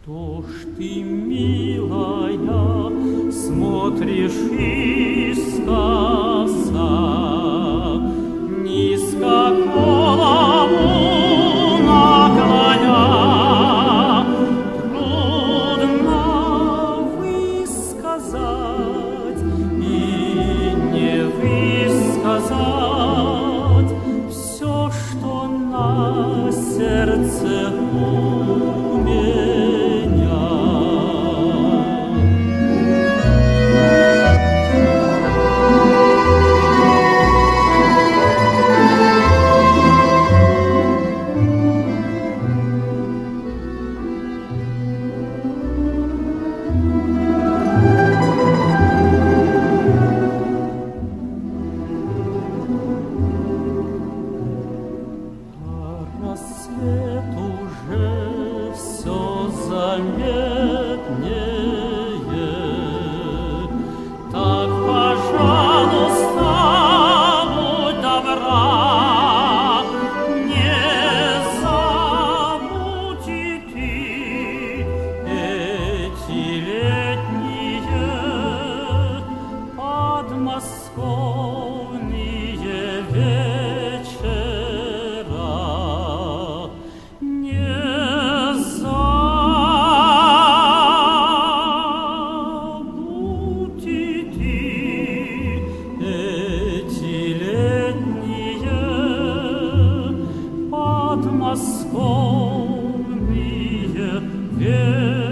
Что ж ты, милая, смотришь искоса, низко голову наклоня? Трудно высказать и не высказать все, что на сердце у меня. Рассвет уже все заметнее. Так, пожалуйста, будь добра, не забудь и ты эти летние подмосковные вечера. Не забудь и ты эти летние подмосковные вечера.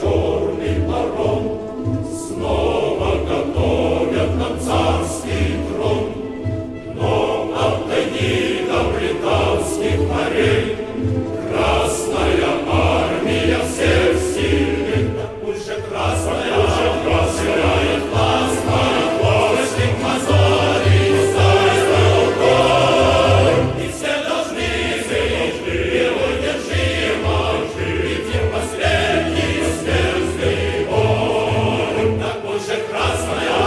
Черный паром снова готовят нам царский трон, но от до британских морей Красная армия всех сильных, пусть же красная сияет классная, после мозолей стальной рукой, и все должны зреть белую держимо, идти последний смертный бой. Так пусть же красная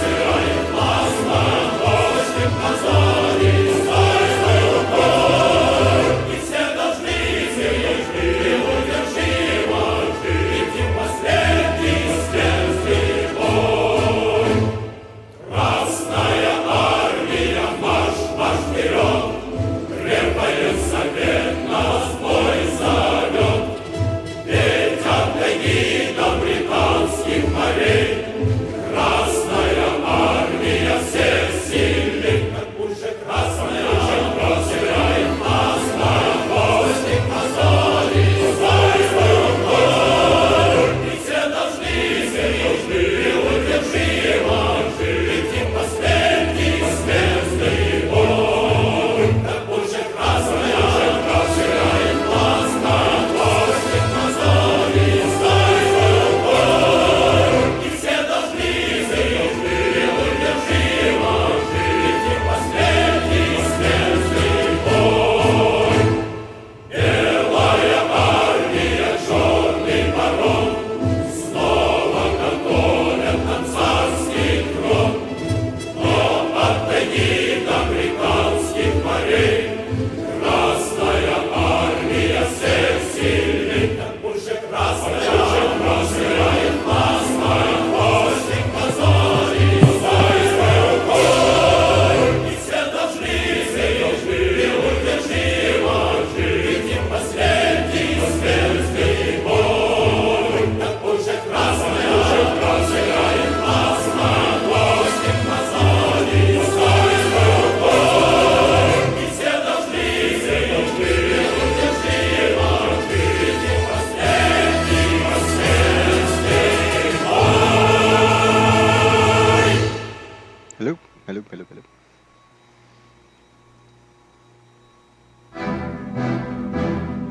сияет классная, после мозолей стальной рукой, и все должны зреть белую держимо, идти последний смертный бой. Красная армия, марш, марш вперед, крепость совет нас бой зовет. Ведь от тайги до британских морей Красная армия всех сильных, как пусть же красная сияет классная, после мозолей стальной рукой, и все должны зреть белую держимо, идти последний смертный бой. Так пусть же красная сияет классная, после мозолей стальной рукой, и все должны зреть белую держимо, идти последний смертный бой. Белая армия, черный паром снова готовят нам царский трон, но от тайги до британских морей Красная армия всех сильных, так пусть же красная сияет классная, после мозолей стальной рукой, и все должны зреть белую держимо, идти последний смертный бой. Так пусть же красная сияет классная, после мозолей стальной рукой, и все должны зреть белую держимо, идти последний смертный бой. Hello, hello, hello, hello.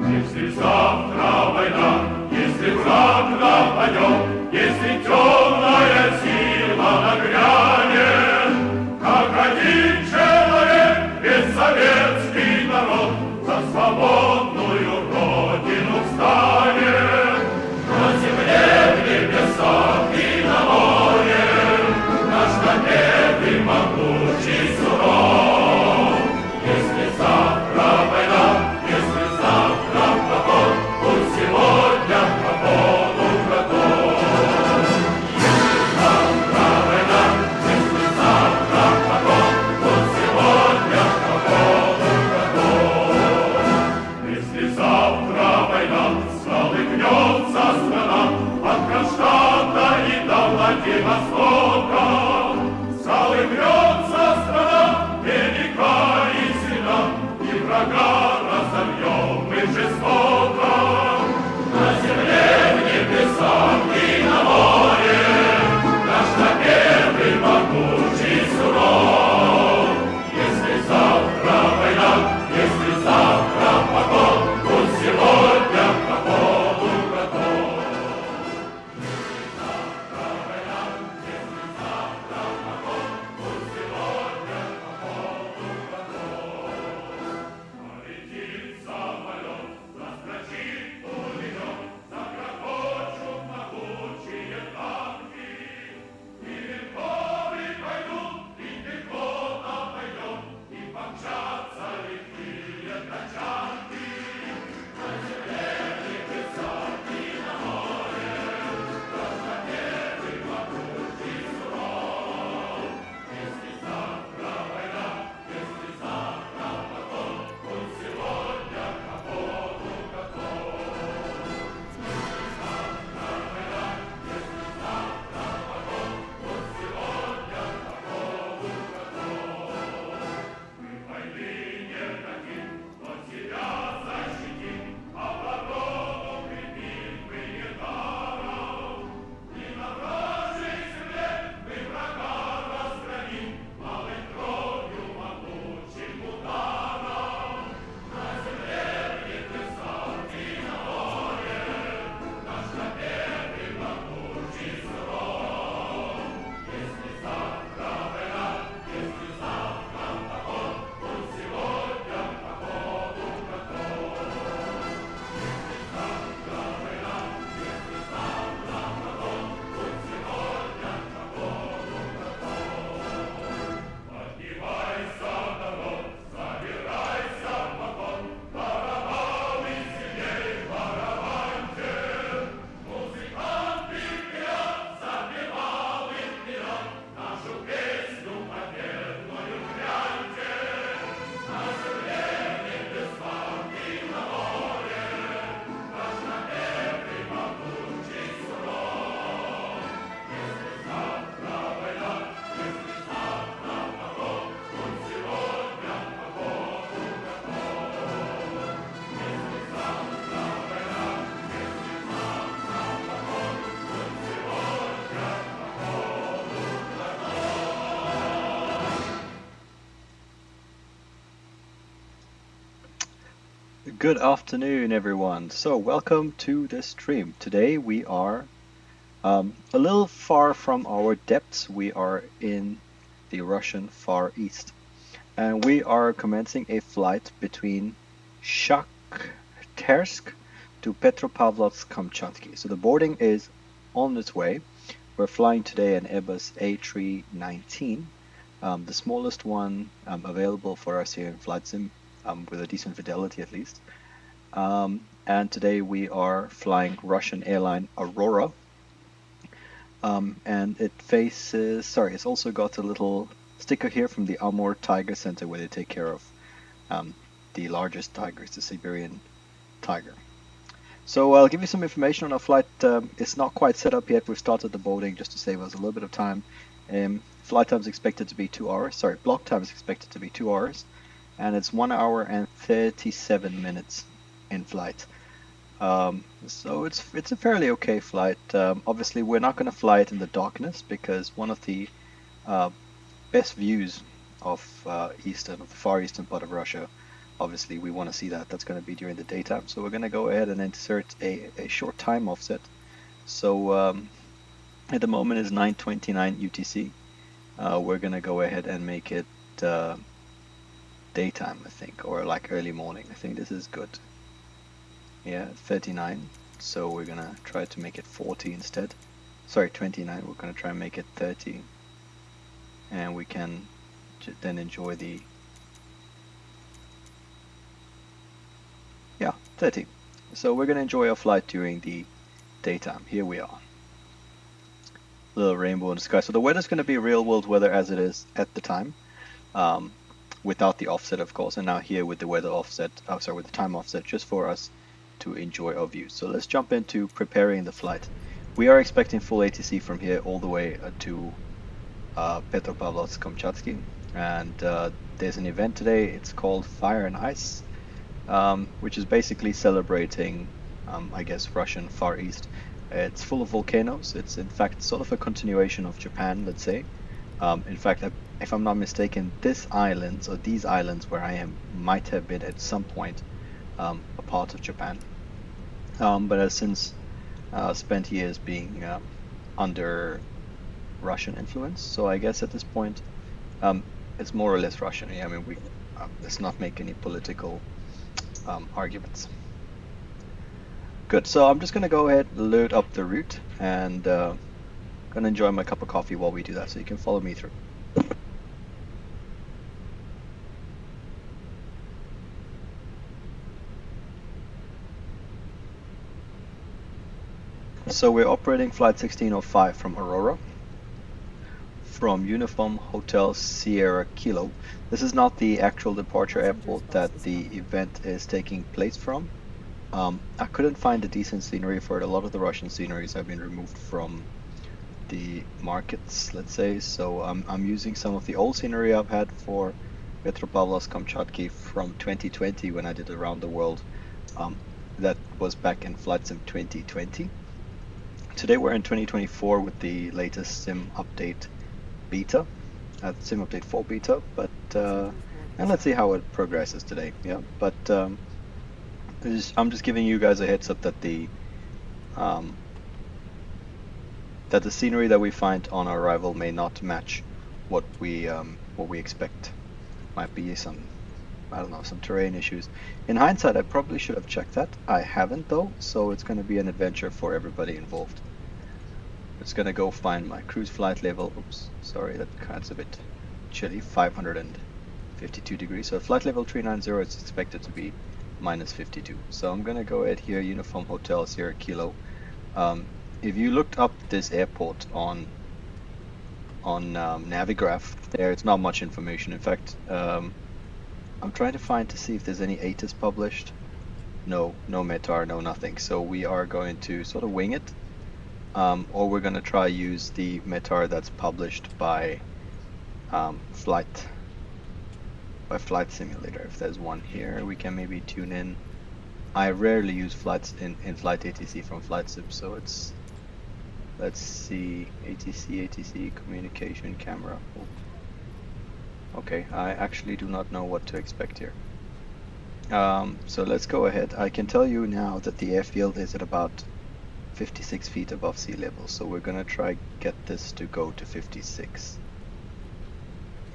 Если завтра война, если враг нападет, если темная сила нагрянет, как один человек, весь советский народ за свободную родину встанет. Good afternoon, everyone. So, welcome to the stream. Today we are a little far from our depths. We are in the Russian Far East, and we are commencing a flight between Shakhtersk to Petropavlovsk-Kamchatsky. So the boarding is on its way. We're flying today an Airbus A319, the smallest one available for us here in VATSIM, with a decent fidelity at least. And today we are flying Russian airline Aurora. And it faces, sorry, it's also got a little sticker here from the Amur Tiger Center where they take care of the largest tigers, the Siberian tiger. So I'll give you some information on our flight. It's not quite set up yet. We've started the boarding just to save us a little bit of time. Flight time is expected to be 2 hours. Sorry, block time is expected to be 2 hours. And it's 1 hour and 37 minutes in flight. So it's a fairly okay flight. Obviously, we're not going to fly it in the darkness because one of the best views of the far eastern part of Russia, obviously we want to see that. That's going to be during the daytime. So we're going to go ahead and insert a short time offset. So at the moment is 9:29 UTC. We're going to go ahead and make it daytime, I think, or like early morning. I think this is good. Yeah, 39. So we're going to try to make it 40 instead. Sorry, 29. We're going to try and make it 30. And we can then enjoy the... Yeah, 30. So we're going to enjoy our flight during the daytime. Here we are. Little rainbow in the sky. So the weather's going to be real world weather as it is at the time. Without the offset, of course. And now here with the weather offset, with the time offset, just for us to enjoy our view. So let's jump into preparing the flight. We are expecting full ATC from here all the way to Petropavlovsk-Kamchatsky, and there's an event today. It's called Fire and Ice, which is basically celebrating, I guess, Russian Far East. It's full of volcanoes. It's in fact sort of a continuation of Japan, let's say. In fact, if I'm not mistaken, these islands where I am might have been at some point a part of Japan, but has since spent years being under Russian influence. So I guess at this point it's more or less Russian. I mean, let's not make any political arguments. Good, so I'm just going to go ahead and load up the route and going to enjoy my cup of coffee while we do that, so you can follow me through. So we're operating flight 1605 from Aurora, from Uniform Hotel Sierra Kilo. This is not the actual departure airport that the event is taking place from. I couldn't find a decent scenery for it. A lot of the Russian sceneries have been removed from the markets, let's say. So I'm using some of the old scenery I've had for Petropavlovsk-Kamchatsky from 2020 when I did Around the World. That was back in VATSIM 2020. Today we're in 2024 with the latest SIM update beta, SIM update 4 beta, but and let's see how it progresses today. Yeah, but I'm just giving you guys a heads up that the scenery that we find on our arrival may not match what we expect. Might be some, I don't know, some terrain issues. In hindsight, I probably should have checked that. I haven't though, so it's going to be an adventure for everybody involved. It's going to go find my cruise flight level. Oops, sorry, that's a bit chilly. 552 degrees. So flight level 390, it's expected to be minus 52. So I'm going to go ahead here, Uniform Hotel Sierra Kilo. If you looked up this airport on Navigraph, there it's not much information. In fact, I'm trying to see if there's any ATIS published. No METAR, no nothing. So we are going to sort of wing it, or we're going to try use the METAR that's published by Flight Simulator. If there's one here, we can maybe tune in. I rarely use flights in flight ATC from VATSIM, so it's, let's see, ATC communication camera. Okay, I actually do not know what to expect here. So let's go ahead. I can tell you now that the airfield is at about 56 feet above sea level, so we're gonna try get this to go to 56.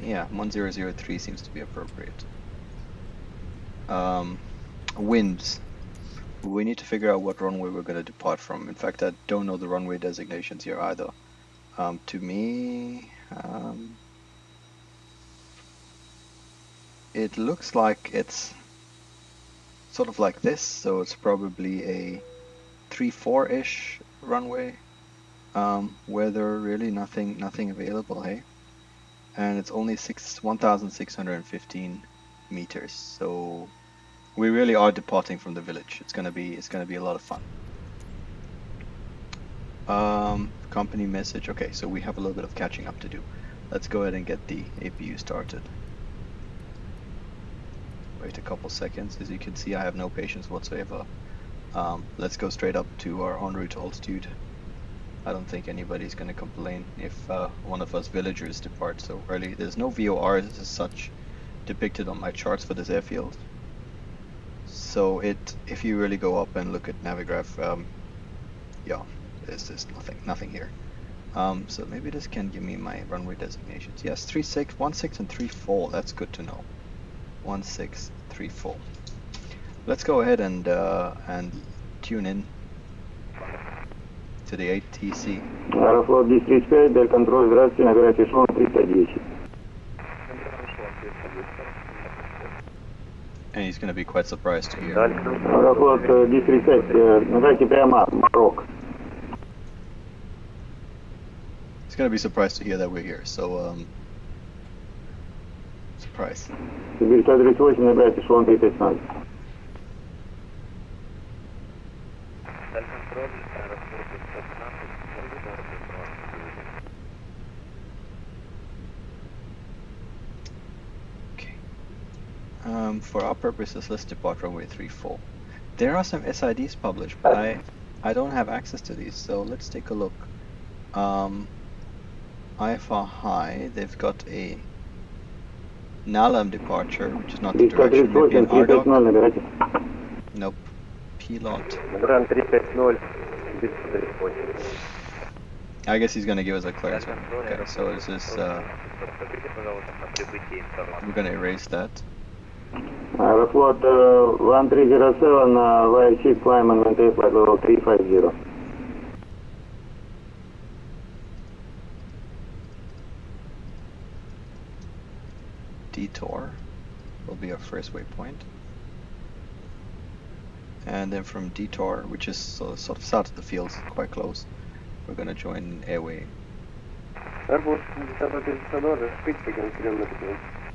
Yeah, 1003 seems to be appropriate. Winds. We need to figure out what runway we're gonna depart from. In fact, I don't know the runway designations here either. To me, it looks like it's sort of like this, so it's probably a 3-4-ish runway. Weather really nothing available, hey? And it's only 1,615 meters, so we really are departing from the village. It's gonna be a lot of fun. Company message. Okay, so we have a little bit of catching up to do. Let's go ahead and get the APU started. Wait a couple seconds. As you can see, I have no patience whatsoever. Let's go straight up to our en route altitude. I don't think anybody's going to complain if one of us villagers depart so early. There's no VORs as such depicted on my charts for this airfield. So if you really go up and look at Navigraph, yeah, there's just nothing here. So maybe this can give me my runway designations. Yes, 16, and 34. That's good to know. 1634. Let's go ahead and tune in to the ATC. Аэрофлот 1035, Дель контроль, здравствуйте, набирайте эшелон 310. And he's going to be quite surprised to hear. Аэрофлот 1035, набирайте прямо Марок. He's going to be surprised to hear that we're here, so surprise. Сибирь 138, набирайте эшелон 315. For our purposes, let's depart runway 34. There are some SIDs published, but I don't have access to these, so let's take a look. IFR high, they've got a Nalam departure, which is not the direction. Maybe an RDOC? Nope. Pilot. I guess he's gonna give us a clearance. Okay, so this is we're gonna erase that. Аэрофлот 1307, via chief climb and maintain flight level 350. Detour will be our first waypoint. And then from Detour, which is sort of south of the fields, quite close, we're gonna join airway.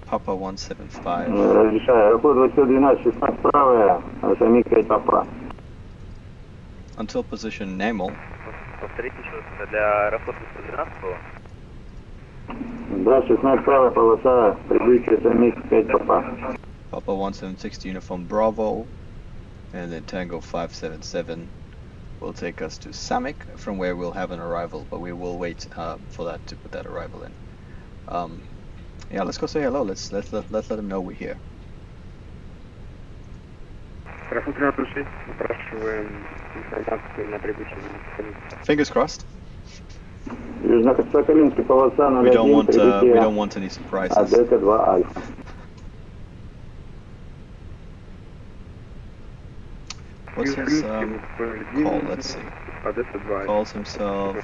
Papa 175. Разрешаю. Аэрофлот 812, 16 правая, Самик 5 папа. Until position Namel. Да, 16 правая полоса, прибытие Самик 5 папа. Papa 1760 uniform Bravo. And then Tango 577 will take us to Samik, from where we'll have an arrival, but we will wait for that to put that arrival in. Yeah, let's go say hello. Let's let them know we're here. Fingers crossed. We don't want any surprises. What's his call? Let's see. Calls himself.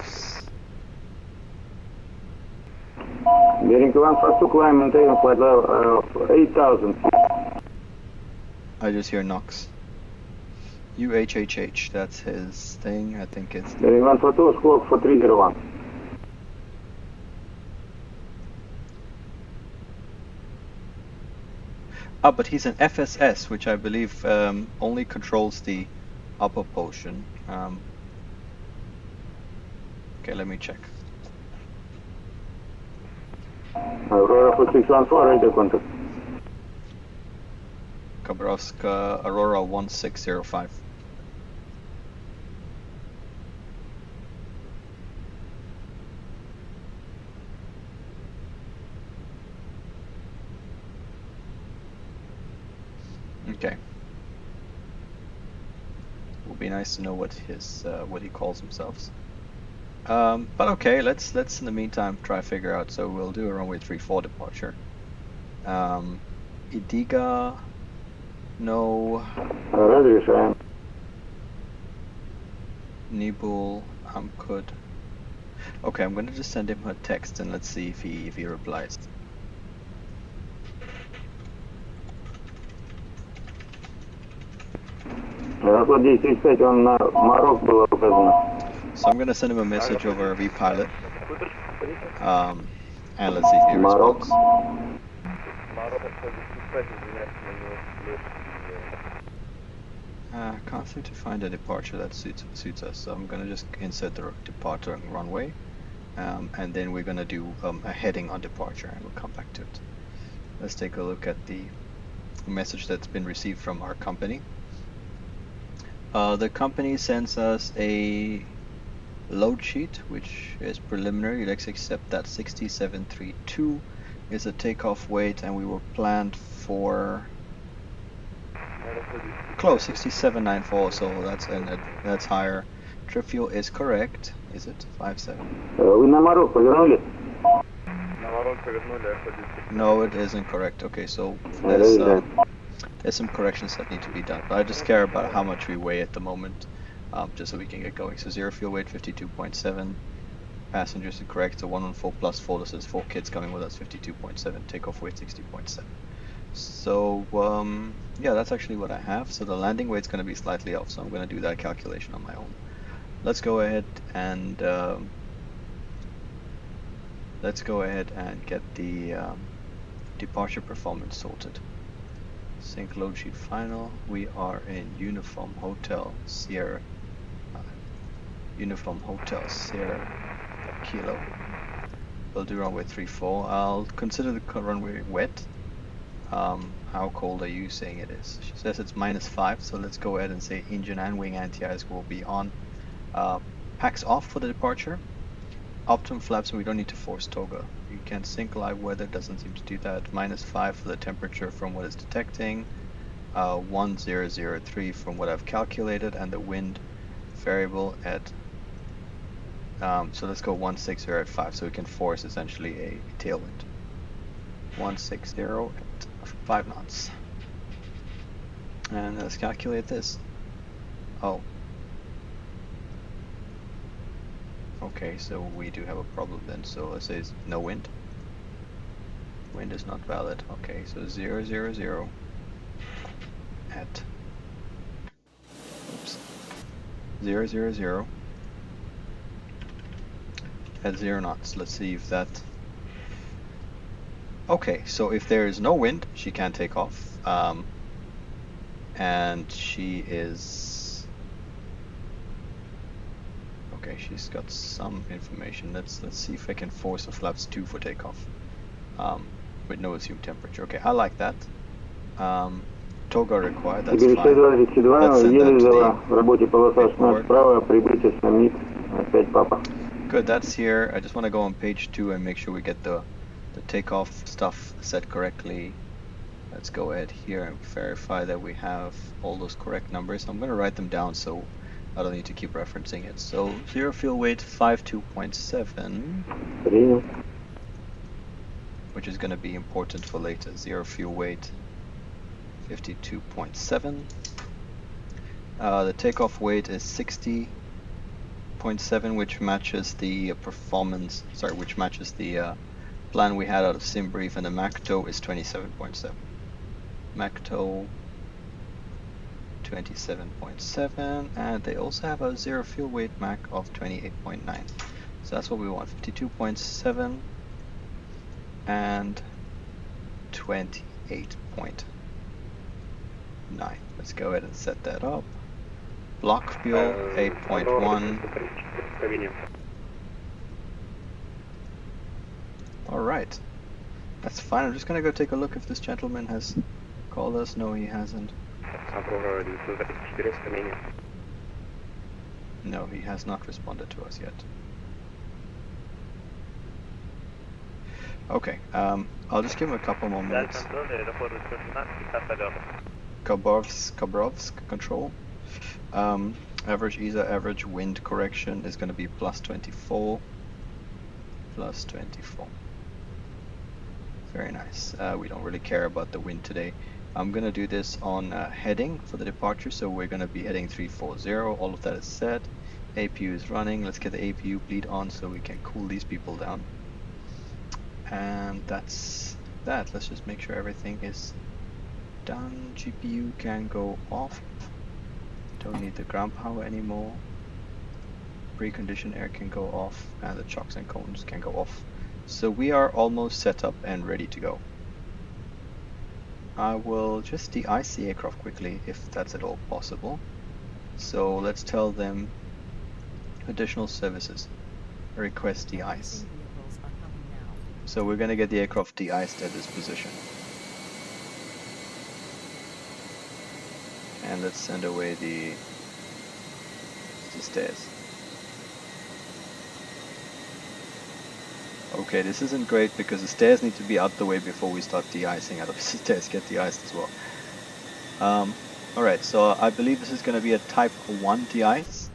Bering to 1 for 2 climb maintain flight level 8,000. I just hear Knox. UHHH, that's his thing. I think it's. Bering 1 for 2, squawk for 301. Ah, but he's an FSS, which I believe only controls the upper portion. Okay, let me check. Aurora for 614, radio contact. Khabarovsk, Aurora 1605. Okay. Would be nice to know what his what he calls himself. But okay, let's in the meantime try to figure out. So we'll do a runway 34 departure. Idiga, no. Разрешаем. Nibul, Amkud. Okay, I'm gonna just send him a text and let's see if he replies. Аэрофлот 1035, он на Марок было указано. So I'm gonna send him a message over vPilot. And let's see if he responds. Can't seem to find a departure that suits us, so I'm gonna just insert the departure and runway, and then we're gonna do a heading on departure, and we'll come back to it. Let's take a look at the message that's been received from our company. The company sends us a load sheet, which is preliminary. Let's accept that 6732 is a takeoff weight, and we were planned for close 6794, so that's higher. Trip fuel is correct, is it? 57. Вы на Марок повернули? No, it isn't correct. Okay, so there's some corrections that need to be done, but I just care about how much we weigh at the moment, just so we can get going. So zero fuel weight 52.7, passengers are correct. So 114 plus 4, this is 4 kids coming with us, 52.7, takeoff weight 60.7. So yeah, that's actually what I have. So the landing weight's going to be slightly off, so I'm going to do that calculation on my own. Let's go ahead and get the departure performance sorted. Sync load sheet final. We are in Uniform Hotel Sierra Kilo. We'll do runway 34. I'll consider the runway wet. How cold are you saying it is? She says it's -5, so let's go ahead and say engine and wing anti-ice will be on. Packs off for the departure. Optimum flaps, and we don't need to force toga. You can sync live weather, doesn't seem to do that. -5 for the temperature from what it's detecting. 1003 from what I've calculated, and the wind variable at so let's go 160 at 5, so we can force essentially a tailwind. 160 at 5 knots. And let's calculate this. Oh. Okay, so we do have a problem then. So let's say it's no wind. Wind is not valid. Okay, so 000 at 000 at 0 knots. Let's see if that. Okay, so if there is no wind, she can take off, and she is okay. She's got some information. Let's see if I can force the flaps 2 for takeoff, with no assumed temperature. Okay, I like that. Toga required. That's fine. Let's send that to the Good, that's here. I just want to go on page 2 and make sure we get the takeoff stuff set correctly. Let's go ahead here and verify that we have all those correct numbers. I'm going to write them down so I don't need to keep referencing it. So 0 fuel weight 52.7, which is going to be important for later. 0 fuel weight 52.7. The takeoff weight is 60.7, which matches the performance, which matches the plan we had out of SimBrief, and the MACTO is 27.7. MACTO 27.7, and they also have a 0 fuel weight MAC of 28.9. So that's what we want, 52.7 and 28.9. Let's go ahead and set that up. Block fuel 8.1. Alright, that's fine. I'm just gonna go take a look if this gentleman has called us. No, he hasn't. No, he has not responded to us yet. Okay, I'll just give him a couple more minutes. Khabarovsk control. Average ESA, average wind correction is going to be plus 24. Plus 24. Very nice. We don't really care about the wind today. I'm going to do this on heading for the departure, so we're going to be heading 340. All of that is set. APU is running. Let's get the APU bleed on so we can cool these people down. And that's that. Let's just make sure everything is done. GPU can go off. Don't need the ground power anymore. Preconditioned air can go off, and the chocks and cones can go off. So we are almost set up and ready to go. I will just de-ice the aircraft quickly if that's at all possible. So let's tell them additional services. Request de-ice. So we're going to get the aircraft de-iced at this position. And let's send away the stairs. Okay, this isn't great because the stairs need to be out the way before we start de-icing. Out of the stairs get de-iced as well. Alright, so I believe this is going to be a type 1 de-ice.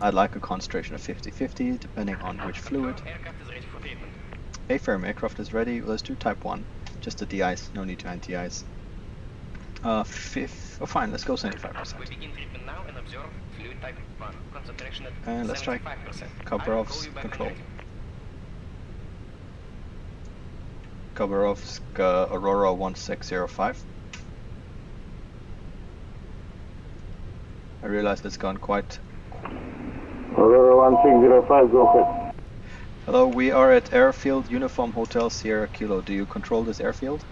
I'd like a concentration of 50-50 depending on which fluid. A firm aircraft is ready. Let's do type 1. Just a de-ice, no need to anti-ice. Oh fine, let's go 75%. We begin treatment now and observe fluid type 1. Concentration at And let's try 75%. Khabarovsk control. Khabarovsk Aurora 1605. I realize it's gone quite... Aurora 1605, go ahead. Hello, we are at Airfield Uniform Hotel Sierra Kilo. Do you control this airfield?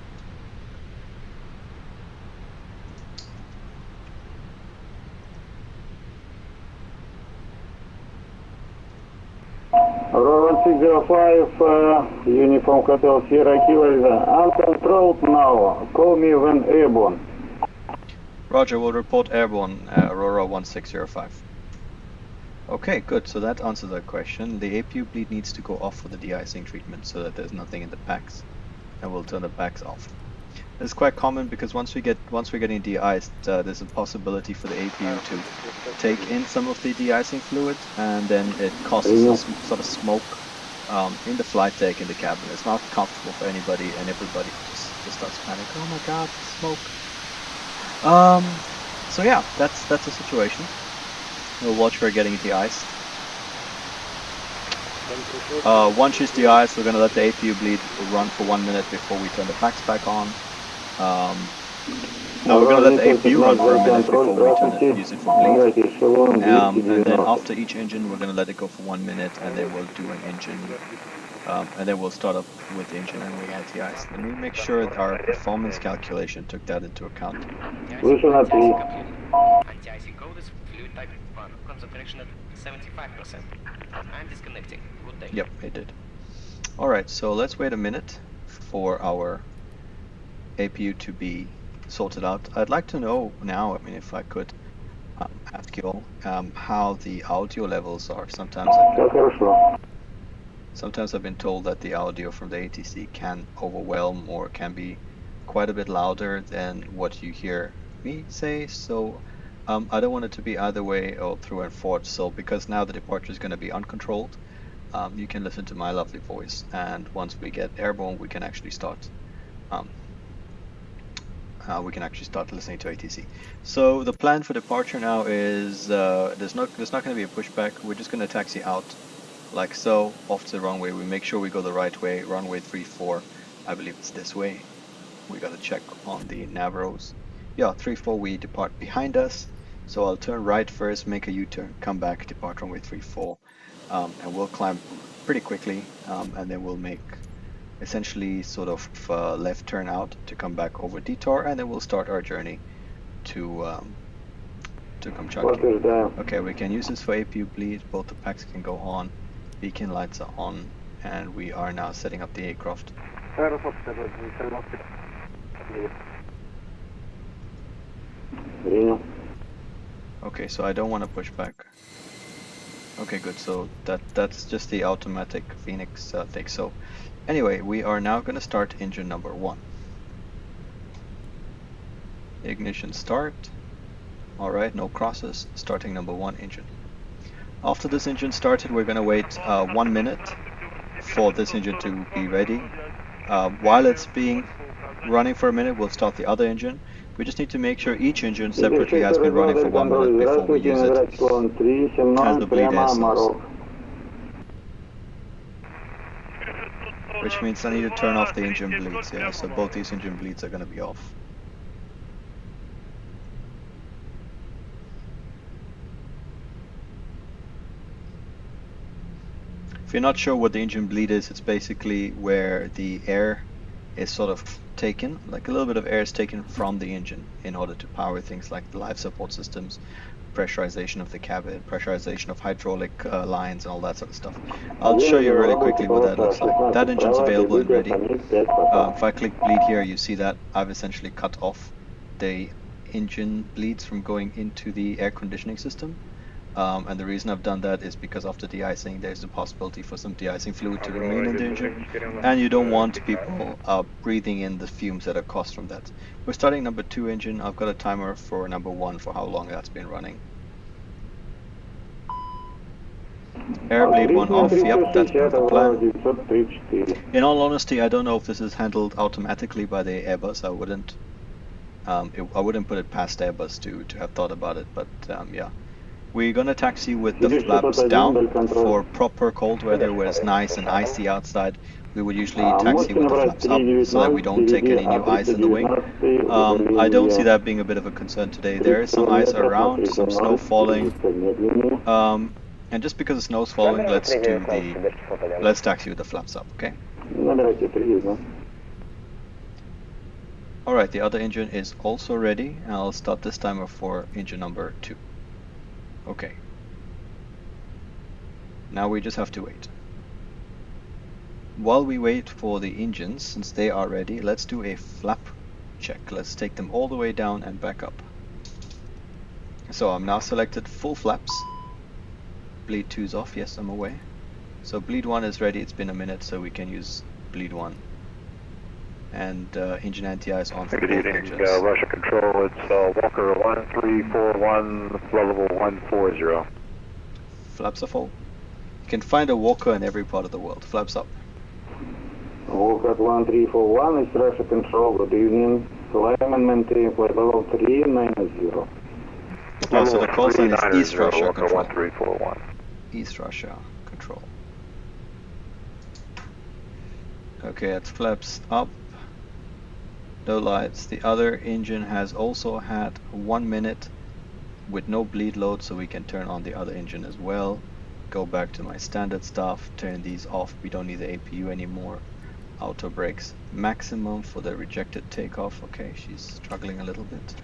Aurora 1605, Uniform Hotel Sierra Kilo is uncontrolled now. Call me when airborne. Roger, we'll report airborne, Aurora 1605. Okay, good, so that answers that question. The APU bleed needs to go off for the de-icing treatment so that there's nothing in the packs, and we'll turn the packs off. It's quite common because once we're getting de-iced, there's a possibility for the APU to take in some of the de-icing fluid, and then it causes some sort of smoke in the flight deck, in the cabin. It's not comfortable for anybody, and everybody just starts panicking. Oh my god, smoke! So yeah, that's the situation. We'll watch for getting de-iced. Once she's de-iced, we're going to let the APU bleed run for 1 minute before we turn the packs back on. No, we're going to let the APU run for a minute before we use it for bleed. And then after each engine, we're going to let it go for 1 minute, and then we'll do an engine. And then we'll start up with the engine and we anti-ice. Let me make sure that our performance calculation took that into account. Anti-icing code is fluid type 1. Concentration at 75%. I'm disconnecting. Good day. Yep, it did. Alright, so let's wait a minute for our APU to be sorted out. I'd like to know now, I mean, if I could ask you all how the audio levels are. Sometimes I've been told that the audio from the ATC can overwhelm or can be quite a bit louder than what you hear me say, so I don't want it to be either way or through and forth. So because now the departure is going to be uncontrolled, you can listen to my lovely voice, and once we get airborne we can actually start listening to ATC. So the plan for departure now is there's not going to be a pushback. We're just going to taxi out like so off to the runway. We make sure we go the right way, runway 34. I believe it's this way. We got to check on the Navros. Yeah, 34, we depart behind us. So I'll turn right first, make a U-turn, come back, depart runway 34, and we'll climb pretty quickly, and then we'll make essentially sort of left turn out to come back over detour, and then we'll start our journey to Kamchatsky. Okay, we can use this for APU bleed. Both the packs can go on, beacon lights are on, and we are now setting up the aircraft. Okay, so I don't want to push back. Okay, good. So that's just the automatic Fenix thing. So anyway, we are now going to start engine number 1. Ignition start. Alright, no crosses. Starting number 1 engine. After this engine started, we're going to wait 1 minute for this engine to be ready. While it's being running for a minute, we'll start the other engine. We just need to make sure each engine separately has been running for 1 minute before we use it as the bleed air source. Which means I need to turn off the engine bleeds, yeah, so both these engine bleeds are going to be off. If you're not sure what the engine bleed is, it's basically where the air is sort of taken, like a little bit of air is taken from the engine in order to power things like the life support systems, pressurization of the cabin, pressurization of hydraulic lines and all that sort of stuff. I'll show you really quickly what that looks like. That engine's available and ready. If I click bleed here, you see that I've essentially cut off the engine bleeds from going into the air conditioning system. And the reason I've done that is because after de-icing there's a possibility for some de-icing fluid to remain in the engine, and you don't want people breathing in the fumes that are caused from that. We're starting number 2 engine. I've got a timer for number 1 for how long that's been running. Air bleed 1 off, yep, that's part of the plan. In all honesty, I don't know if this is handled automatically by the Airbus. I wouldn't put it past Airbus to have thought about it, but yeah. We're gonna taxi with the flaps down for proper cold weather where it's nice and icy outside. We would usually taxi with the flaps up so that we don't take any new ice in the wing. I don't see that being a bit of a concern today. There is some ice around, some snow falling. And just because the snow's falling, let's taxi with the flaps up, okay? Alright, the other engine is also ready. I'll start this timer for engine number 2. Okay. Now we just have to wait. While we wait for the engines, since they are ready, let's do a flap check. Let's take them all the way down and back up. So I'm now selected full flaps. Bleed 2's off, yes, I'm away. So bleed 1 is ready, it's been a minute, so we can use bleed 1. And engine anti-ice is on for both engines. Russia Control, it's Walker 1341, level 140. Flaps are full. You can find a Walker in every part of the world. Flaps up. Walker 1341 is Russia Control, good evening. Flight maintain flight level 390. Oh, so the call sign is East Russia Walker Control. 1341. East Russia Control. Okay, it's flaps up. No lights. The other engine has also had 1 minute with no bleed load, so we can turn on the other engine as well. Go back to my standard stuff, turn these off. We don't need the APU anymore. Auto brakes maximum for the rejected takeoff. Okay, she's struggling a little bit.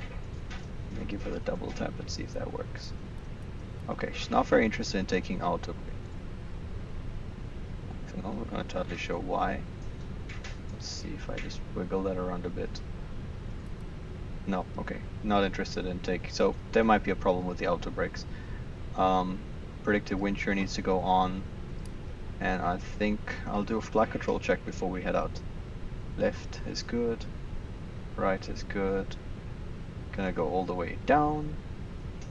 Let me give her the double tap and see if that works. Okay, she's not very interested in taking auto brake. So now we're going to totally show why. Let's see if I just wiggle that around a bit. No, okay, not interested in take. So there might be a problem with the auto brakes. Predictive wind shear needs to go on, and I think I'll do a flight control check before we head out. Left is good, right is good. Gonna go all the way down,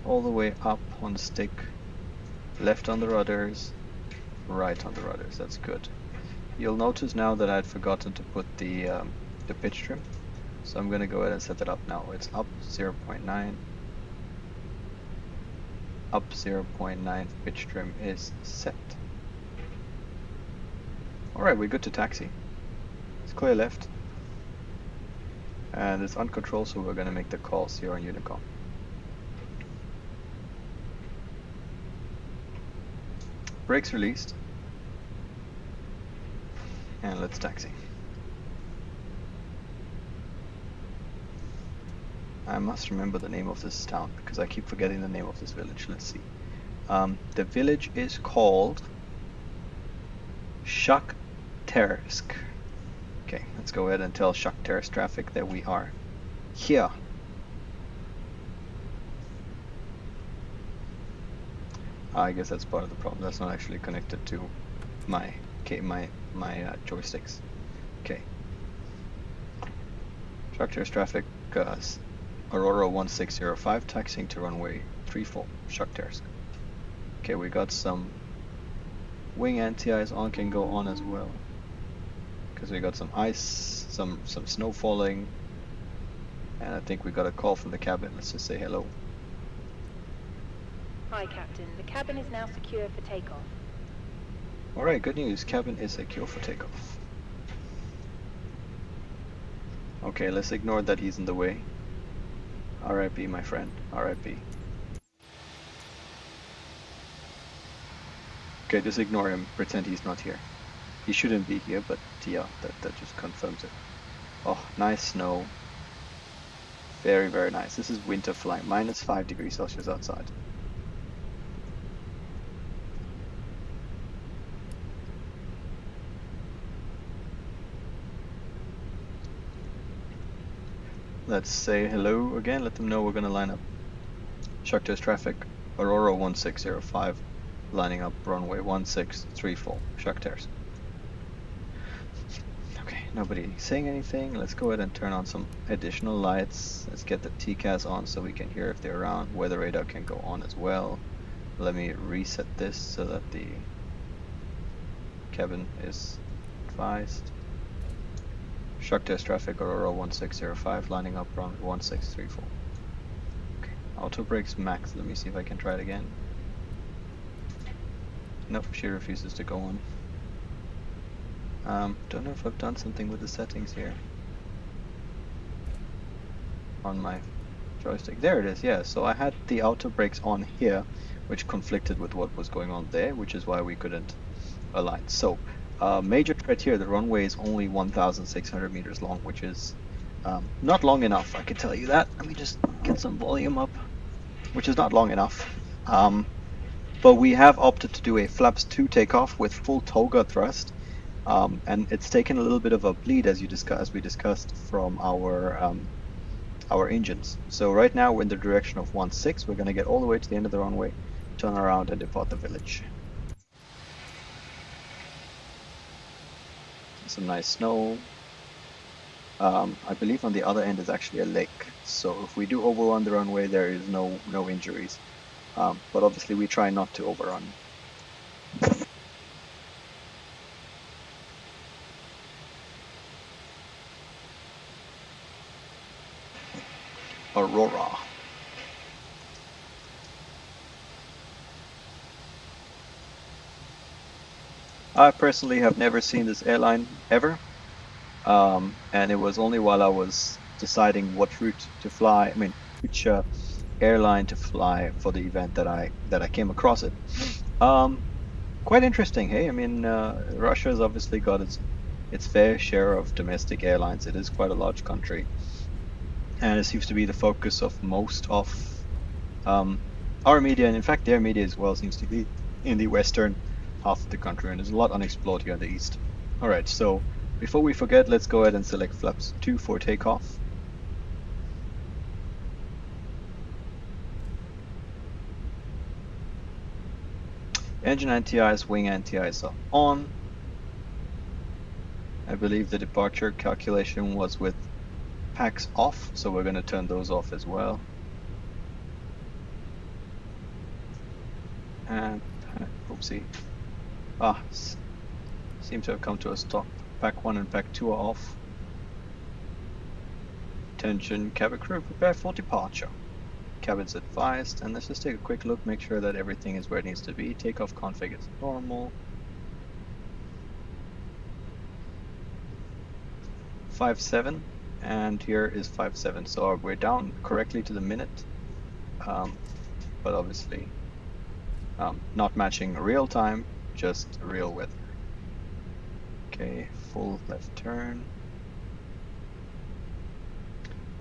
all the way up on the stick, left on the rudders, right on the rudders. That's good. You'll notice now that I'd forgotten to put the pitch trim, so I'm going to go ahead and set that up now. It's up 0.9, up 0.9, pitch trim is set. Alright, we're good to taxi. It's clear left, and it's uncontrolled, so we're going to make the calls here on Unicom. Brakes released. And let's taxi. I must remember the name of this town because I keep forgetting the name of this village. Let's see. The village is called Shakhtersk. Okay, let's go ahead and tell Shakhtersk traffic that we are here. I guess that's part of the problem. That's not actually connected to my joysticks. Okay. Shakhtersk traffic. Aurora 1605, taxiing to runway 34, Shakhtersk. Okay, we got some wing anti-ice on, can go on as well. Because we got some ice, some snow falling. And I think we got a call from the cabin. Let's just say hello. Hi, Captain. The cabin is now secure for takeoff. Alright, good news. Cabin is secure for takeoff. Okay, let's ignore that he's in the way. RIP, my friend. RIP. Okay, just ignore him. Pretend he's not here. He shouldn't be here, but yeah, that just confirms it. Oh, nice snow. Very, very nice. This is winter flying. -5 degrees Celsius outside. Let's say hello again. Let them know we're gonna line up. Shakhtersk traffic. Aurora 1605. Lining up runway 1634. Shakhtersk. Nobody saying anything. Let's go ahead and turn on some additional lights. Let's get the TCAS on so we can hear if they're around. Weather radar can go on as well. Let me reset this so that the cabin is advised. Shakhtersk traffic, Aurora 1605, lining up around 1634. Okay, auto brakes max. Let me see if I can try it again. Nope, she refuses to go on. Don't know if I've done something with the settings here on my joystick. There it is, yeah. So I had the auto brakes on here, which conflicted with what was going on there, which is why we couldn't align. So, major threat here, the runway is only 1,600 meters long, which is not long enough, I can tell you that. Let me just get some volume up, which is not long enough. But we have opted to do a flaps 2 takeoff with full toga thrust. And it's taken a little bit of a bleed as we discussed from our engines. So right now we're in the direction of 16. We're going to get all the way to the end of the runway, turn around and depart the village. Some nice snow. I believe on the other end is actually a lake. So if we do overrun the runway, there is no injuries. But obviously we try not to overrun. Aurora. I personally have never seen this airline ever, and it was only while I was deciding what route to fly, which airline to fly for the event that I came across it. Quite interesting, hey? Russia's obviously got its fair share of domestic airlines. It is quite a large country. And it seems to be the focus of most of our media, and in fact their media as well seems to be in the western half of the country, and there's a lot unexplored here in the east. Alright, so before we forget, let's go ahead and select flaps 2 for takeoff. Engine anti-ice, wing anti-ice are on. I believe the departure calculation was with packs off, so we're going to turn those off as well. And oopsie. Seem to have come to a stop. Pack 1 and pack 2 are off. Attention cabin crew, prepare for departure. Cabin's advised, and let's just take a quick look, make sure that everything is where it needs to be. Takeoff config is normal. 5-7. And here is 5-7, so we're down correctly to the minute, but obviously not matching real time, just real weather. Okay, full left turn.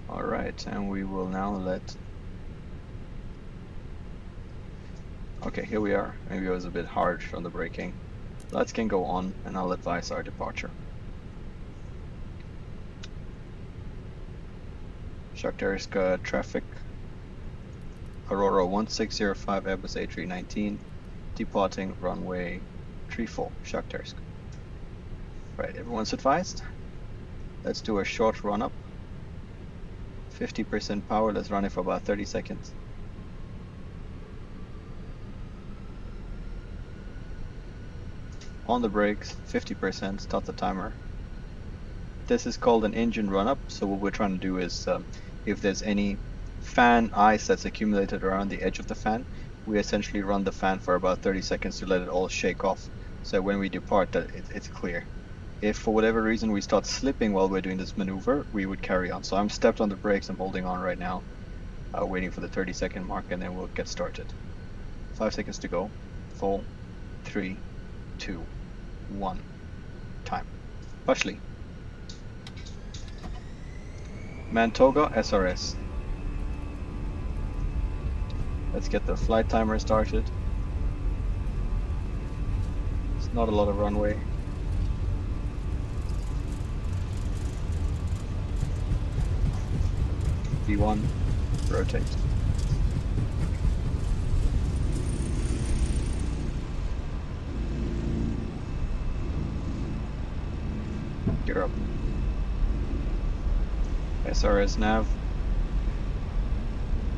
Alright, and we will now let... Okay, here we are. Maybe it was a bit harsh on the braking. Lights can go on, and I'll advise our departure. Shakhtersk traffic, Aurora 1605, Airbus A319, departing runway 34, Shakhtersk. Right, everyone's advised. Let's do a short run up. 50% power, let's run it for about 30 seconds. On the brakes, 50%, start the timer. This is called an engine run-up, so what we're trying to do is, if there's any fan ice that's accumulated around the edge of the fan, we essentially run the fan for about 30 seconds to let it all shake off, so when we depart that it's clear. If for whatever reason we start slipping while we're doing this maneuver, we would carry on. So I'm stepped on the brakes, I'm holding on right now, waiting for the 30-second mark, and then we'll get started. 5 seconds to go. 4, 3, 2, 1. Time. Pashli. Mantoga SRS. Let's get the flight timer started. It's not a lot of runway. V1, rotate. Gear up. SRS nav.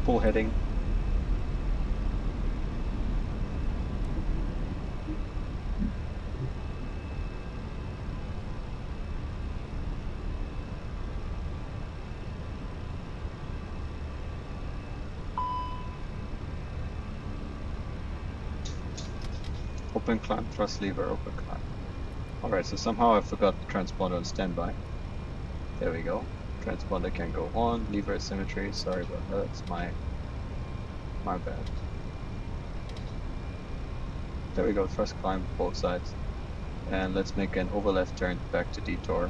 Full heading. Open climb, thrust lever, open climb. Alright, so somehow I forgot the transponder on standby. There we go. Transponder can go on, lever asymmetry, sorry about that, that's my bad. There we go, thrust climb both sides. And let's make an over left turn back to detour.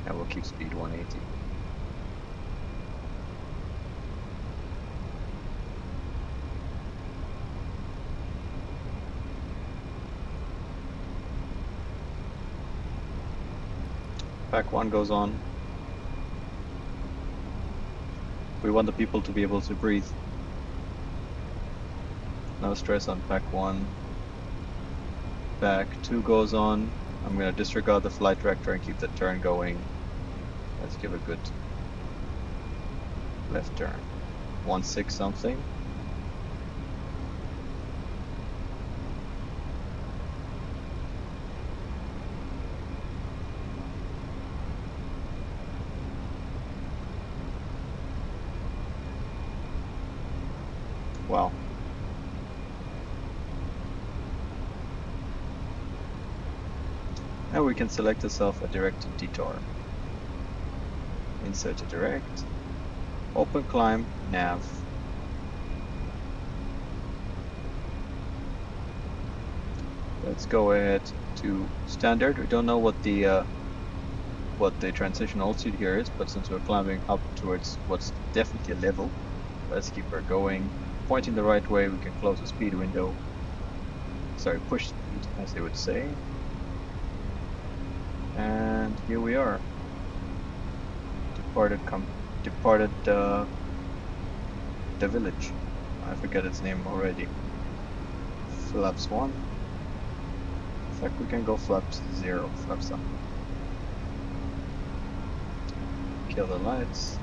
And we'll keep speed 180. Pack 1 goes on. We want the people to be able to breathe. No stress on pack 1. Pack 2 goes on. I'm going to disregard the flight director and keep the turn going. Let's give a good left turn. 1.6 something. Wow. Now we can select ourselves a directed detour. Insert a direct. Open climb, nav. Let's go ahead to standard. We don't know what the transition altitude here is, but since we're climbing up towards what's definitely a level, let's keep her going. Pointing the right way, we can close the speed window. Sorry, push speed, as they would say. And here we are. Departed the village. I forget its name already. Flaps 1. In fact, we can go flaps 0, flaps up. Kill the lights.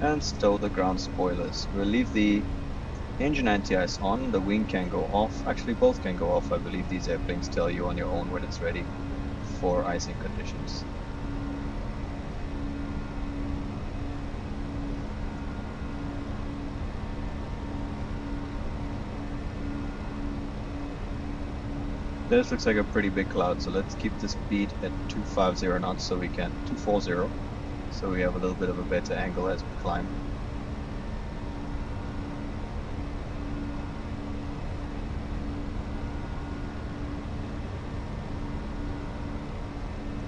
And stow the ground spoilers. We'll leave the engine anti-ice on, the wing can go off. Actually, both can go off. I believe these airplanes tell you on your own when it's ready for icing conditions. This looks like a pretty big cloud, so let's keep the speed at 250 knots so we can 240. So we have a little bit of a better angle as we climb.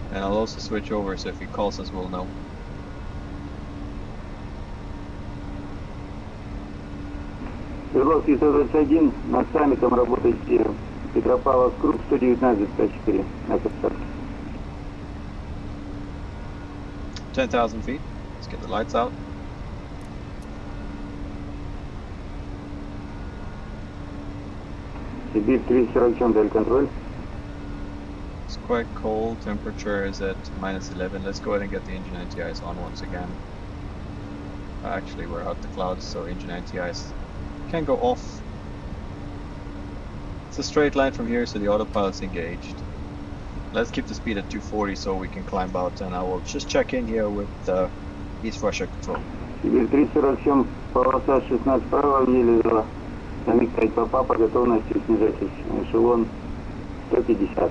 And I'll also switch over so if he calls us we'll know. Свердловский 121, над саммитом работает север. Petropavlovsk круг 119-104, офицер. 10,000 feet. Let's get the lights out. Сибирь 340 Дель контроль. It's quite cold. Temperature is at -11. Let's go ahead and get the engine anti-ice on once again. Actually, we're out the clouds, so engine anti-ice can go off. It's a straight line from here, so the autopilot's engaged. Let's keep the speed at 240 so we can climb out, and I will just check in here with East Russia control. Сибирь 347, полоса 16 вправо, Елизава. Феникс А319 по готовности снижайтесь. Эшелон 150.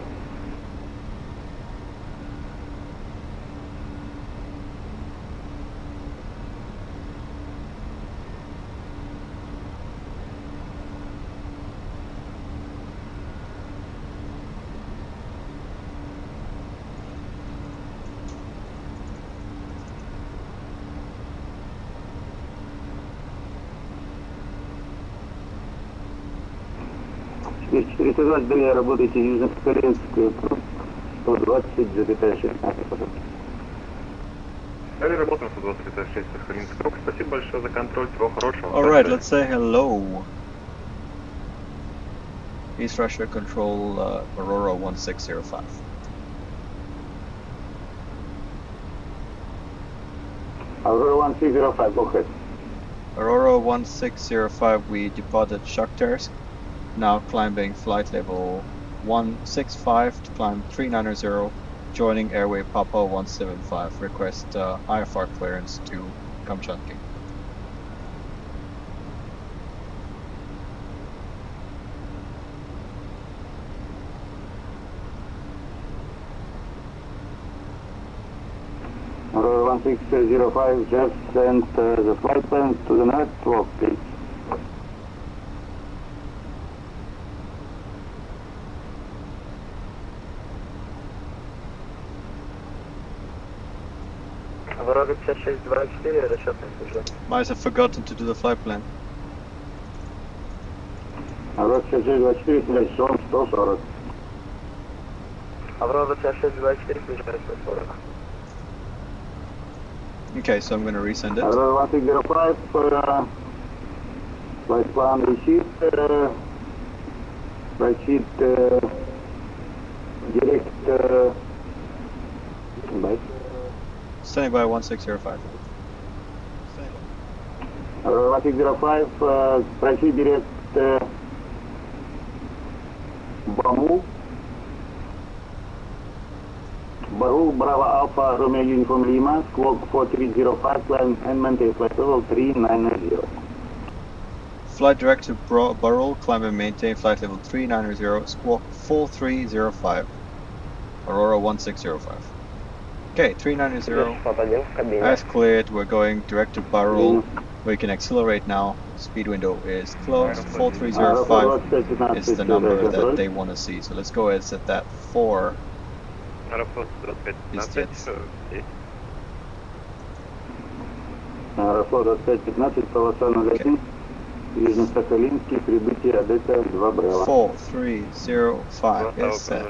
Теперь 420 далее работаете Южно-Сахалинскую, 120,16. Далее работаем 120,6 Сахалинск. Спасибо большое за контроль. Всего хорошего. Alright, let's say hello. East Russia control Aurora 1605. Aurora 1605, go ahead. Aurora 1605, we departed Shakhtersk. Now climbing flight level 165 to climb 390, joining airway Papa 175. Request IFR clearance to Kamchatsky. Aurora 1605, just send the flight plan to the network, please. Aurora 5624, расчетный служба. Might have forgotten to do the flight plan. Aurora 5624, снижайтесь, эшелон 140. Aurora 5624, снижается 140. Okay, so I'm going to resend it. Aurora 1605, flight plan received, direct, bye. Standing by 1605. Aurora 1605, proceed direct, Baru, Bravo Alpha, Romeo Uniform Lima, squawk 4305, climb and maintain flight level 390. Flight direct to Burrell, climb and maintain flight level 390, squawk 4305. Aurora 1605. Okay, 390. As cleared, we're going direct to Burrell. We can accelerate now. Speed window is closed. 4305 is the number that they want to see. So let's go ahead and set that for these jets. Аэрофлот 2515, полоса 01, Южно-Сахалинский, прибытие АДК 2 Браво. 4305 is set.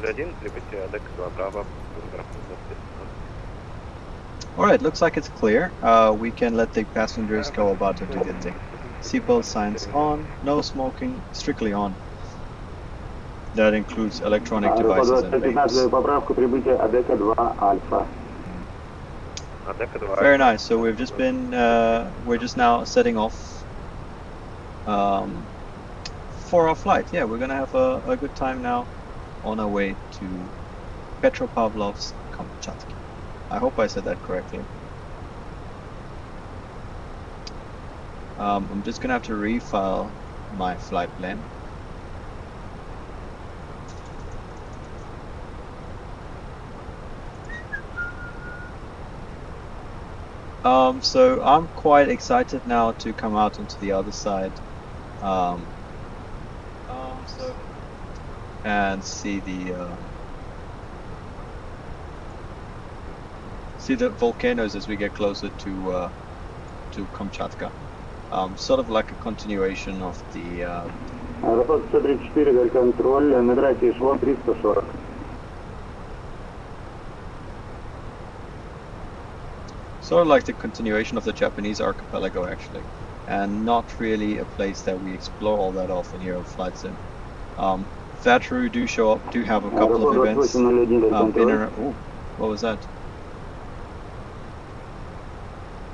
Alright, looks like it's clear. We can let the passengers go about and do their thing. Seatbelt signs on, no smoking, strictly on. That includes electronic devices and vapors. Поправку прибытия АДК 2 Альфа. Very nice. So we've just been, we're just now setting off for our flight. Yeah, we're gonna have a good time now on our way to Petropavlovsk-Kamchatsky. I hope I said that correctly. I'm just gonna have to refile my flight plan. So I'm quite excited now to come out into the other side, and see the volcanoes as we get closer to Kamchatka. Sort of like a continuation of the. Аэрофлот 134, говорит контроль, набирайте эшелон 340. Sort of like the continuation of the Japanese archipelago, actually, and not really a place that we explore all that often here on Flight Sim. that route do show up, do have a couple of events in and oh, what was that?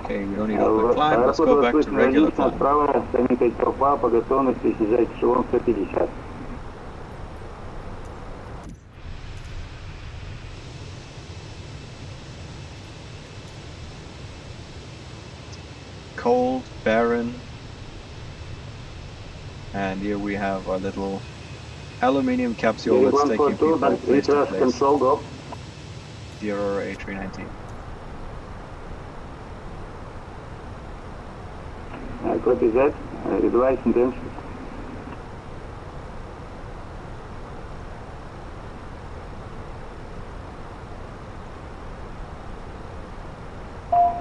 Okay, we don't need open climb, let's go back to regular climb. Справа, Феника А319, по готовности снижать эшелон 150. Cold, barren, and here we have our little aluminium capsule that's taking people place to place. Control, go. The Aurora A319. Copy that. Advise intentions.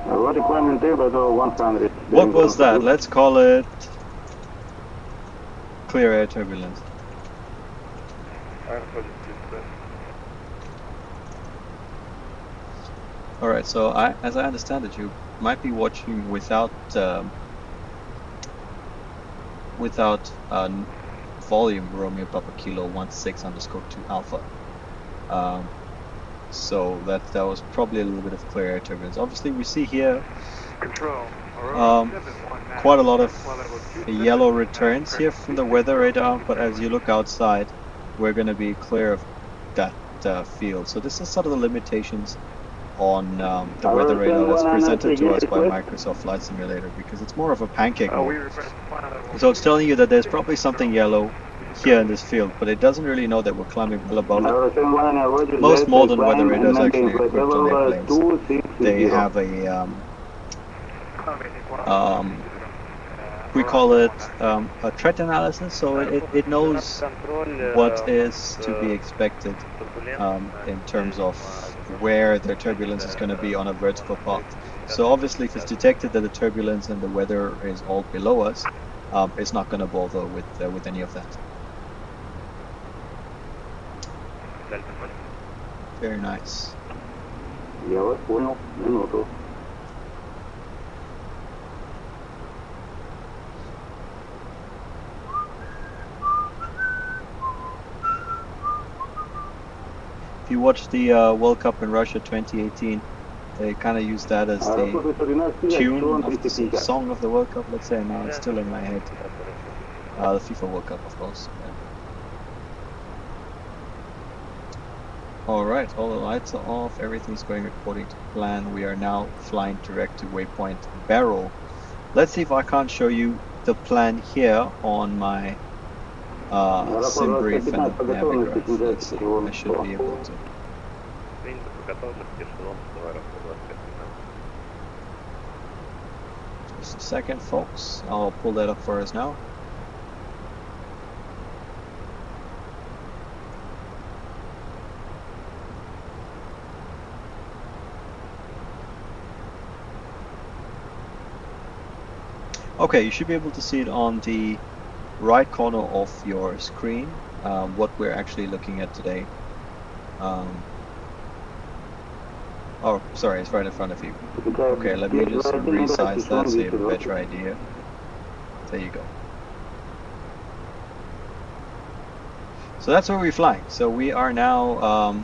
What requirement table 100? What was that? Let's call it clear air turbulence. Alright, so as I understand it, you might be watching without volume Romeo Papa Kilo 16_2 Alpha. So that was probably a little bit of clear air turbulence. Obviously we see here quite a lot of yellow returns here from the weather radar, but as you look outside we're going to be clear of that field. So this is sort of the limitations on the weather radar that's presented to us by Microsoft Flight Simulator, because it's more of a pancake mode. So it's telling you that there's probably something yellow here in this field, but it doesn't really know that we're climbing well above it. Most modern weather radars actually equipped on airplanes, they have a we call it a threat analysis, so it knows what is to be expected in terms of where the turbulence is going to be on a vertical path. So obviously if it's detected that the turbulence and the weather is all below us, it's not going to bother with any of that. Very nice. Я вас понял. Минуту. If you watch the World Cup in Russia 2018, they kind of used that as the tune of the song of the World Cup, let's say. Now it's still in my head. The FIFA World Cup, of course. Yeah. Alright, all the lights are off, everything's going according to plan. We are now flying direct to waypoint Barrel. Let's see if I can't show you the plan here on my sim brief and Navigraph. Let's see, I should be able to. Just a second, folks. I'll pull that up for us now. Okay, you should be able to see it on the right corner of your screen, what we're actually looking at today. Oh, sorry, it's right in front of you. Okay, let me just resize that so you have a better idea. There you go. So that's where we're flying. So we are now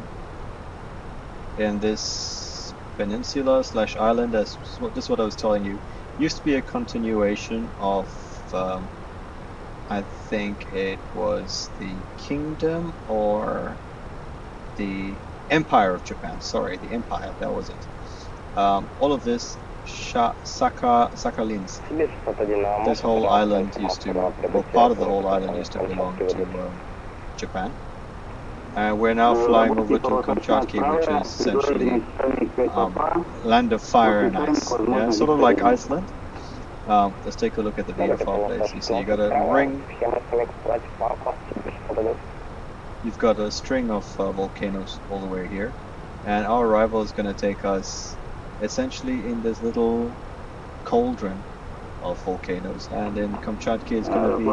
in this peninsula / island. This is what I was telling you. Used to be a continuation of I think it was the Kingdom or the Empire of Japan. Sorry, the Empire, that was it. All of this Sakhalinsk. This whole island used to, well, part of the whole island used to belong to Japan. And we're now flying over to Kamchatsky, which is essentially land of fire and ice. Yeah, sort of like Iceland. Let's take a look at the data fireplace. You see, you got a ring. You've got a string of volcanoes all the way here, and our arrival is going to take us essentially in this little cauldron of volcanoes, and in Kamchatsky it's going to be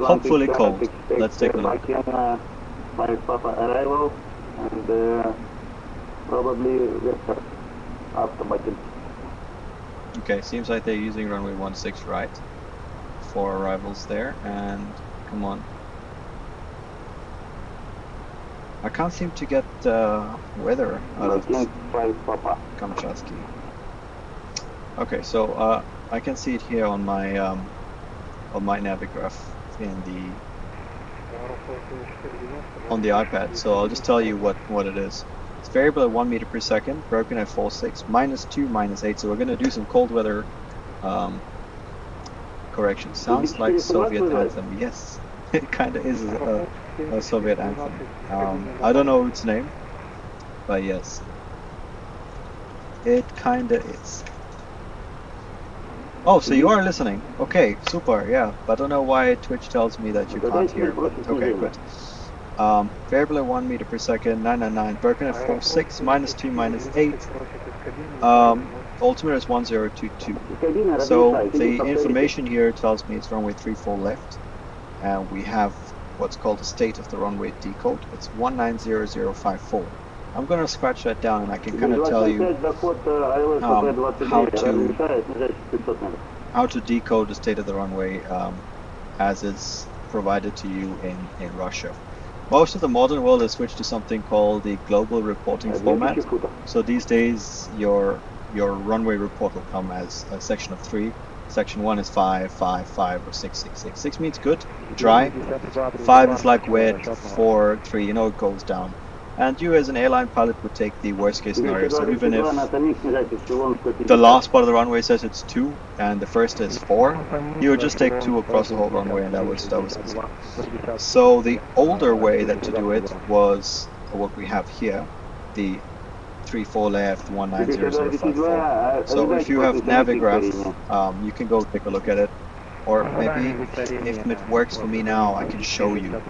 hopefully cold. Let's take a look. Arrival and probably Okay, seems like they're using runway 16 right for arrivals there, and come on. I can't seem to get weather out of Maintain 5 Papa. Kamchatsky. Okay, so I can see it here on my Navigraph on the iPad. So I'll just tell you what it is. It's variable at 1 meter per second, broken at 4.6, -2, -8. So we're going to do some cold weather correction. Sounds like Soviet anthem. Yes, it kind of is a Soviet anthem. I don't know its name, but yes, it kind of is. Oh, so you are listening. Okay, super, yeah. But I don't know why Twitch tells me that you can't hear. But okay, good. Variable at 1 meter per second, 999, broken at 4.6, -2, -8. Altimeter is 1022. So the information here tells me it's runway 34 left. And we have what's called the state of the runway decode. It's 190054. I'm going to scratch that down and I can kind of tell you how to decode the state of the runway as it's provided to you in Russia. Most of the modern world has switched to something called the global reporting format. So these days your runway report will come as a section of 3. Section 1 is 5, 5, 5, or 6, 6, 6. 6 means good, dry. 5 is like wet. 4, 3, you know, it goes down. And you as an airline pilot would take the worst case scenario. So even if the last part of the runway says it's 2 and the first is 4, you would just take 2 across the whole runway, and that was easy. So the older way to do it was what we have here, the 34 left, 190054. So if you have Navigraph, you can go take a look at it. Or maybe if it works for me now, I can show you,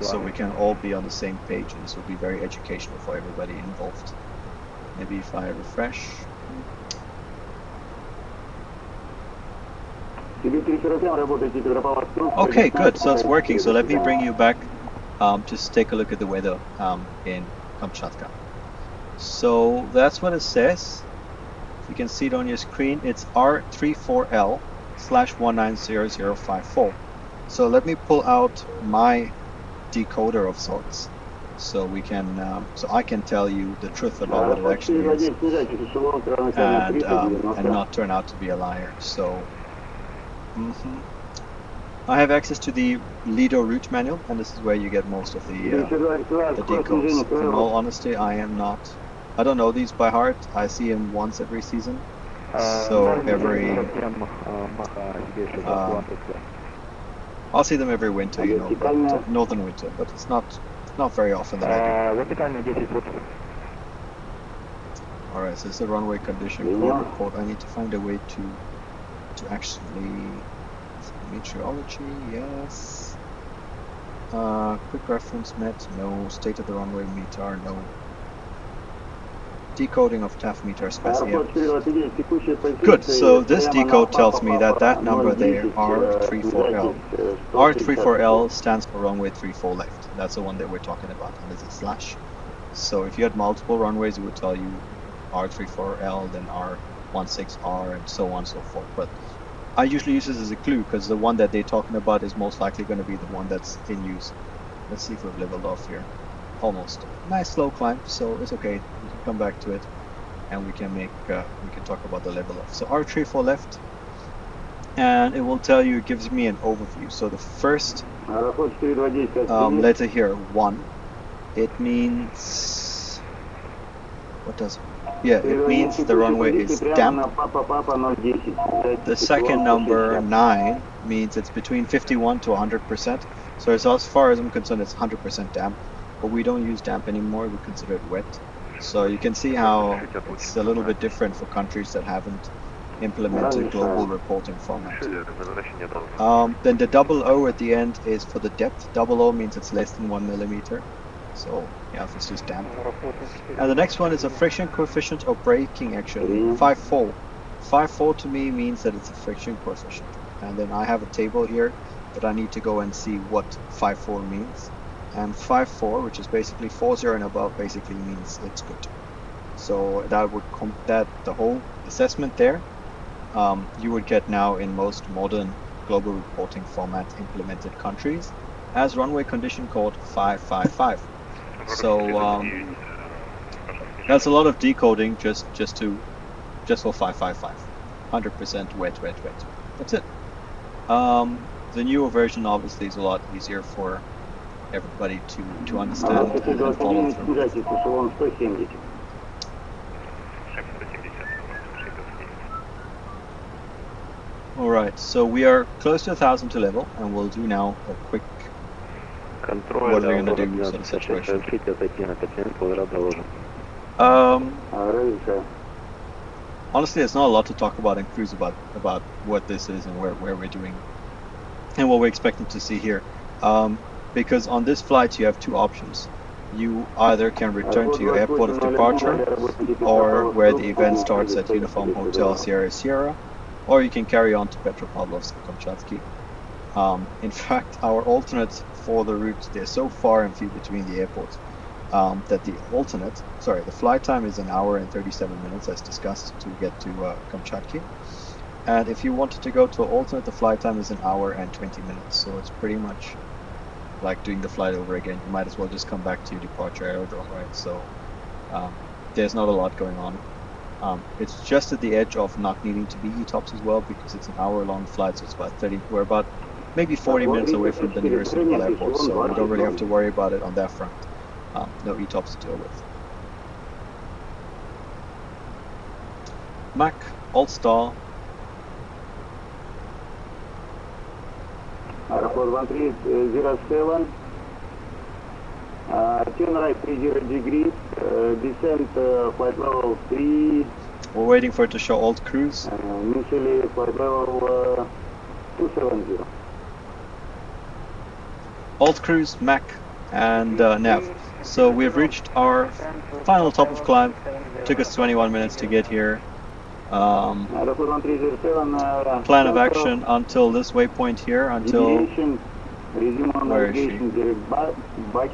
so we can all be on the same page, and this will be very educational for everybody involved. Maybe if I refresh. Okay, good. So it's working. So let me bring you back. Just take a look at the weather in Kamchatka. So that's what it says. If you can see it on your screen, it's R34L/190054. So let me pull out my decoder of sorts, so we can, so I can tell you the truth about what it actually is, and not turn out to be a liar. So I have access to the Lido route manual, and this is where you get most of the decodes. In all honesty, I don't know these by heart. I see them once every season. So I'll see them every winter, you know, but, northern winter, but it's not very often that I do. Alright, so it's a runway condition code report. I need to find a way to actually meteorology, yes. Quick reference met, no. State of the runway meter, no. Decoding of TAF meter specifier. Good, so this decode tells me that number there, R34L. R34L stands for runway 34 left. That's the one that we're talking about, and there's a slash. So if you had multiple runways, it would tell you R34L, then R16R, and so on and so forth. But I usually use this as a clue, because the one that they're talking about is most likely going to be the one that's in use. Let's see if we've leveled off here. Almost. Nice slow climb, so it's okay. We can come back to it, and we can talk about the level off. So R34 left, and it will tell you, it gives me an overview. So the first letter here, 1, it means, what does it? Yeah, it means the runway is damp. The second number, 9, means it's between 51 to 100%. So as far as I'm concerned, it's 100% damp. But we don't use damp anymore, we consider it wet. So you can see how it's a little bit different for countries that haven't implemented global reporting format. Then the 00 at the end is for the depth. 00 means it's less than 1 millimeter. So yeah, it's just damp. And the next one is a friction coefficient or braking actually. 5.4. 5.4 to me means that it's a friction coefficient. And then I have a table here that I need to go and see what 5.4 means. And 5.4, which is basically 40 and above, basically means it's good. So that would the whole assessment there, you would get now in most modern global reporting format implemented countries as runway condition code 555. So that's a lot of decoding just for 555. 100% wet. That's it. The newer version obviously is a lot easier for everybody to understand and follow through. Снижайтесь, эшелон 170. Alright, so we are close to 1,000 to level, and we'll do now a quick Контроль. what we're going to do sort of situation. Разрешаю. Honestly, there's not a lot to talk about in cruise about what this is and where we're doing and what we're expecting to see here. Because on this flight you have two options. You either can return to your airport of departure, or where the event starts at Uniform Hotel Sierra Sierra, or you can carry on to Petropavlovsk-Kamchatsky. In fact, our alternates for the route, they're so far and few between the airports that the flight time is 1 hour and 37 minutes as discussed to get to Kamchatsky. And if you wanted to go to an alternate, the flight time is 1 hour and 20 minutes. So it's pretty much like doing the flight over again. You might as well just come back to your departure aerodrome, right? So there's not a lot going on. It's just at the edge of not needing to be ETOPS as well, because it's an hour-long flight, so it's about we're about maybe 40 minutes away from the nearest local airport, so we don't really have to worry about it on that front. No ETOPS to deal with. Mac, alt star. Airport 1307. Turn right 30 degrees. Descent flight level 3. We're waiting for it to show alt cruise. Initially flight level 270. Alt cruise, Mac, and nav. So we've reached our final top of climb. Took us 21 minutes to get here. Airport 1307. Plan of action until this waypoint here, until where is she?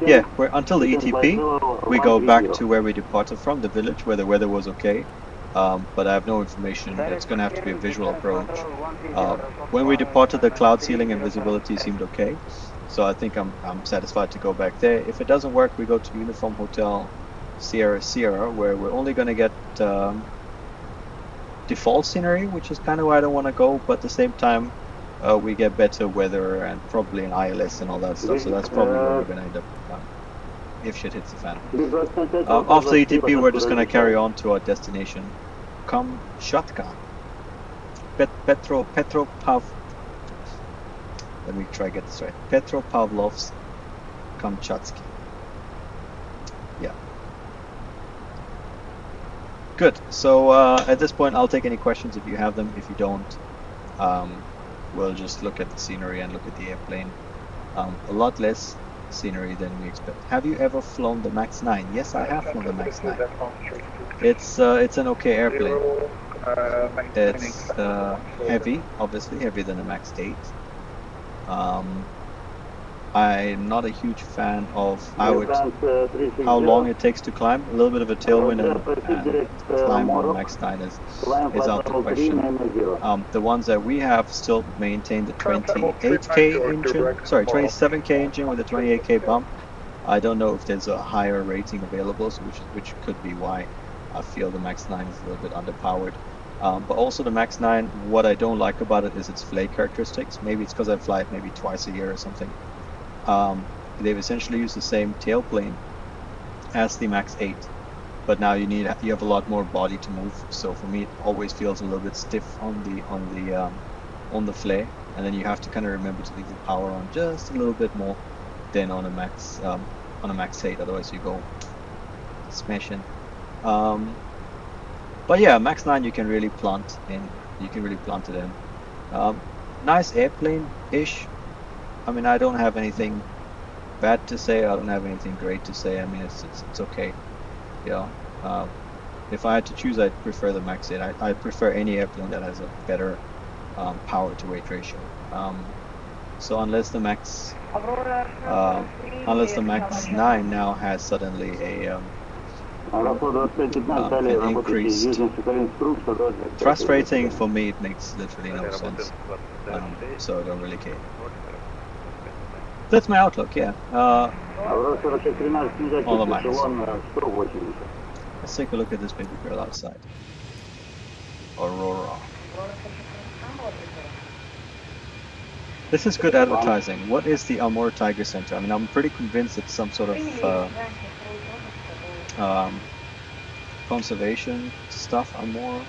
Yeah, until the ETP. We go back to where we departed from, the village, where the weather was okay. But I have no information. It's going to have to be a visual approach. When we departed, the cloud ceiling and visibility seemed okay. So I think I'm satisfied to go back there. If it doesn't work, we go to Uniform Hotel Sierra Sierra, where we're only going to get default scenery, which is kind of where I don't want to go, but at the same time we get better weather and probably an ILS and all that stuff, so that's probably where we're going to end up if shit hits the fan. After ETP, we're just going to carry on to our destination, Kamchatka. Let me try to get this right. Petropavlovsk-Kamchatsky. Yeah. Good. So at this point, I'll take any questions if you have them. If you don't, we'll just look at the scenery and look at the airplane. A lot less scenery than we expect. Have you ever flown the MAX 9? Yes, I have flown the MAX 9. It's an okay airplane. It's heavy, obviously heavier than a MAX 8. I'm not a huge fan of how long it takes to climb. A little bit of a tailwind and climb on MAX 9 is out the question. The ones that we have still maintain the 28K engine, sorry, 27K engine with a 28K bump. I don't know if there's a higher rating available, so which could be why I feel the MAX 9 is a little bit underpowered. But also the MAX 9, what I don't like about it is its flake characteristics. Maybe it's because I fly it maybe twice a year or something. They've essentially used the same tailplane as the MAX 8, but now you have a lot more body to move. So for me, it always feels a little bit stiff on the flare, and then you have to kind of remember to leave the power on just a little bit more than on a MAX 8. Otherwise, you go smashing. But yeah, MAX 9 you can really plant in. You can really plant it in. Nice airplane-ish. I mean, I don't have anything bad to say. I don't have anything great to say. I mean, it's okay. Yeah. If I had to choose, I'd prefer the MAX 8. I prefer any airplane that has a better power to weight ratio. So unless the MAX 9 now has suddenly a an increased thrust rating, for me it makes literally no sense. So I don't really care. That's my outlook, yeah. Аврора 4613, снижайте All the minus. эшелон 180. Let's take a look at this baby girl outside. Aurora. This is good advertising. What is the Amur Tiger Center? I mean, I'm pretty convinced it's some sort of conservation stuff. Amur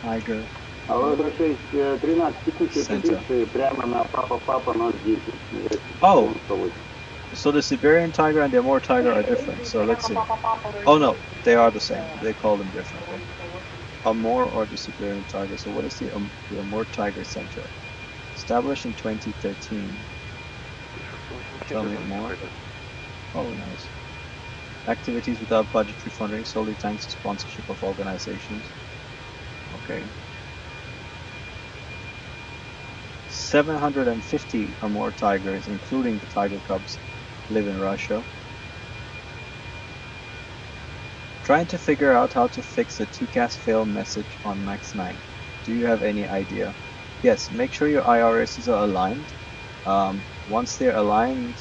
Tiger Аврора 4613, текущая Center. позиция прямо на Папа 010. снижайте Oh. эшелон 180. So the Siberian tiger and the Amur tiger are different. So let's see. Oh no, they are the same. They call them differently. Amur or the Siberian tiger. So what is the Amur Tiger Center? Established in 2013. Tell me more. Oh, nice. Activities without budgetary funding, solely thanks to sponsorship of organizations. Okay. 750 or more tigers, including the tiger cubs, live in Russia. Trying to figure out how to fix the TCAS fail message on Max 9. Do you have any idea? Yes, make sure your IRSs are aligned. Once they're aligned,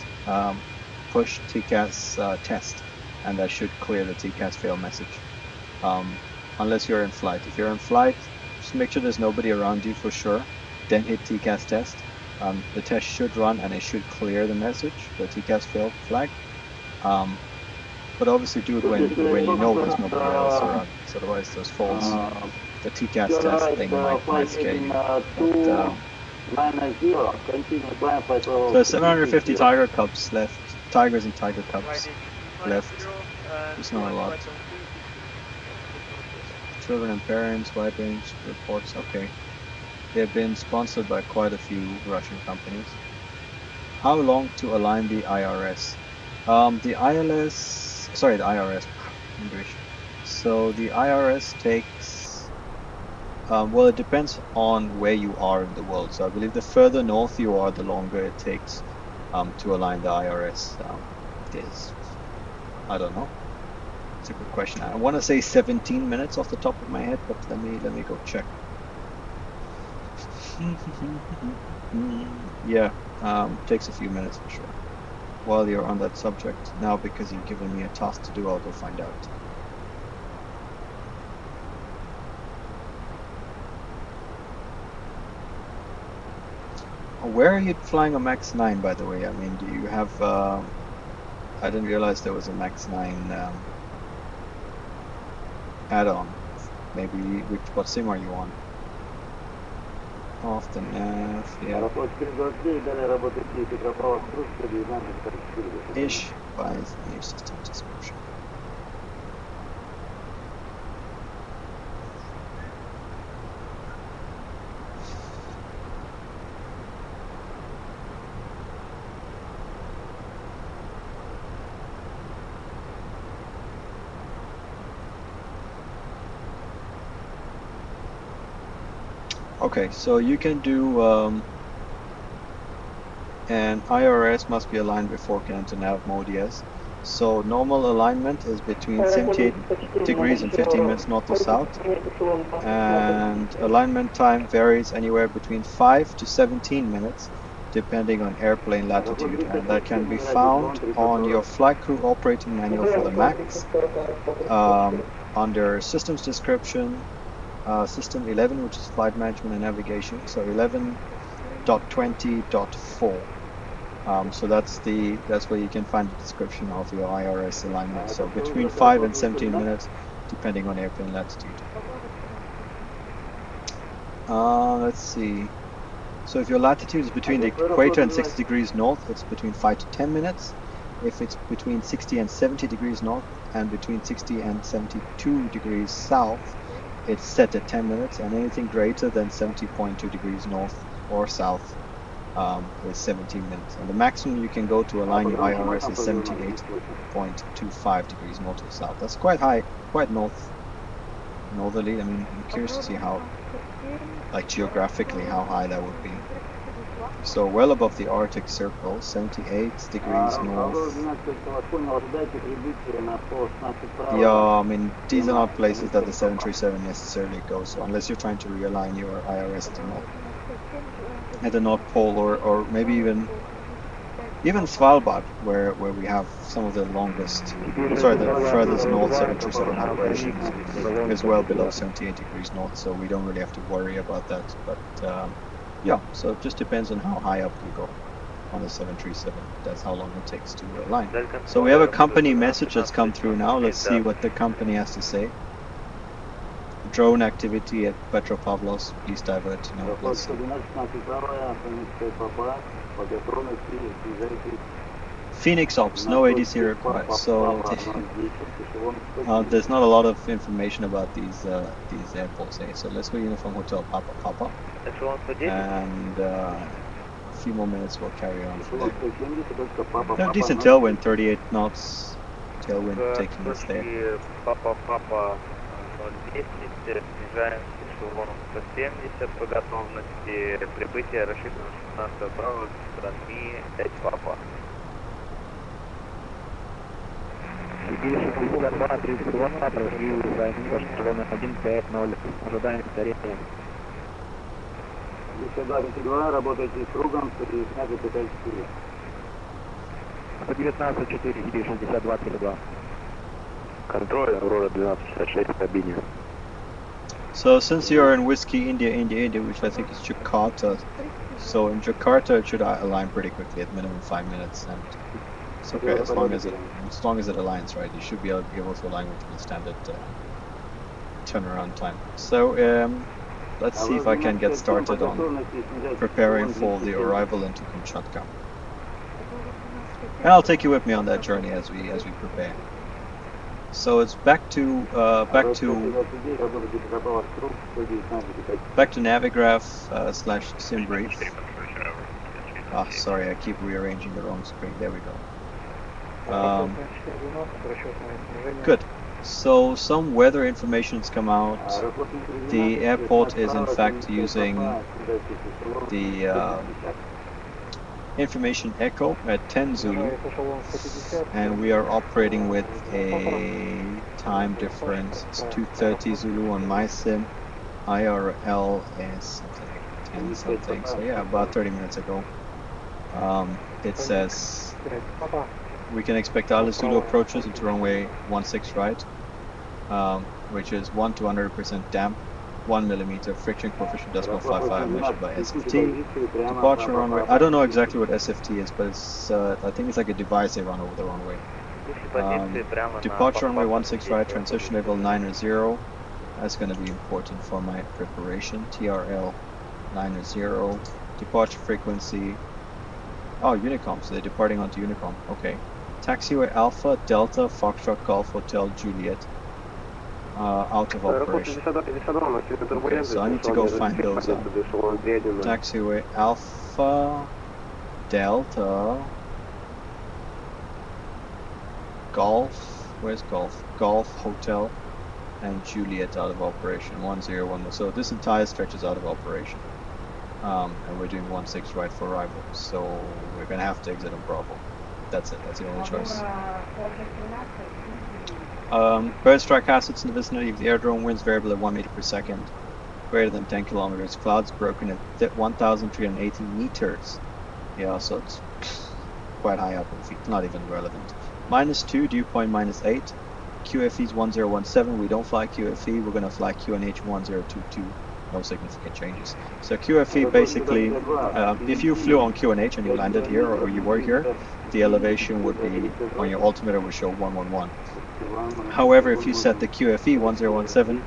push TCAS test, and that should clear the TCAS fail message. Unless you're in flight. If you're in flight, just make sure there's nobody around you for sure. Then hit TCAS test. The test should run and it should clear the message, the TCAS fail flag. But obviously do it when you know there's nobody else around. So otherwise those false, the TCAS test thing might scare you. But, so 750 tiger cubs left, tigers and tiger cubs left. It's not a lot. Children and parents, wide range reports, okay. They've been sponsored by quite a few Russian companies. How long to align the IRS? The IRS, English. So the IRS takes, well, it depends on where you are in the world. So I believe the further north you are, the longer it takes to align the IRS. I don't know. It's a good question. I want to say 17 minutes off the top of my head, but let me go check. Yeah, takes a few minutes for sure. While you're on that subject, now because you've given me a task to do, I'll go find out. Where are you flying a Max 9, by the way? I mean, do you have... I didn't realize there was a Max 9 add-on. Maybe, what sim are you on? Off the nav, yeah. Ish by new system description. Okay, so you can do and IRS must be aligned before can enter nav mode, yes. So normal alignment is between 78 degrees and 15 minutes north to south, and alignment time varies anywhere between 5 to 17 minutes depending on airplane latitude, and that can be found on your flight crew operating manual for the MAX under systems description. System 11, which is flight management and navigation, so 11.20.4. So that's where you can find the description of your IRS alignment. So between 5 and 17 minutes, depending on airplane latitude. Let's see. So if your latitude is between the equator and 60 degrees north, it's between 5 to 10 minutes. If it's between 60 and 70 degrees north and between 60 and 72 degrees south, it's set at 10 minutes, and anything greater than 70.2 degrees north or south is 17 minutes. And the maximum you can go to align your IRS is 78.25 degrees north or south. That's quite high, quite northerly. I mean, I'm curious to see how, like geographically, how high that would be. So well above the Arctic Circle, 78 degrees north. Yeah, I mean, these are not places that the 737 necessarily goes, so unless you're trying to realign your IRS at the North Pole, or maybe even Even Svalbard, where we have some of the longest, sorry, the furthest north 737 operations, is well below 78 degrees north, so we don't really have to worry about that. But yeah, so it just depends on how high up you go on the 737. That's how long it takes to align. So we have a company message that's come through now. Let's see what the company has to say. Drone activity at Petropavlovsk, please divert to no plus. Phoenix Ops, no ATC required. So there's not a lot of information about these airports. So let's go Uniform Hotel Papa Papa, and a few more minutes we'll carry on from there. No, decent tailwind, 38 knots. Tailwind taking us there. Папа 010, снижаемся эшелон 170 по готовности. Прибытие рассчитано 16 правого страны 5 папа. 62, 32 папа, эшелон 150, ожидаем повторения. 52, работайте с кругом, 119, 54. 119, 4, 62, 32. Контроль, Аврора 1266 в кабине. So since you're in Whiskey India, which I think is Jakarta, so in Jakarta it should align pretty quickly at minimum 5 minutes, and it's okay as long as it aligns, right? You should be able to align with the standard turnaround time. So let's see if I can get started on preparing for the arrival into Kamchatka, and I'll take you with me on that journey as we prepare. So it's back to Navigraph / SimBrief. Ah, sorry, I keep rearranging the wrong screen. There we go. Good. So some weather information has come out. The airport is in fact using the information echo at 10 Zulu, and we are operating with a time difference. It's 2:30 Zulu on my sim. IRL is something like 10 something. So yeah, about 30 minutes ago. It says we can expect Alice Zulu approaches into runway 16 right, which is 1 to 100% damp. 1 millimeter friction coefficient .55 measured by SFT. Departure runway. I don't know exactly what SFT is, but it's I think it's like a device they run over the runway. Departure runway 16 right, transition level 9 That's going to be important for my preparation. TRL 9 Departure frequency. Oh, Unicom. So they're departing onto Unicom. Okay. Taxiway Alpha Delta Foxtrot Golf Hotel Juliet. Out of operation. Okay, so I need to go find those out. Taxiway Alpha Delta Golf. Where's Golf? Golf Hotel and Juliet out of operation. 101. So this entire stretch is out of operation. And we're doing 16 right for arrival. So we're gonna have to exit on Bravo. That's it. That's the only choice. Bird strike assets in the vicinity of the airdrome, winds variable at 1 meter per second, greater than 10 kilometers, clouds broken at 1,380 meters. Yeah, so it's quite high up in feet, not even relevant. -2, dew point -8, QFE is 1017, we don't fly QFE, we're going to fly QNH 1022, no significant changes. So QFE basically, if you flew on QNH and you landed here, or you were here, the elevation would be, on your altimeter would show 111. However, if you set the QFE 1017,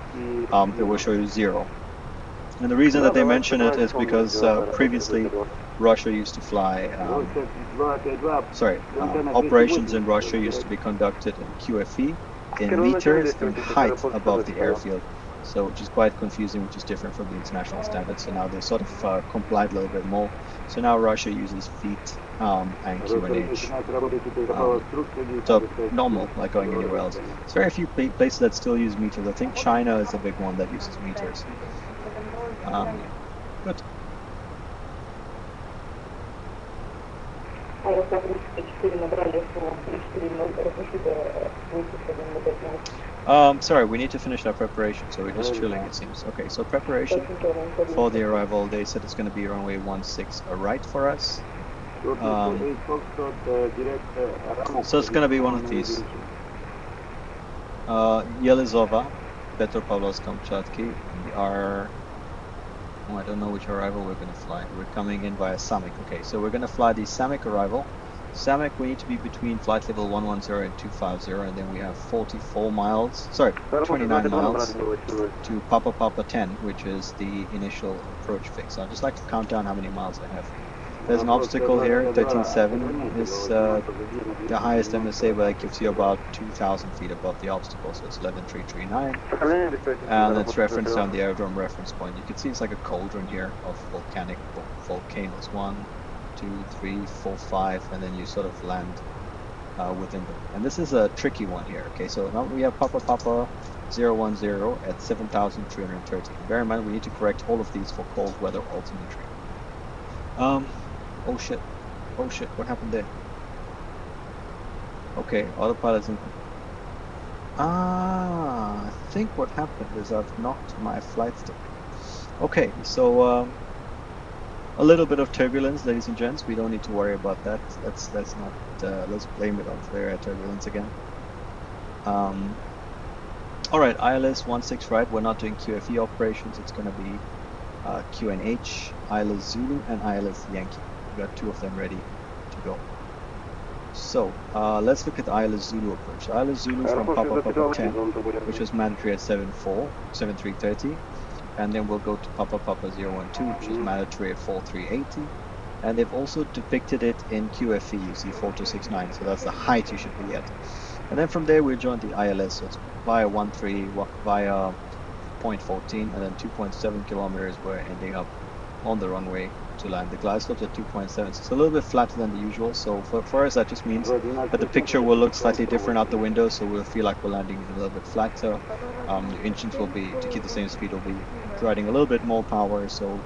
it will show you 0. And the reason that they mention it is because previously Russia used to fly, operations in Russia used to be conducted in QFE, in meters and height above the airfield. So which is quite confusing, which is different from the international standards. So now they sort of complied a little bit more. So now Russia uses feet and QNH. So normal, like going anywhere else. There's very few places that still use meters. I think China is a big one that uses meters. Good. Sorry, we need to finish our preparation, so we're just chilling, it seems. Okay, so preparation for the arrival, they said it's going to be runway 16 right for us. So it's gonna be one of these. Yelizova, Petropavlovsk-Kamchatsky. We are. Oh, I don't know which arrival we're gonna fly. We're coming in via Samik. Okay, so we're gonna fly the Samik arrival. Samik, we need to be between flight level 110 and 250, and then we have 44 miles. Sorry, 29 miles to Papa Papa 10, which is the initial approach fix. I'd just like to count down how many miles I have. There's an obstacle here. 13.7 is the highest MSA, but that gives you about 2,000 feet above the obstacle, so it's 11.339. And it's referenced on the aerodrome reference point. You can see it's like a cauldron here of volcanoes. 1, 2, 3, 4, 5, and then you sort of land within them. And this is a tricky one here. Okay, so now we have Papa Papa 010 at 7,330. Bear in mind, we need to correct all of these for cold weather altimetry. Oh shit. Oh shit, what happened there? Okay, autopilot's in. I think what happened is I've knocked my flight stick. Okay, so a little bit of turbulence, ladies and gents. We don't need to worry about that. Let's not let's blame it on the air turbulence again. Alright, ILS 16 right, we're not doing QFE operations, it's gonna be QNH, ILS Zulu and ILS Yankee. We got two of them ready to go. So let's look at the ILS Zulu approach. ILS Zulu from Papa Papa 10, which was mandatory at 7330, and then we'll go to Papa Papa 012, which is mandatory at 4380, and they've also depicted it in QFE. You see 4269, so that's the height you should be at. And then from there we'll join the ILS, so it's via 13, via 0.14, and then 2.7 kilometers. We're ending up on the runway to land. The glide slope's at 2.7, so it's a little bit flatter than the usual. So for us, that just means that the picture will look slightly different out the window, so we'll feel like we're landing a little bit flatter. The engines will be, to keep the same speed, will be providing a little bit more power, so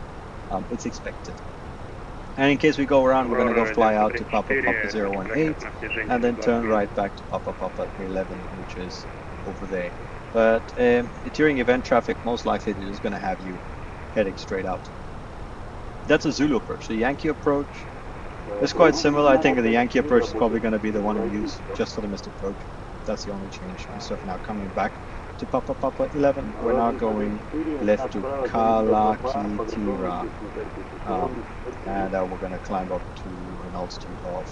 it's expected. And in case we go around, we're going to go fly out to Papa Papa 018, and then turn right back to Papa Papa 11, which is over there. But during event traffic, most likely they're just going to have you heading straight out. That's a Zulu approach. The Yankee approach is quite similar. I think the Yankee approach is probably going to be the one we use just for the missed approach. That's the only change. Instead of now coming back to Papa Papa 11, we're now going left to Kalakitira. And we're going to climb up to an altitude of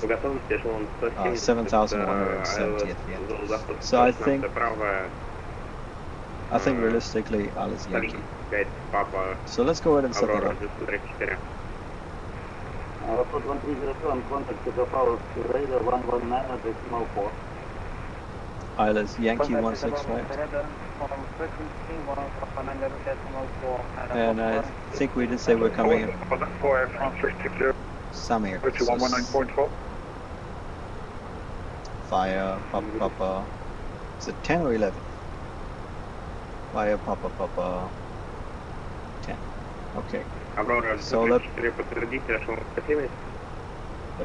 7,170 at the end. So I think realistically, ILS Yankee. So let's go ahead and set that up. ILS Yankee 16 right. And I think we did say we're coming in. Samir. Via Papa Papa. Is it 10 or 11? Via Papa Papa 10. Okay. So let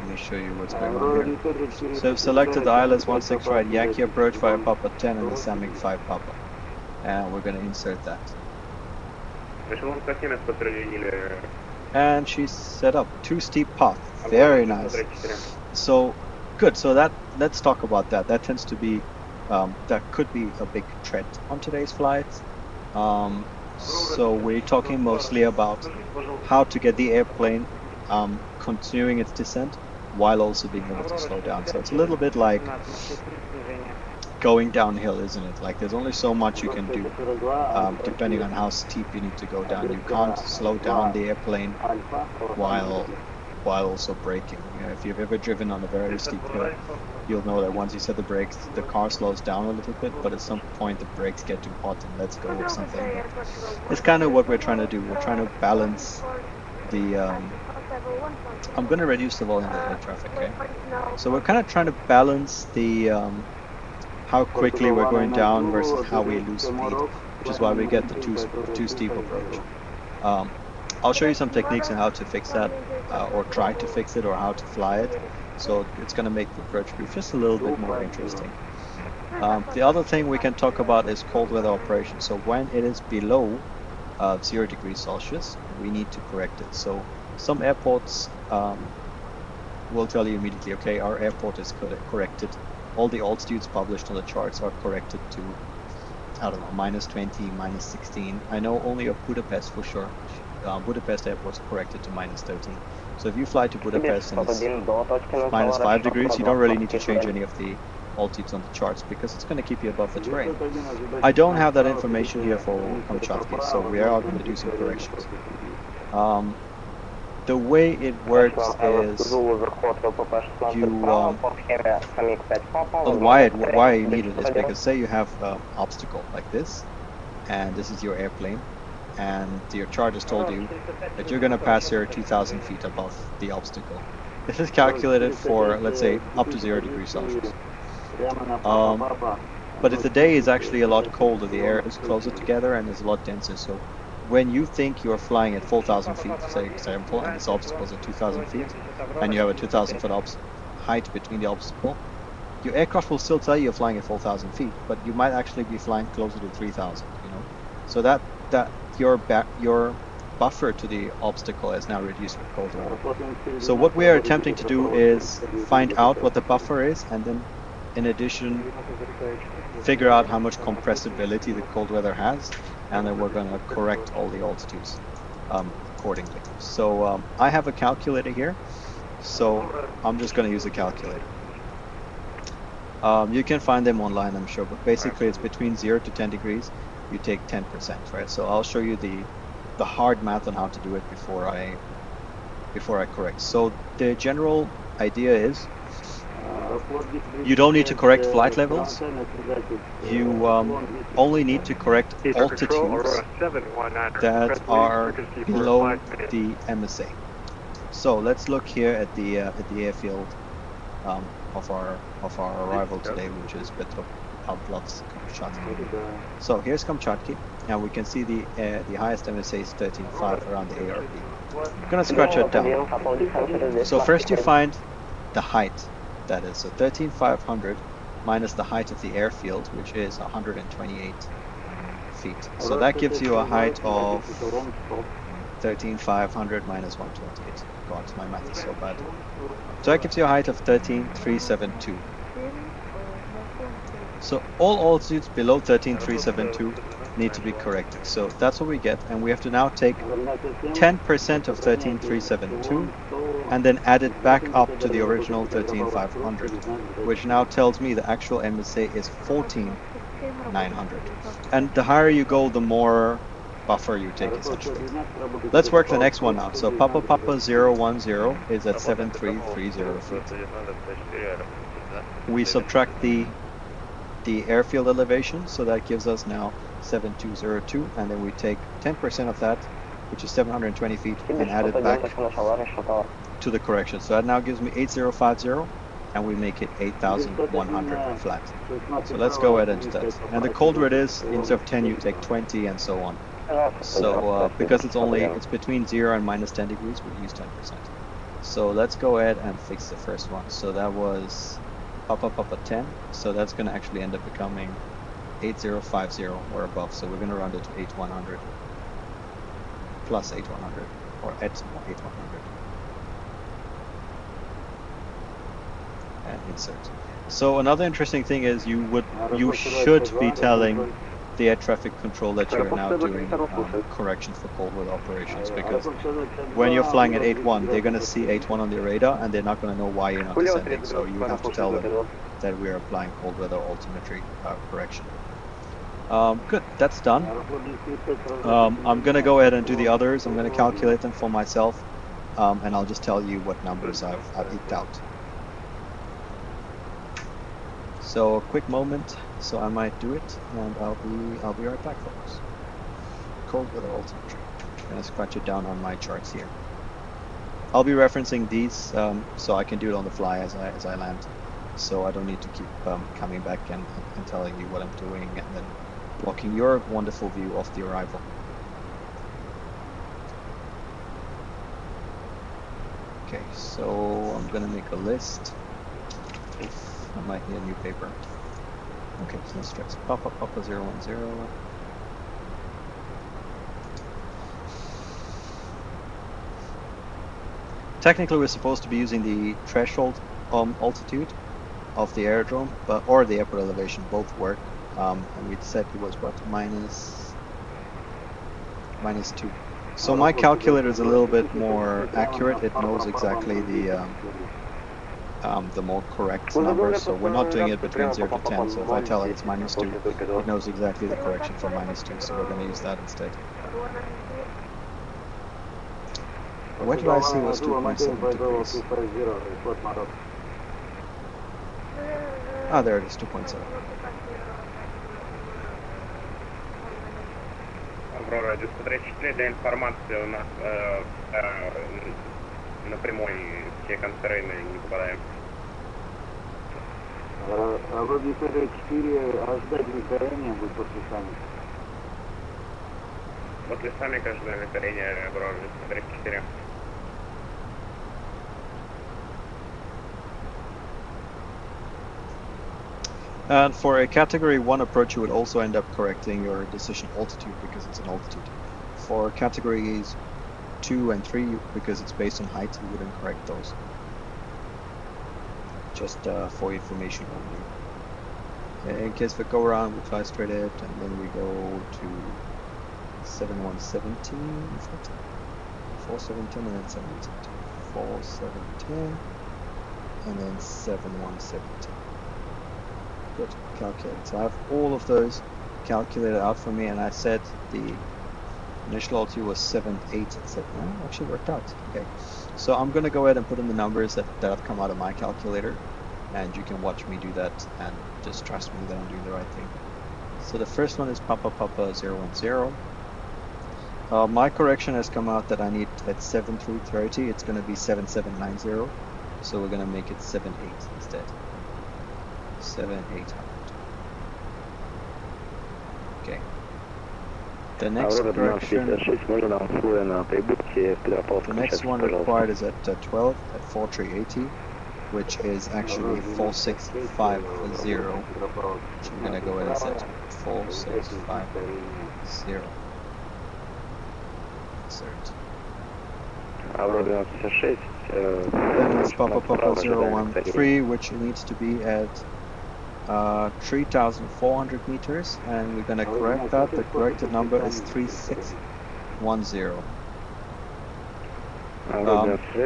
me show you what's going on here. So I've selected the ILS 16 right Yankee approach via Papa 10 and the Samik 5 Papa. And we're going to insert that. And she's set up. 2 steep path. Very nice. So good. So let's talk about that. That tends to be that could be a big threat on today's flights. So we're talking mostly about how to get the airplane continuing its descent while also being able to slow down. So it's a little bit like going downhill, isn't it? Like there's only so much you can do depending on how steep you need to go down. You can't slow down the airplane while also braking. You know, if you've ever driven on a very steep hill, you'll know that once you set the brakes, the car slows down a little bit, but at some point the brakes get too hot and lets go or something. It's kind of what we're trying to do. We're trying to balance the I'm going to reduce the volume of the air traffic, okay? So we're kind of trying to balance the how quickly we're going down versus how we lose speed, which is why we get the too steep approach. I'll show you some techniques on how to fix that, or try to fix it, or how to fly it. So it's going to make the approach proof just a little bit more interesting. The other thing we can talk about is cold weather operation. So when it is below 0 degrees Celsius, we need to correct it. So some airports will tell you immediately, okay, our airport is corrected. All the altitudes published on the charts are corrected to, I don't know, -20, -16. I know only of Budapest for sure. Budapest airport's corrected to -13. So if you fly to Budapest and it's -5 degrees, you don't really need to change any of the altitudes on the charts because it's going to keep you above the terrain. I don't have that information here for Kamchatsky, so we are going to do some corrections. The way it works is why you need it is because say you have an obstacle like this, and this is your airplane, and your chart has told you that you're going to pass here 2,000 feet above the obstacle. This is calculated for, let's say, up to 0 degrees Celsius. But if the day is actually a lot colder, the air is closer together and is a lot denser. So when you think you're flying at 4,000 feet, say example, and this obstacle is at 2,000 feet, and you have a 2,000 foot height between the obstacle, your aircraft will still tell you you're flying at 4,000 feet, but you might actually be flying closer to 3,000. You know, so that your buffer to the obstacle is now reduced with cold weather. So what we are attempting to do is find out what the buffer is, and then in addition figure out how much compressibility the cold weather has, and then we're going to correct all the altitudes accordingly. So I have a calculator here, so I'm just going to use a calculator. You can find them online, I'm sure, but basically it's between 0 to 10 degrees. You take 10%, right? So I'll show you the hard math on how to do it before I correct. So the general idea is you don't need to correct flight levels. You only need to correct altitudes that are below the MSA. So let's look here at the airfield of our arrival today, which is Petropavlovsk-Kamchatsky. So here's Kamchatsky, and we can see the highest MSA is 13.5 around the ARP. I'm gonna scratch it down. So first you find the height. That is, so 13,500 minus the height of the airfield, which is 128 feet. So that gives you a height of 13,500 minus 128. God, my math is so bad. So that gives you a height of 13,372. So all altitudes below 13,372 need to be corrected. So that's what we get, and we have to now take 10% of 13,372 and then add it back up to the original 13,500, which now tells me the actual MSA is 14,900. And the higher you go, the more buffer you take, essentially. Let's work the next one out. So Papa 010 is at 7,330 feet. We subtract the airfield elevation, so that gives us now 7,202, and then we take 10% of that, which is 720 feet, and add it back to the correction. So that now gives me 8,050, and we make it 8,100 flat. So let's go ahead and do that. And the colder it is, instead of 10 you take 20 and so on. So because it's between 0 and minus 10 degrees, we use 10%. So let's go ahead and fix the first one. So that was Papa 10, so that's going to actually end up becoming 8,050 or above. So we're going to round it to 8,100 plus 8,100 or at 8,100 and insert. So another interesting thing is you should be telling the air traffic control that you're now doing corrections for cold weather operations, because when you're flying at 8.1, they're going to see 8.1 on their radar and they're not going to know why you're not descending. So you have to tell them that we are applying cold weather altimetry correction. Good, that's done. I'm going to go ahead and do the others. I'm going to calculate them for myself, and I'll just tell you what numbers I've eked out. So a quick moment, so I might do it, and I'll be right back, folks. Cold weather altimetry. I'm gonna scratch it down on my charts here. I'll be referencing these so I can do it on the fly as I land. So I don't need to keep coming back and telling you what I'm doing and then blocking your wonderful view of the arrival. Okay, so I'm gonna make a list. I might need a new paper. Okay, so let's stress Papa 010. Technically, we're supposed to be using the threshold altitude of the aerodrome, but or the airport elevation, both work. And we'd said it was what, -2. So my calculator is a little bit more accurate. It knows exactly the more correct number. So we're not doing it between 0 to 10. So if I tell it it's -2, it knows exactly the correction for -2. So we're going to use that instead. What did I see was 2.7 degrees? Ah, there it is, 2.7. Аврора, 934, для информации у нас на прямой все констрейны не попадаем. Аврора 934, ожидать ускорения будет после сами. После сами каждое ускорение Аврора 934. And for a category 1 approach, you would also end up correcting your decision altitude because it's an altitude. For categories 2 and 3, because it's based on height, you wouldn't correct those. Just for information only. In case we go around, we fly straight ahead, and then we go to 7117, 4710, and then 7117, 4710, and then 7117. Good, calculate. So I have all of those calculated out for me, and I said the initial altitude was 78. It said, no, actually worked out. Okay, so I'm going to go ahead and put in the numbers that have come out of my calculator, and you can watch me do that and just trust me that I'm doing the right thing. So the first one is Papa 010. My correction has come out that I need at 7330, it's going to be 7790, so we're going to make it 78 instead. 7800. Okay. The next correction. The next one required is at 12 at 4380, which is actually 4650. So I'm gonna go ahead and set 4650. Insert. Then it's Papa 013, which needs to be at 3,400 meters, and we're going to correct that. The corrected number is 3610.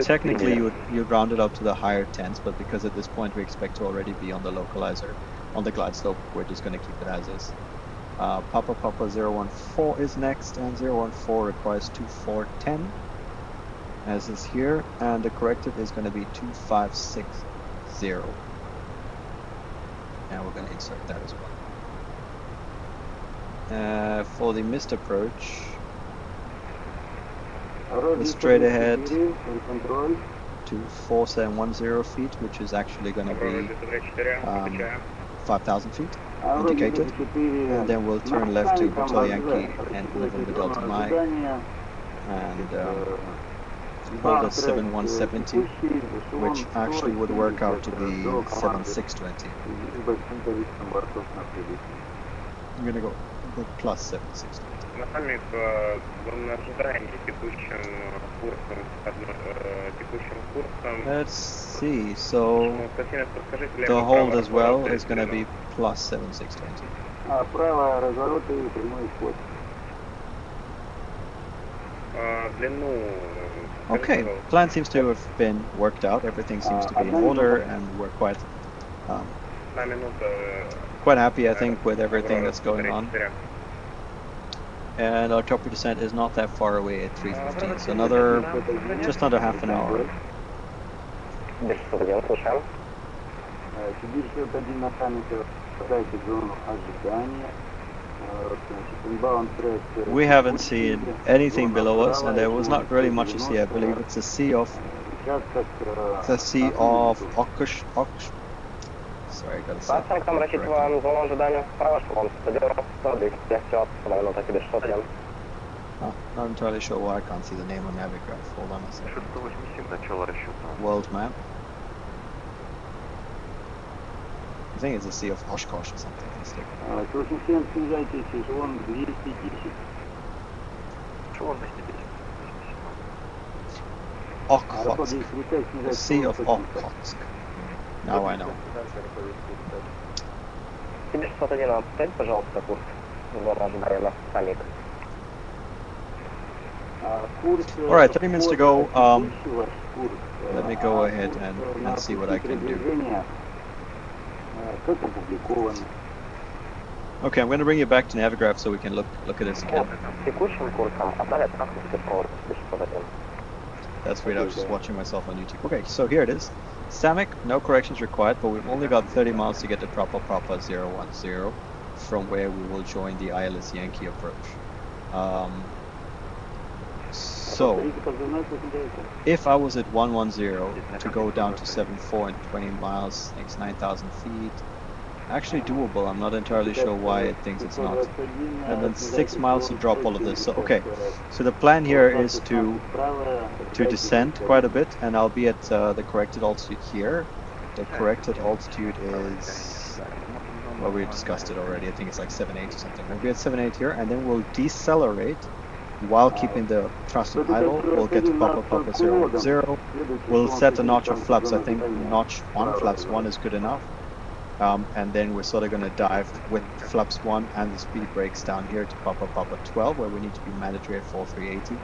Technically, you'd round it up to the higher tens, but because at this point we expect to already be on the localizer, on the glide slope, we're just going to keep it as is. Papa 014 is next, and 014 requires 2410, as is here, and the corrective is going to be 2560. And we're going to insert that as well. For the missed approach, straight ahead to 4710 feet, which is actually going to be 5,000 feet indicated, and then we'll turn left to Hotel Yankee and November Delta Mike, and hold at 7170, which actually would work out to be 7620. I'm gonna go with plus 7620. Let's see, so the hold as well is gonna be plus 7620. Okay, plan seems to have been worked out. Everything seems to be in order, and we're quite happy, I think, with everything that's going on. And our top descent is not that far away at 3:15, so just under half an hour. We haven't seen anything below us, and there was not really much to see. I believe it's a sea of Okush. Sorry, I gotta say. Not entirely sure why I can't see the name on Navigraph. Hold on a second. World map. I think it's a sea of Oshkosh or something. Okhotsk. The Sea of Okhotsk. Now I know. Тебе 601, отстань, пожалуйста, курс. Зона ожидания на саммит. Alright, 30 minutes to go. Let me go ahead and see what I can do. Okay, I'm going to bring you back to Navigraph so we can look at this again. Текущим курсом отдали отправку Петрова 601. That's weird, I was just watching myself on YouTube. Okay, so here it is. Samek, no corrections required, but we've only got 30 miles to get to Papa 010 from where we will join the ILS Yankee approach. So, if I was at 110 to go down to 74 and 20 miles, makes 9,000 feet. Actually doable, I'm not entirely sure why it thinks it's not. And then 6 miles to drop all of this. So, okay, so the plan here is to descend quite a bit, and I'll be at the corrected altitude here. The corrected altitude is, well, we discussed it already, I think it's like 7.8 or something. We'll be at 7.8 here, and then we'll decelerate while keeping the thrust on idle. We'll get to Papa 010. We'll set a notch of flaps. I think notch 1, flaps 1 is good enough. And then we're sort of going to dive with flaps 1 and the speed brakes down here to Papa 12, where we need to be mandatory at 4380,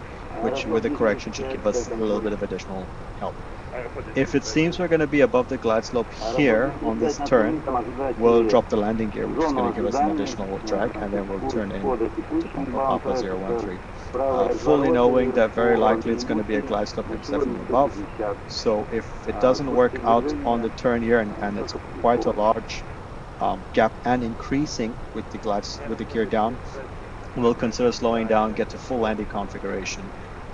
which with the correction should give us a little bit of additional help. If it seems we're going to be above the glide slope here on this turn, we'll drop the landing gear, which is going to give us an additional drag, and then we'll turn in to Papa 013. Fully knowing that very likely it's going to be a glide slope at 7 above. So if it doesn't work out on the turn here, and it's quite a large gap and increasing with the gear down, we'll consider slowing down, get to full landing configuration,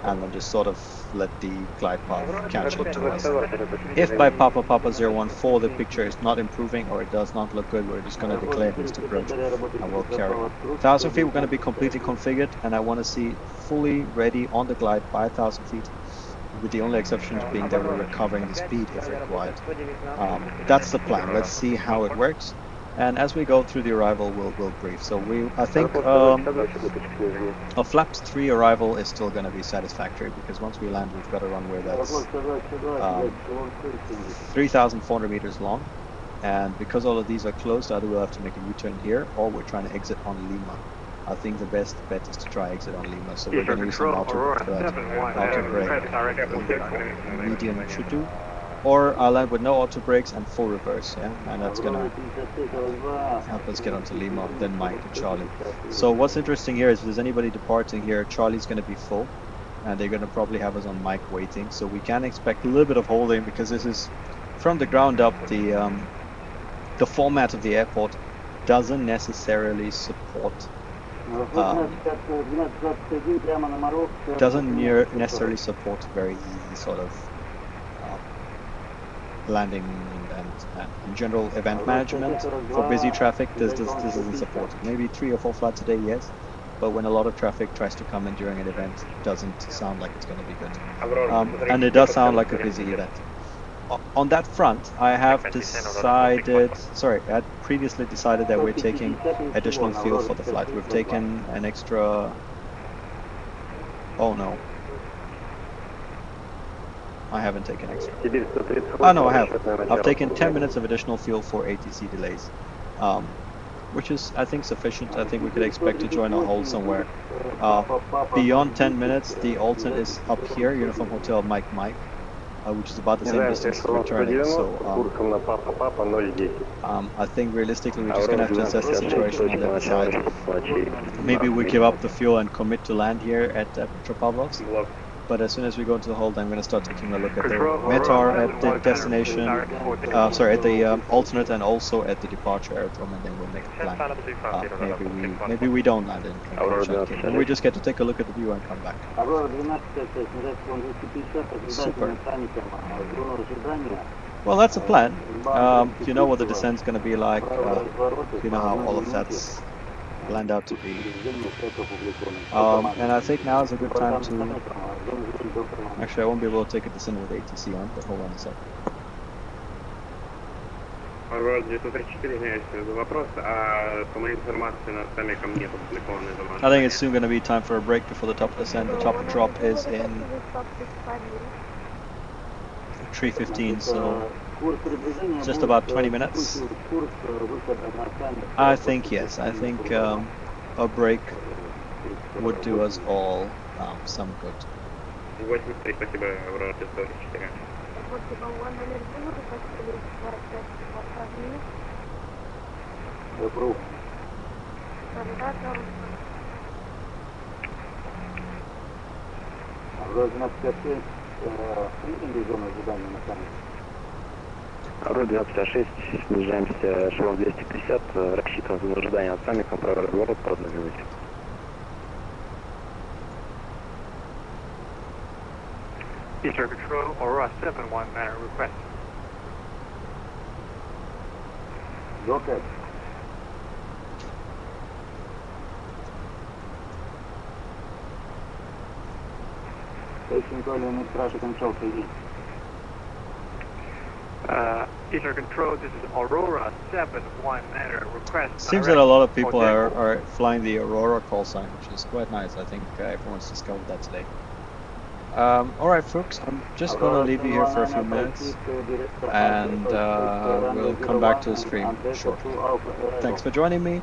and then just sort of let the glide path catch up to us. If by Papa 014 the picture is not improving or it does not look good, we're just going to declare missed approach and we'll carry. 1,000 feet we're going to be completely configured, and I want to see fully ready on the glide by 1,000 feet, with the only exception being that we're recovering the speed if required. That's the plan. Let's see how it works. And as we go through the arrival, we'll brief. So I think a flaps 3 arrival is still going to be satisfactory, because once we land, we've got a runway that's 3,400 meters long. And because all of these are closed, either we'll have to make a U-turn here, or we're trying to exit on Lima. I think the best bet is to try exit on Lima. So we're going to use some auto brake for that. Auto brake, medium should do. Or I'll land with no auto brakes and full reverse, yeah, and that's gonna help us get onto Lima, then Mike and Charlie. So what's interesting here is if there's anybody departing here, Charlie's gonna be full, and they're gonna probably have us on Mike waiting. So we can expect a little bit of holding, because this is from the ground up. The format of the airport doesn't necessarily support. Necessarily support very easy sort of landing and general event management for busy traffic. This isn't supported. Maybe 3 or 4 flights a day, yes, but when a lot of traffic tries to come in during an event, it doesn't sound like it's going to be good. And it does sound like a busy event. On that front, I had previously decided that we're taking additional fuel for the flight. We've taken an extra, oh no, I haven't taken extra. Oh no, I have. I've taken 10 minutes of additional fuel for ATC delays, which is, I think, sufficient. I think we could expect to join a hold somewhere. Beyond 10 minutes, the alternate is up here, Uniform Hotel Mike, which is about the same distance as returning. So I think realistically we're just going to have to assess the situation and then decide. Maybe we give up the fuel and commit to land here at Petropavlovsk. But as soon as we go into the hold, I'm going to start taking a look at the METAR at the destination, at the alternate, and also at the departure aerodrome, and then we'll make a plan. Maybe we don't land in Kamchatsky, and we just get to take a look at the view and come back. Super. Well, that's a plan. You know what the descent's going to be like. You know how all of that's planned out to be. And I think now is a good time to... Actually, I won't be able to take a descent with ATC on, but hold on a sec. I think it's soon going to be time for a break before the top descent. The top drop is in 3:15, so Курс приближения just будет, about 20 minutes. Курс, выход на центр. I think yes. I think a break would do us all some good. 83, спасибо, Аврора 384. Approve. Аврора 1256, принято зону ожидания на камере. Аврора 1256, снижаемся эшелон 250, рассчитываем зону ожидания над саммиком, правый разворот, продолжите. Eastern Control, Aurora 7-1 manner request. Joker. Station calling Russia Control 3D. Eastern Control, this is Aurora 7-1 manner request. Seems that a lot of people are flying the Aurora call sign, which is quite nice. I think everyone's discovered that today. Alright folks, I'm just gonna leave you here for a few minutes and we'll come back to the stream shortly. Thanks for joining me.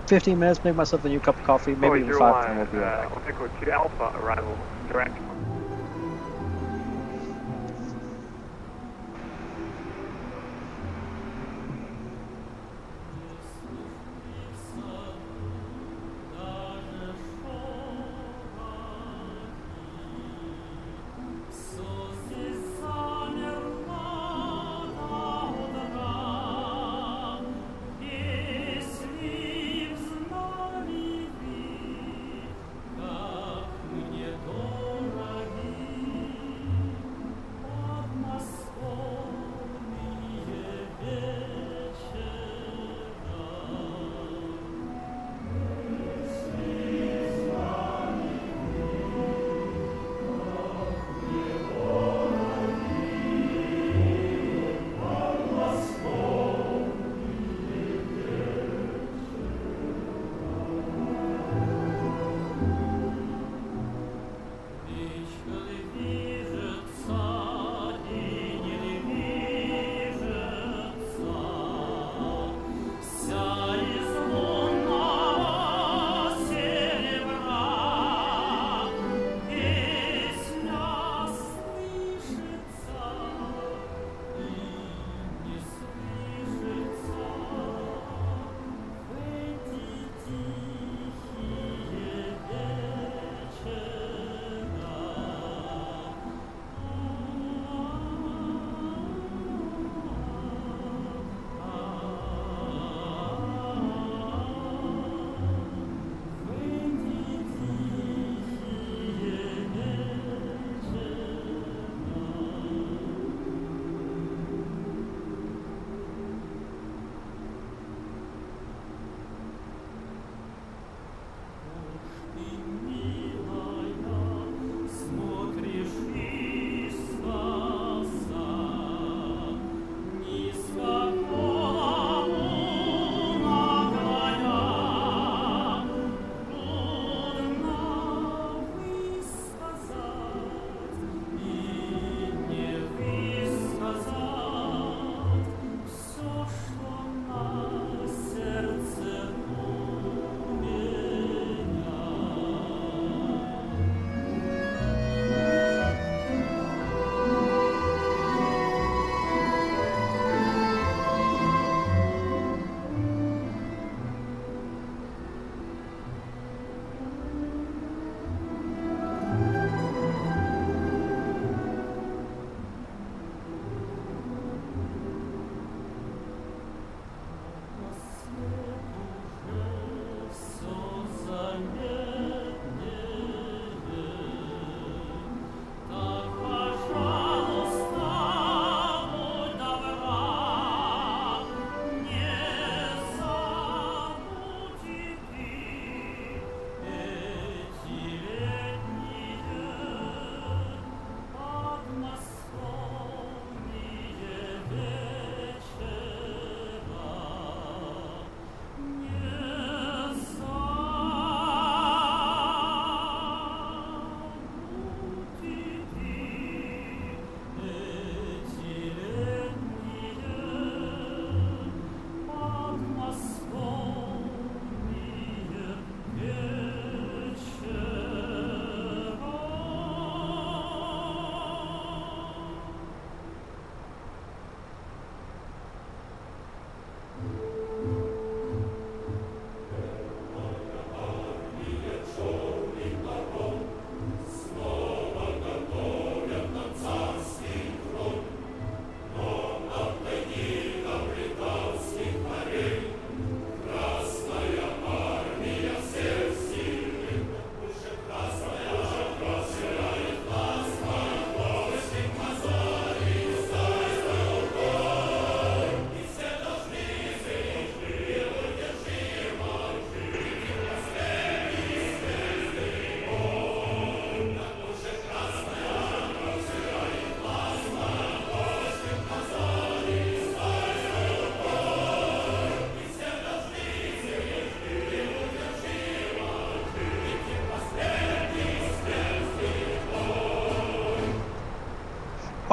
15 minutes, make myself a new cup of coffee, maybe even 5, and we'll be right back. Echo 2 Alpha arrival, direct. Если б знали вы, как мне дорог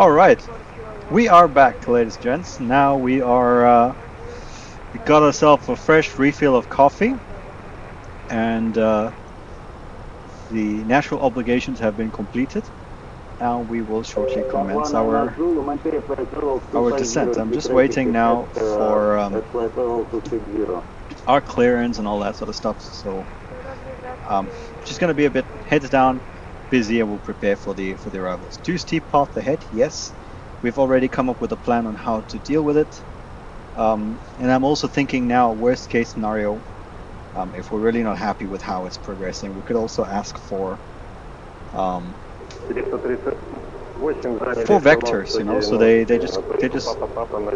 All right, we are back, ladies and gents. Now we are. We got ourselves a fresh refill of coffee, and the natural obligations have been completed. Now we will shortly commence our descent. I'm just waiting now for our clearance and all that sort of stuff. So just going to be a bit heads down, busy, and we'll prepare for the arrivals. Too steep path ahead, yes. We've already come up with a plan on how to deal with it. And I'm also thinking now, worst case scenario, if we're really not happy with how it's progressing, we could also ask for vectors, you know, so they just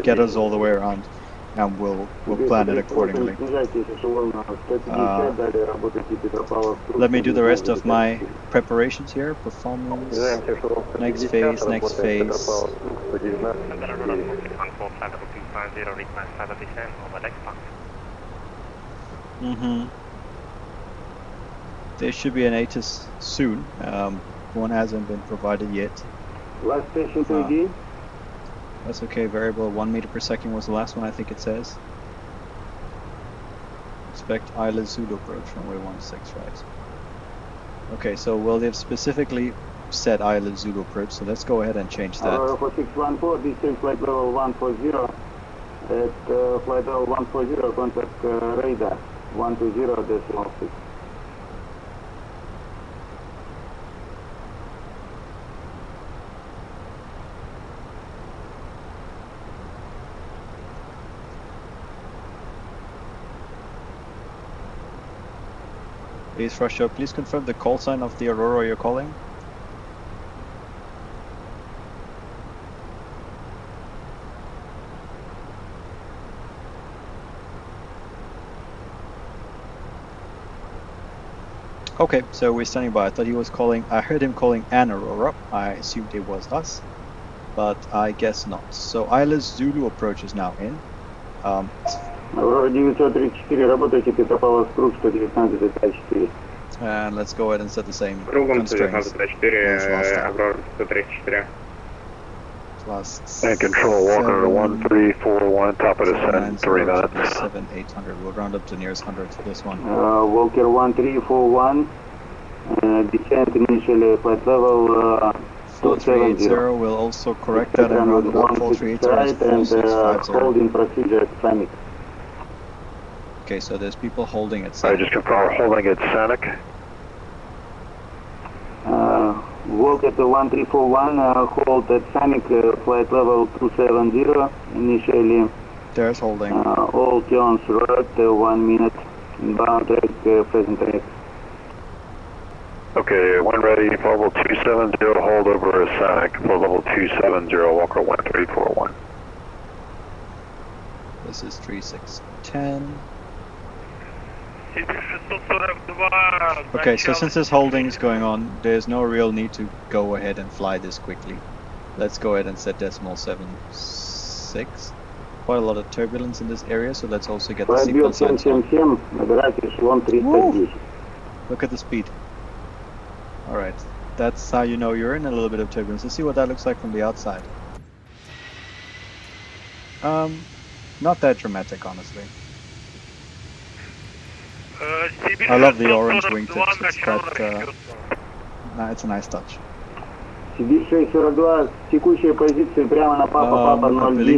get us all the way around, and we'll plan it accordingly. Let me do the rest of my preparations here. Performance, next phase. There should be an ATC soon. One hasn't been provided yet. Last station to ID. That's okay. Variable 1 meter per second was the last one, I think it says. Expect Isla Zulu approach runway 16, right? Okay, so well, they've specifically said Isla Zulu approach, so let's go ahead and change that. 4614, distance flight level 140. At flight level 140, contact radar 120.6. Please rush up. Please confirm the call sign of the Aurora you're calling. Okay, so we're standing by. I thought he was calling. I heard him calling an Aurora. I assumed it was us, but I guess not. So Isla Zulu approach is now in. Aurora 934, работайте Petropavlovsk, 119.4. And let's go ahead and set the same Кругом constraints. 934, Aurora 134. Plus Control Walker 1341, top of descent, 3 knots. 800. We'll round up to nearest 100 for this one. Walker 1341, descent initially flight level 4380, we'll also correct that and round it up. 4380 is 4650. Holding procedure at Fenix. Okay, so there's people holding at I Sonic. just confirm holding at Sonic. Walker 1341, hold at Sonic, flight level 270, initially. There's holding. All turns right, 1 minute, inbound track, present rate. Okay, when ready, full level 270, hold over at Sonic, full level 270, Walker 1341. This is 3610. Okay, so since this holding is going on, there's no real need to go ahead and fly this quickly. Let's go ahead and set decimal 76. Quite a lot of turbulence in this area, so let's also get the seatbelt signs on. Woo! Look at the speed. Alright, that's how you know you're in a little bit of turbulence. Let's see what that looks like from the outside. Not that dramatic, honestly. I love the orange wingtips. It's quite, it's a nice touch. I believe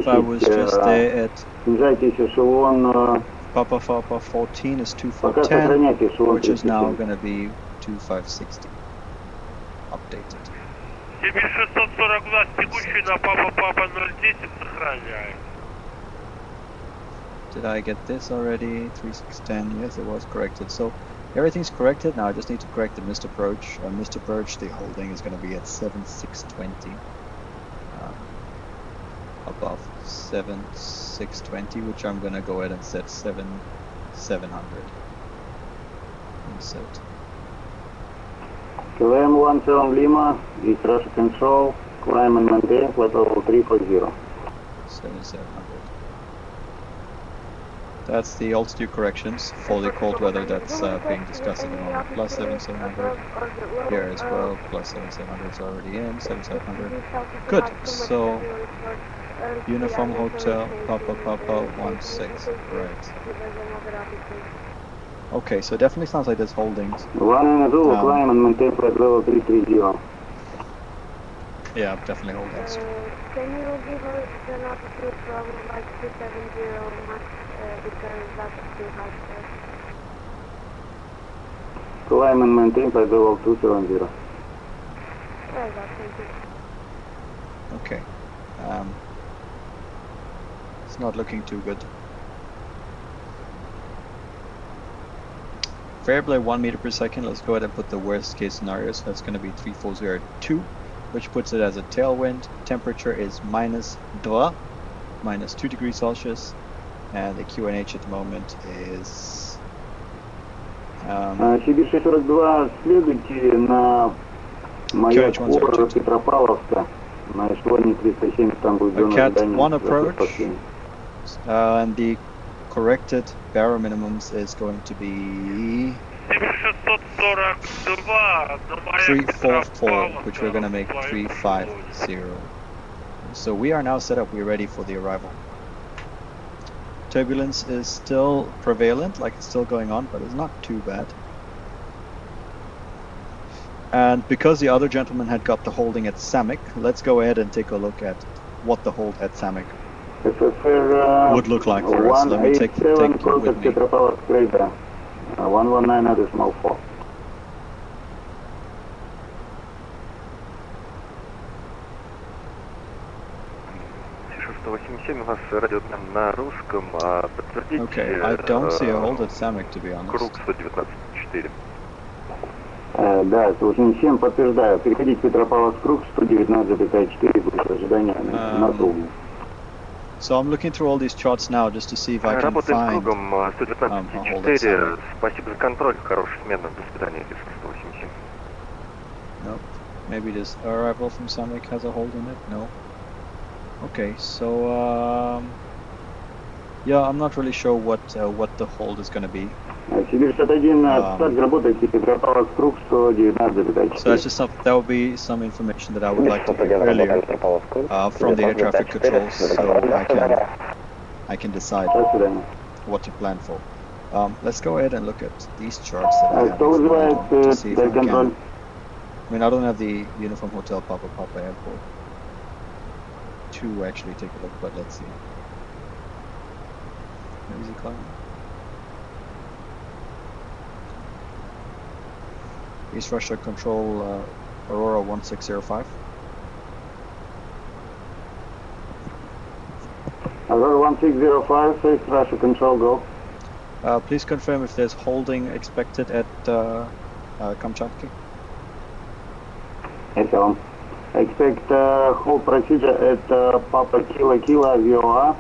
I was just there at Papa 14 is 2410, which is now going to be 2560. Updated. Did I get this already? 3610, yes, it was corrected. So everything's corrected. Now I just need to correct the missed approach. Missed approach, the holding is going to be at 7620. Above 7620, which I'm going to go ahead and set 700. Insert. QM 17 Lima, is Russia Control, climb and maintain flight level 340. 7700. That's the altitude corrections for the cold weather that's being discussed at the moment. Plus 7700 here as well. Plus 7700 is already in. 7700. Good. So Uniform Hotel Papa 16. Right. Okay, so it definitely sounds like there's holdings. One Zulu, climb and maintain flight level 330. Yeah, definitely holdings. Can you give us an altitude from like 270 max because that's too high for us? Climb and maintain flight level 270. Very well, thank you. Okay. It's not looking too good. Variable at 1 meter per second. Let's go ahead and put the worst case scenario. So that's going to be 3402, which puts it as a tailwind. Temperature is -2, -2 degrees Celsius, and the QNH at the moment is. Сибирь 642, следуйте на маяк Петропавловска, на эшелоне 370, там будет зона Cat ожидания. 1 approach, and the corrected barrel minimums is going to be 344, which we're going to make 350. So we are now set up, we're ready for the arrival. Turbulence is still prevalent, like it's still going on, but it's not too bad. And because the other gentleman had got the holding at Samek, let's go ahead and take a look at what the hold at Samek would look like for us. Let me take you with me. Petropavlovsk-Kamchatsky, 119 additional 4. Okay, I don't see a hold at Samek, to be honest. Да, 187, подтверждаю. Переходить Петропавловск круг 119,4 будет ожидание на кругу. So I'm looking through all these charts now just to see if I can find a hold at Samek. Спасибо за контроль, хорошей смены. До свидания, 187. Nope. Maybe this arrival from Samek has a hold in it? No. Okay, so yeah, I'm not really sure what the hold is going to be. Сибирь 61, так работайте, Петропавловск круг 119,4. So that's just that would be some information that I would like to hear earlier from the air traffic controls, so I can decide what to plan for. Let's go ahead and look at these charts that I have to see if I can. I mean, I don't have the Uniform Hotel Papa Airport to actually take a look, but let's see. Where is he climbing? East Russia Control Aurora 1605. Aurora 1605, East Russia Control, go. Please confirm if there's holding expected at Kamchatsky. Yes, expect hold procedure at Papa Kilo VOA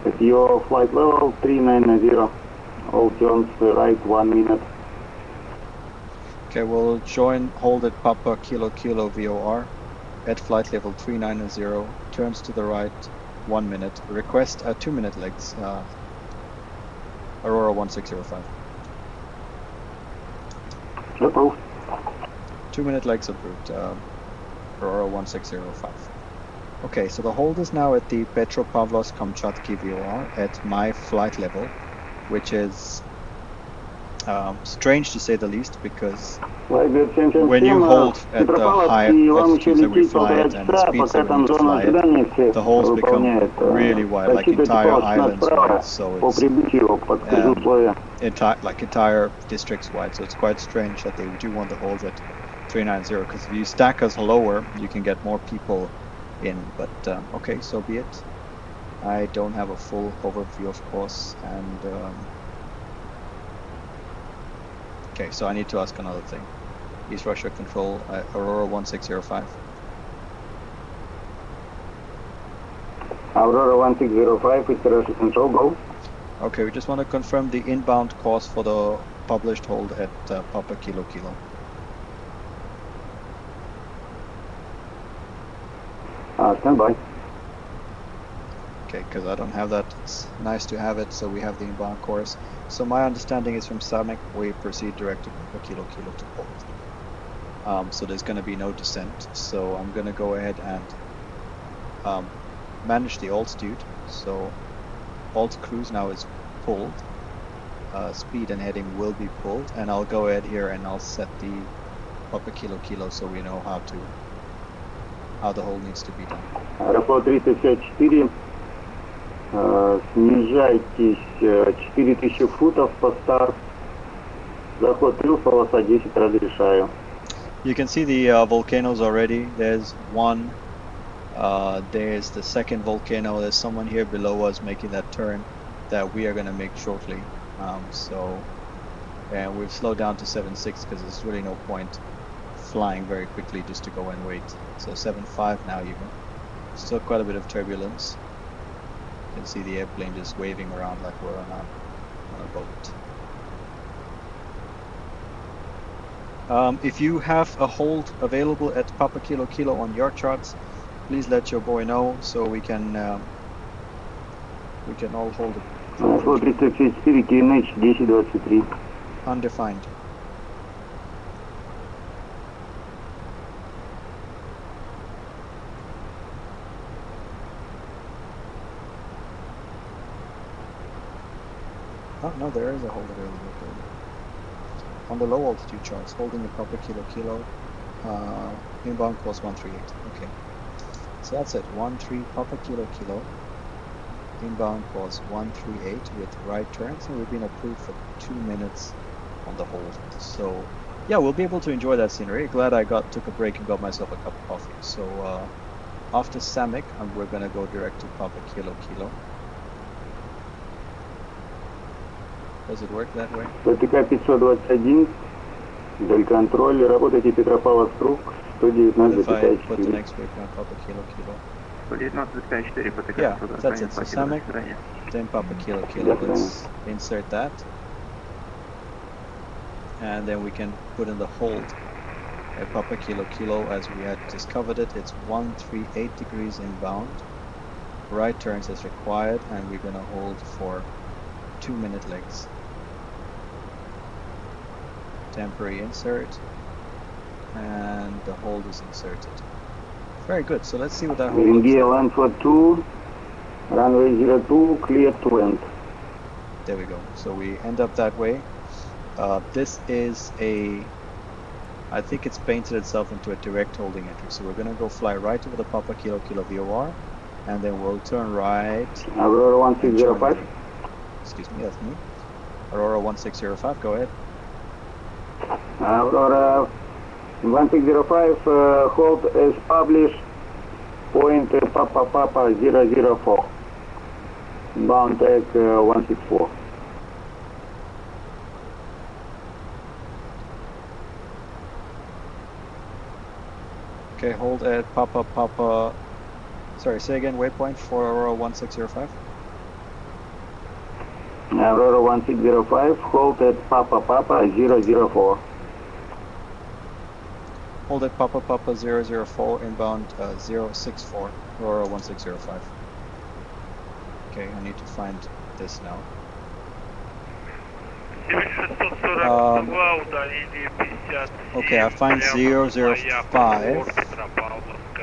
at your flight level 390. All turns right 1 minute. Okay, we'll join hold at Papa Kilo VOR at flight level 390, turns to the right 1 minute. Request 2 minute legs, Aurora 1605. Approved. 2 minute legs approved, Aurora 1605. Okay, so the hold is now at the Petropavlovsk-Kamchatsky VOR at my flight level, which is strange to say the least, because when you hold at the high altitudes that we fly at and the speeds that we need to fly at, the holes become really wide, like entire islands wide, so it's like entire districts wide, so it's quite strange that they do want the holes at 390, because if you stack us lower, you can get more people in, but okay, so be it. I don't have a full overview, of course, and okay, so I need to ask another thing. East Russia Control, Aurora 1605. Aurora 1605, East Russia Control, go. Okay, we just want to confirm the inbound course for the published hold at Papa Kilo. Stand by. Okay, because I don't have that. It's nice to have it, so we have the inbound course. So my understanding is from Samek, we proceed direct to Papa Kilo Kilo to hold. So there's going to be no descent. So I'm going to go ahead and manage the altitude. So alt cruise now is pulled. Speed and heading will be pulled, and I'll go ahead here and I'll set the Papa Kilo Kilo so we know how the hold needs to be done. Аэрофлот 354, снижайтесь 4000 футов по старт. Заход плюс, полоса 10, разрешаю. You can see the volcanoes already. There's one. There's the second volcano. There's someone here below us making that turn that we are going to make shortly. And we've slowed down to 7.6 because there's really no point flying very quickly just to go and wait. So 7.5 now even. Still quite a bit of turbulence. You can see the airplane just waving around like we're on a boat. If you have a hold available at Papa Kilo Kilo on your charts, please let your boy know so we can all hold it. Аэрофлот 354, QNH 1023. Undefined. Oh no, there is a hold available. On the low altitude charts, holding the Papa Kilo Kilo, inbound course 138. Okay, so that's it. 13 Papa Kilo Kilo, inbound course 138 with right turns, and we've been approved for 2 minutes on the hold. So yeah, we'll be able to enjoy that scenery. Glad I took a break and got myself a cup of coffee. So after Samek, we're gonna go direct to Papa Kilo Kilo. Does it work that way? ПТК 521, вдоль контроль, работайте Petropavlovsk-Kamchatsky, If I put the next waypoint Papa Kilo Kilo. 119.4 ПТК. Yeah, that's it. So Samek, then Papa Kilo Kilo. Let's insert that. And then we can put in the hold at Papa Kilo Kilo as we had discovered it. It's 138 degrees inbound. Right turns as required, and we're gonna hold for 2-minute legs. Temporary insert, and the hold is inserted. Very good. So let's see what that hold looks India like. land for 2, runway 02, clear to land. There we go. So we end up that way. This is I think it's painted itself into a direct holding entry. So we're going to go fly right over the Papa Kilo Kilo VOR, and then we'll turn right. Aurora 1605. Excuse me, that's me. Aurora 1605, go ahead. Aurora 1605, hold as published, point Papa Papa 004. Bound tag 164. Okay, hold at Papa Papa. Sorry, say again, waypoint for Aurora 1605. Aurora 1605, hold at Papa Papa 004. Hold at Papa Papa 004, inbound 064, Aurora 1605. Okay, I need to find this now. Okay, I find 005,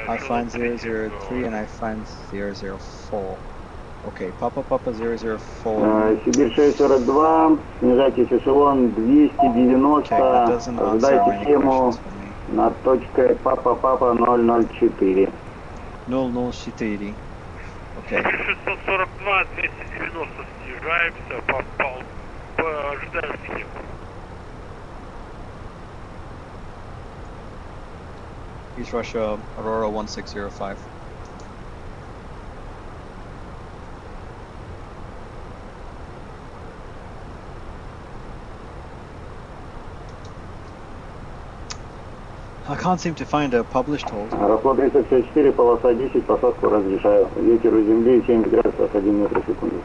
I find 003, and I find 004. Okay, Papa Papa 004. Сибирь 642, снижайтесь эшелон 290, ожидайте тему над точкой Папа Папа 004. 004. Okay. 642, 290 снижаемся, ожидаем тему. East Russia, Aurora 1605. I can't seem to find a published hold. Аэрофлот 364, полоса 10, посадку разрешаю. Ветер у земли 70 градусов 1 метр в секунду.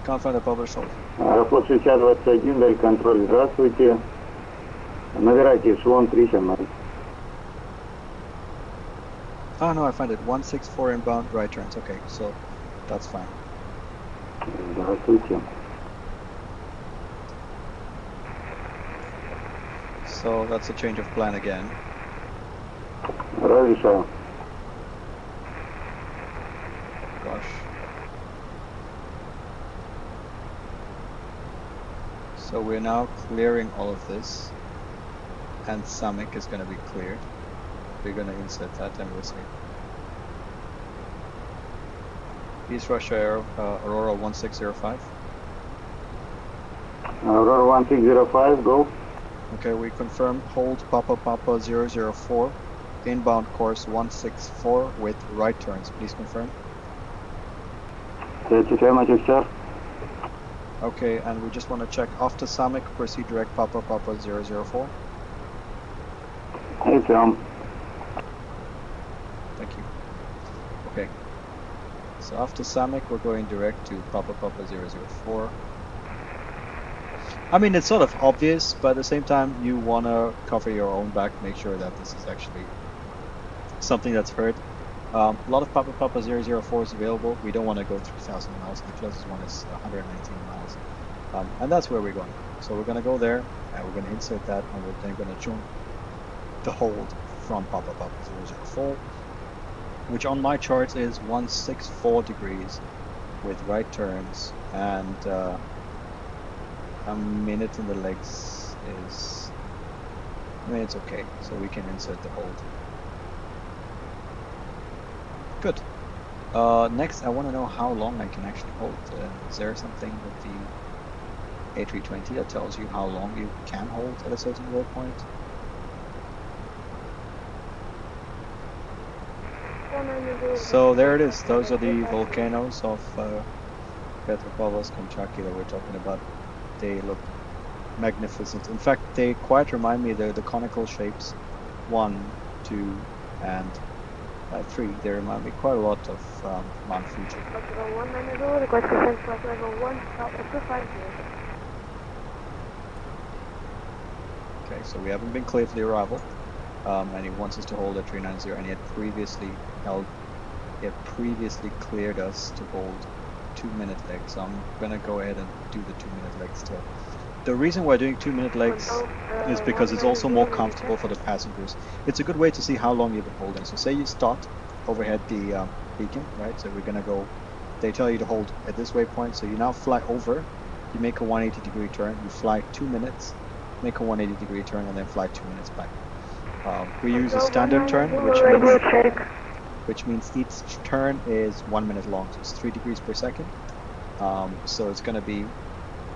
Can't find a published hold. Аэрофлот 6021, даль контроль, здравствуйте. Набирайте эшелон 370. Oh no, I find it 164 inbound, right turns. Okay, so that's fine. Здравствуйте. So that's a change of plan again. Разрешаю. Gosh. So we're now clearing all of this, and Samik is going to be cleared. We're going to insert that and we'll see. East Russia Aero, Aurora 1605. Aurora 1605, go. Okay, we confirm hold Papa Papa 004, inbound course 164 with right turns. Please confirm. That's affirmative, sir. Okay, and we just want to check after Samik, proceed direct Papa Papa 004. Affirm. Thank you. Okay. So after Samik, we're going direct to Papa Papa 004. I mean, it's sort of obvious, but at the same time, you want to cover your own back, make sure that this is actually something that's heard. A lot of Papa Papa 004 is available. We don't want to go 3,000 miles. The closest one is 119 miles. And that's where we're going. So we're going to go there, and we're going to insert that, and we're then going to join the hold from Papa Papa 004, which on my chart is 164 degrees with right turns, and a minute in the legs is, I mean, it's okay, so we can insert the hold. Good. Next, I want to know how long I can actually hold. Is there something with the A320 that tells you how long you can hold at a certain waypoint? So there it is. Those are the volcanoes of Petropavlovsk-Kamchatsky that we're talking about. They look magnificent. In fact, they quite remind me, the conical shapes, 1, 2, and 3. They remind me quite a lot of Mount Fuji. Okay, so we haven't been cleared for the arrival, and he wants us to hold at 390, and he had previously cleared us to hold 2-minute legs. So I'm gonna go ahead and do the 2-minute legs still. The reason we're doing 2-minute legs is because it's also more comfortable for the passengers. It's a good way to see how long you've been holding. So say you start overhead the beacon, right? So we're gonna go, they tell you to hold at this waypoint, so you now fly over, you make a 180-degree turn, you fly 2 minutes, make a 180-degree turn, and then fly 2 minutes back. We use a standard turn, which means each turn is 1 minute long, so it's 3 degrees per second. So it's going to be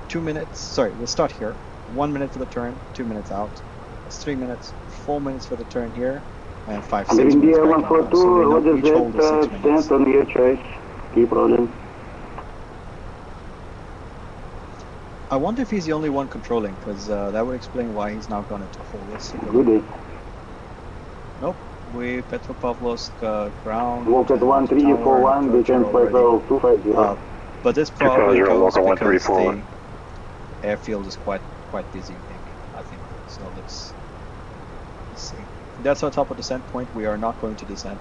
2 minutes, sorry, we'll start here. 1 minute for the turn, 2 minutes out. That's 3 minutes, 4 minutes for the turn here, and 5, 6 minutes back on. So we know each hold is 6 minutes. Stand on your choice. Keep rolling. I wonder if he's the only one controlling, because that would explain why he's now gone into hold. Let's see. Good day. Nope. We Petropavlovsk ground. Walk at 1341, descend by level 250. But this probably goes because the 1341. airfield is quite busy, I think. So let's see. That's our top of descent point. We are not going to descend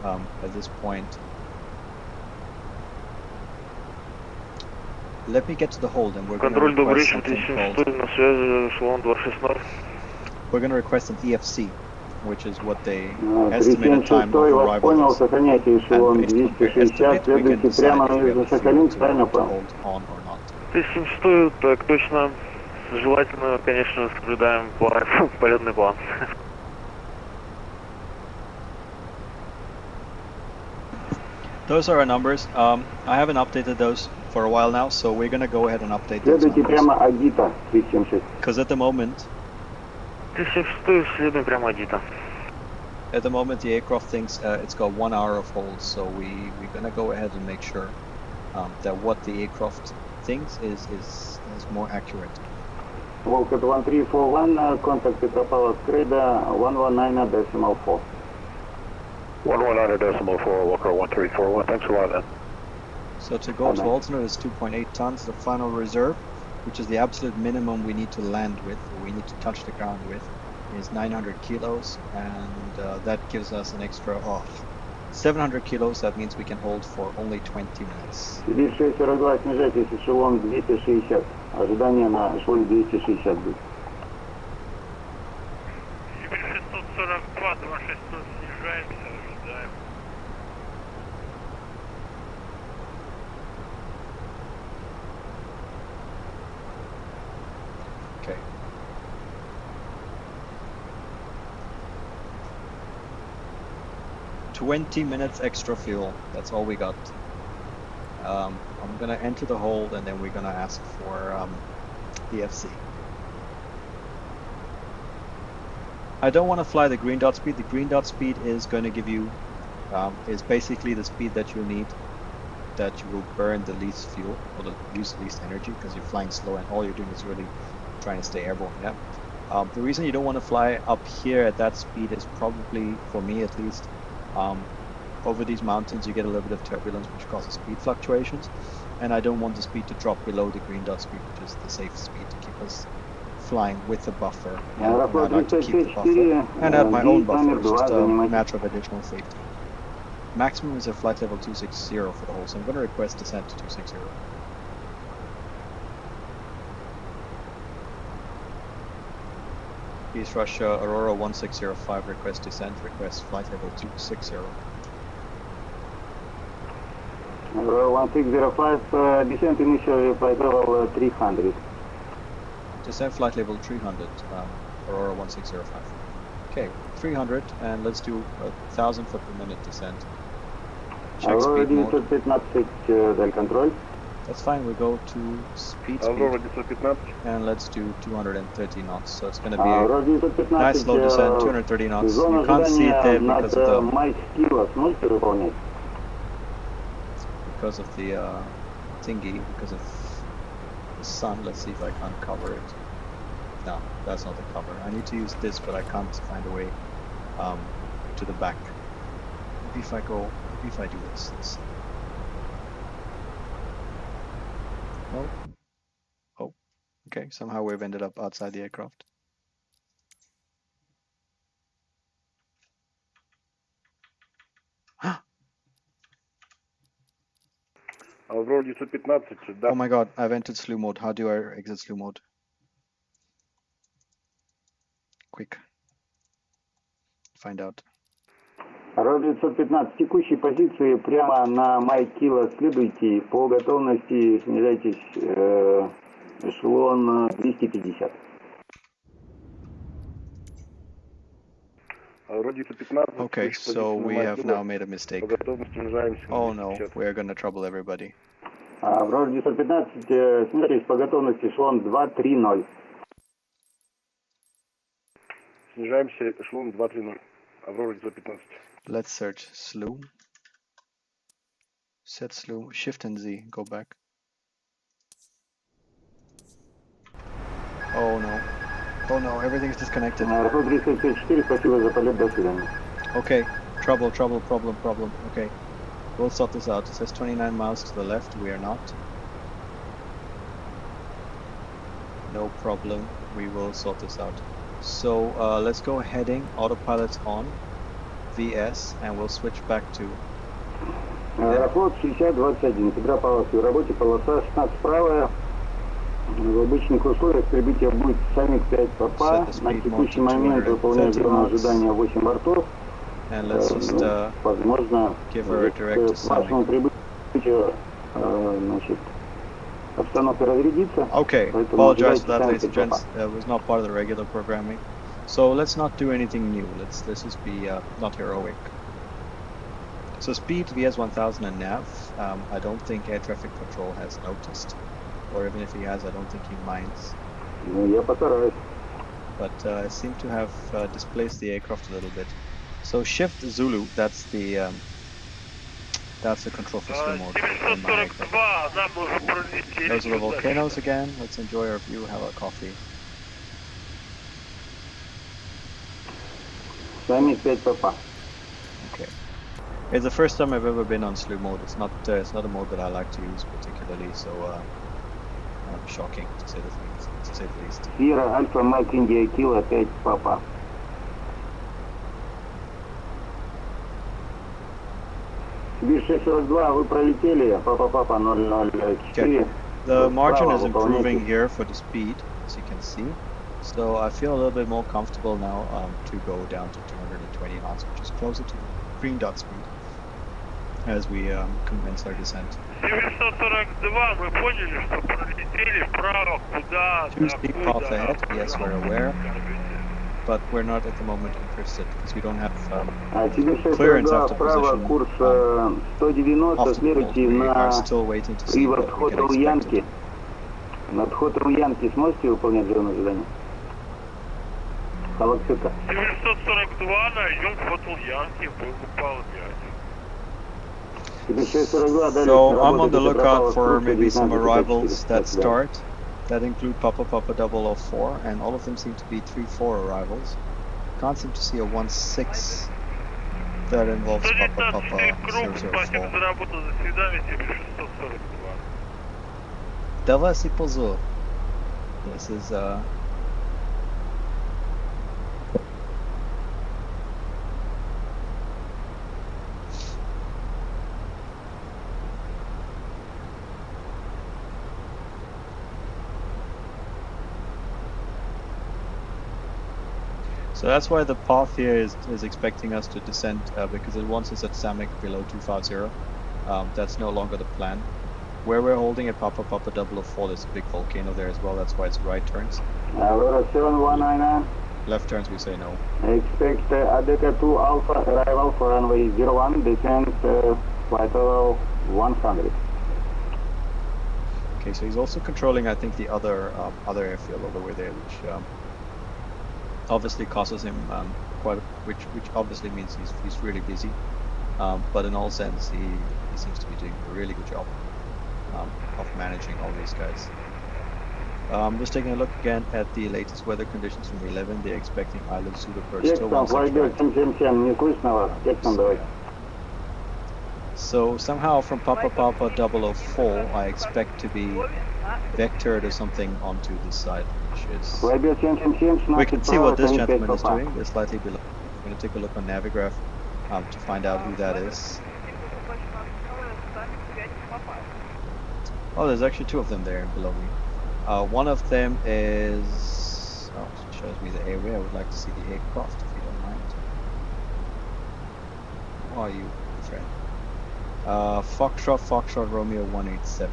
at this point. Let me get to the hold, and we're going to request something called. We're going to request an EFC, which is what they estimated time of arrival is. And based on their estimate, we can decide if we have the fuel to hold on or not. 1700, так точно. Желательно, конечно, соблюдаем полетный план. Those are our numbers. I haven't updated those for a while now, so we're going to go ahead and update those Следуйте numbers. прямо Агита, 376. Because at the moment, 376, следуем прямо Адита. the aircraft thinks it's got 1 hour of hold, so we're going to go ahead and make sure that what the aircraft thinks is more accurate. Walk at 1341, contact Petropavlovsk radar 119.4. 119.4, Walker 1341. Thanks a lot, then. So to go to alternate is 2.8 tons, the final reserve, which is the absolute minimum we need to land with, or we need to touch the ground with, is 900 kilos, and that gives us an extra of 700 kilos. That means we can hold for only 20 minutes. Сибирь 642, снижайтесь, эшелон 260. Ожидание на эшелоне 260 будет. Сибирь 642, 2600, снижаемся, ожидаем. Okay. "20 minutes extra fuel." That's all we got. I'm gonna enter the hold, and then we're gonna ask for the FC. I don't want to fly the green dot speed. The green dot speed is going to give you is basically the speed that you need, that you will burn the least fuel or use the least energy, because you're flying slow and all you're doing is really trying to stay airborne. Yeah. The reason you don't want to fly up here at that speed is probably, for me at least, over these mountains you get a little bit of turbulence, which causes speed fluctuations, and I don't want the speed to drop below the green dot speed, which is the safe speed to keep us flying with the buffer. And I like to keep the buffer and add my own buffer. It's just a matter of additional safety. Maximum is a flight level 260 for the whole, so I'm going to request descent to 260. East Russia, Aurora 1605, request descent, request flight level 260. Aurora 1605, descent initially flight level 300. Descent flight level 300, Aurora 1605. Okay, 300, and let's do 1,000 foot per minute descent. Check Aurora speed mode. 915, даль контроль. That's fine, we go to speed and let's do 230 knots. So it's going to be a nice slow descent, 230 knots. You can't see it there because of the thingy, because of the sun. Let's see if I can't cover it. No, that's not the cover. I need to use this, but I can't find a way to the back. Maybe if I do this. Let's see. No. Oh, okay. Somehow we've ended up outside the aircraft. Oh my god, I've entered slew mode. How do I exit slew mode? Quick. Find out. Aurora 915, текущей позиции прямо на Майкила следуйте, по готовности снижайтесь, эшелон 250. Okay, so we have now made a mistake. Oh no, we're gonna trouble everybody. Aurora 915, снижайтесь по готовности, эшелон 230. Снижаемся, эшелон 230. Aurora 915. Let's search slew. Set slew, shift and Z, go back. Oh no. Oh no, everything's disconnected. Okay, trouble, problem. Okay, we'll sort this out. It says 29 miles to the left, we are not. No problem, we will sort this out. So let's go heading, autopilot's on, VS, and we'll switch back to... Аэрофлот 6021, Петропавловск, в работе полоса 16 правая. В обычных условиях прибытие будет саммит 5 ПАПА. На текущий момент выполняет зону ожидания 8 бортов. Возможно, к вашему прибытию обстановка разрядится. Okay, apologize for that, ladies and gents. It was not part of the regular programming. So let's not do anything new. Let's just be not heroic. So speed VS 1000 and nav. I don't think air traffic control has noticed, or even if he has, I don't think he minds. But I seem to have displaced the aircraft a little bit. So shift Zulu. That's the control for slow mode. Those are the volcanoes again. Let's enjoy our view. Have a coffee. Okay. It's the first time I've ever been on slew mode. It's not a mode that I like to use particularly, so shocking to say the least. Sierra Alpha Mike India Kilo 5 Papa. Сибирь-642, вы пролетели, Папа 004. The margin is Справа improving выполняйте. here for the speed, as you can see. So I feel a little bit more comfortable now to go down to 220 knots, which is closer to the green dot speed as we commence our descent. Сибирь-142, мы поняли, что пролетели вправо, куда, Two steep path ahead, yes, we're aware, but we're not at the moment interested because we don't have clearance Сибирь-642, after вправо, position. курс Off 190, the pole. следуйте We are на still waiting to see привод what we вход can expect. Ульянки. Над входом Ульянки сможете выполнять зону ожидания? Халаксыка. Сибирь-142, найдем вход Ульянки, будем выполнять. So I'm on the lookout for maybe some arrivals that start, that include Papa 004, and all of them seem to be 3-4 arrivals. Can't seem to see a 1-6 that involves Papa 004. Давай позу. This is So that's why the path here is expecting us to descend because it wants us at Samek below 250. That's no longer the plan. Where we're holding at Papa 004, there's a big volcano there as well. That's why it's right turns. Aurora 7199. Left turns we say no. Expect Adeka 2 Alpha arrival for runway 01, descent flight level 100. Okay, so he's also controlling, I think, the other airfield all the way there, which obviously causes him which obviously means he's really busy. But in all sense, he seems to be doing a really good job of managing all these guys. Just taking a look again at the latest weather conditions from 11. They're expecting island pseudoburst still 169. So somehow from Papa 004, I expect to be vectored or something onto this side, which is... We can see what this gentleman is doing. They're slightly below. I'm going to take a look on Navigraph to find out who that is. Oh, there's actually two of them there below me. One of them is... Oh, it shows me the airway. I would like to see the aircraft, if you don't mind. Who are you, friend? Foxtrot Romeo 187.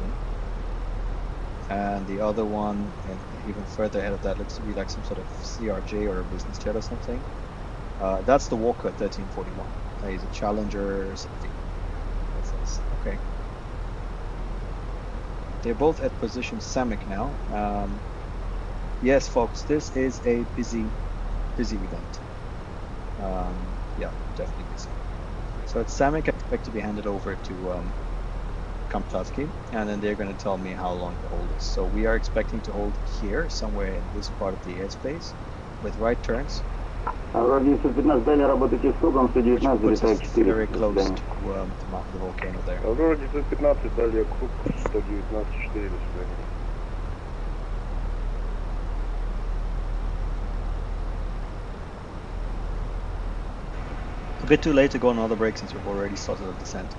And the other one, and even further ahead of that, looks to be like some sort of CRJ or a business jet or something. That's the Walker 1341. He's a Challenger something. Okay. They're both at position Samek now. Yes, folks, this is a busy event. Yeah, definitely busy. So at Samek, I expect to be handed over to Kamchatsky, and then they're going to tell me how long to hold this. So we are expecting to hold here, somewhere in this part of the airspace, with right turns. Which puts us very close to the volcano there. Aurora 915, далее круг 119.4 до свидания. A bit too late to go on another break since we've already started a descent.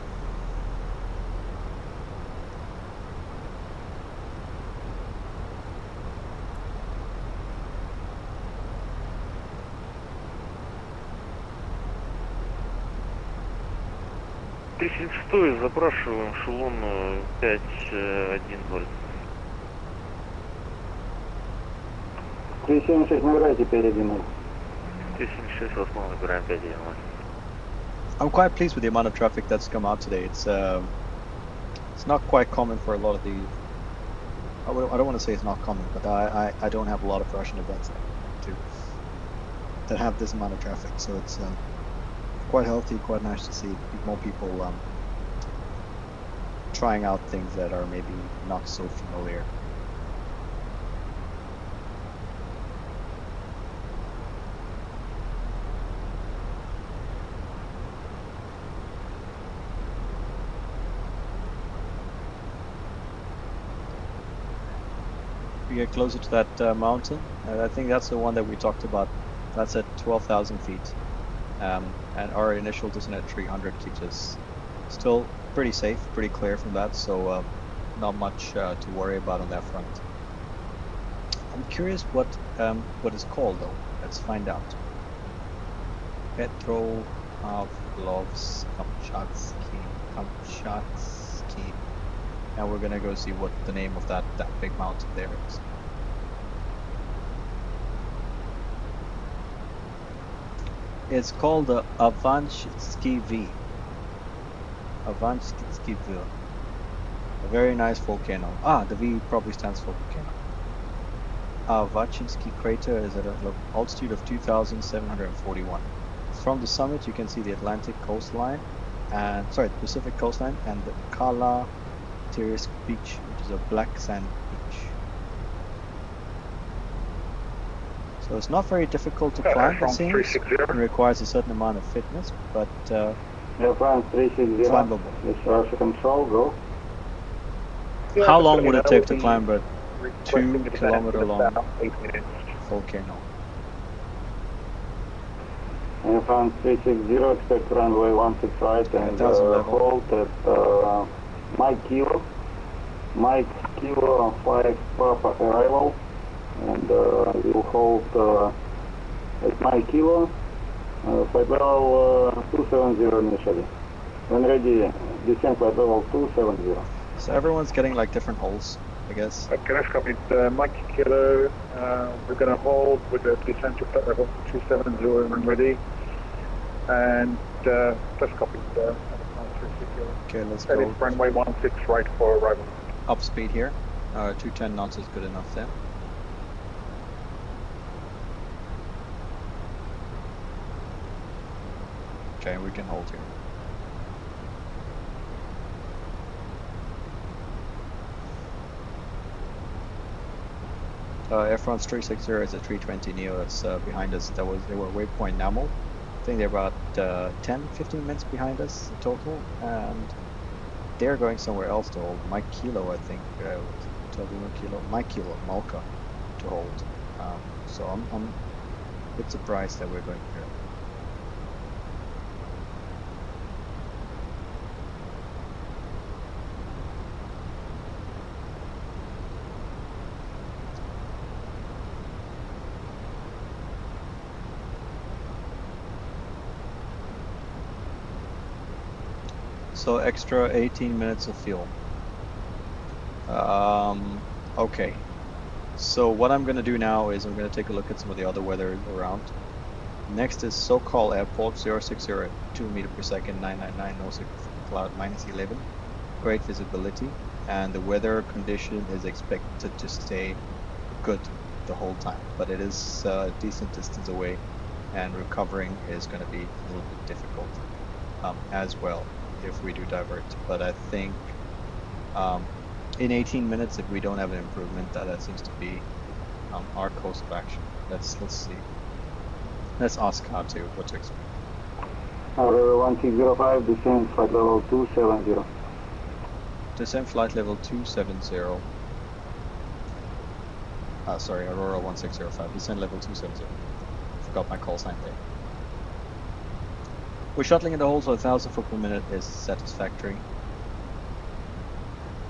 Т-76, запрашиваем эшелон 510. 376 набирайте 510. 376 восьмого набираем 510. I'm quite pleased with the amount of traffic that's come out today. It's not quite common for a lot of the... I don't want to say it's not common, but I don't have a lot of Russian events that have this amount of traffic. So it's quite healthy, quite nice to see more people trying out things that are maybe not so familiar. We get closer to that mountain. I think that's the one that we talked about. That's at 12,000 feet. And our initial descent at 300 keeps us Still pretty safe, pretty clear from that, so not much to worry about on that front. I'm curious what it's called though. Let's find out. Petropavlovsk-Kamchatsky. And we're gonna go see what the name of that big mountain there is. It's called the Avanshtsky V. Avanshtsky V. A very nice volcano. Ah, the V probably stands for volcano. Vachinsky crater is at an altitude of 2,741. From the summit, you can see the Atlantic coastline, and the Pacific coastline, and the Shakhtersk beach, which is a black sand beach. So it's not very difficult to climb, it seems. It requires a certain amount of fitness, but climbable. Russia control, go. How long would it take to climb a 2-kilometer long volcano? Air France 360, expect runway 16 right and hold at Mike Kilo 5 Papa arrival, and you'll hold at Mike Kilo, flight level 270 initially. When ready, descend flight level 270. So everyone's getting like different holes, I guess. Crash copied, Mike Kilo, we're going to hold with the descent to flight level 270 when ready. And just copied, okay, let's go. Runway 16 right for arrival. Up speed here. 210 knots is good enough there. Okay, we can hold here. Air France 360 is a 320 Neo that's behind us. They were waypoint Namel. I think they're about 10-15 minutes behind us in total, and they're going somewhere else to hold. Mike Kilo, I think, Mike Kilo, Malka to hold. So I'm a bit surprised that we're going here. So extra 18 minutes of fuel. Okay. So what I'm going to do now is I'm going to take a look at some of the other weather around. Next is Sokol Airport 060 at 2 meters per second, 999, no cloud, -11. Great visibility, and the weather condition is expected to stay good the whole time. But it is a decent distance away, and recovering is going to be a little bit difficult as well if we do divert. But I think in 18 minutes, if we don't have an improvement, that seems to be our course of action. Let's see. Let's ask how to what to expect. 1605, descend flight level 270. Descend flight level 270. Sorry, Aurora 1605. Descend level 270. Forgot my call sign there. We're shuttling in the hole, so 1,000 foot per minute is satisfactory.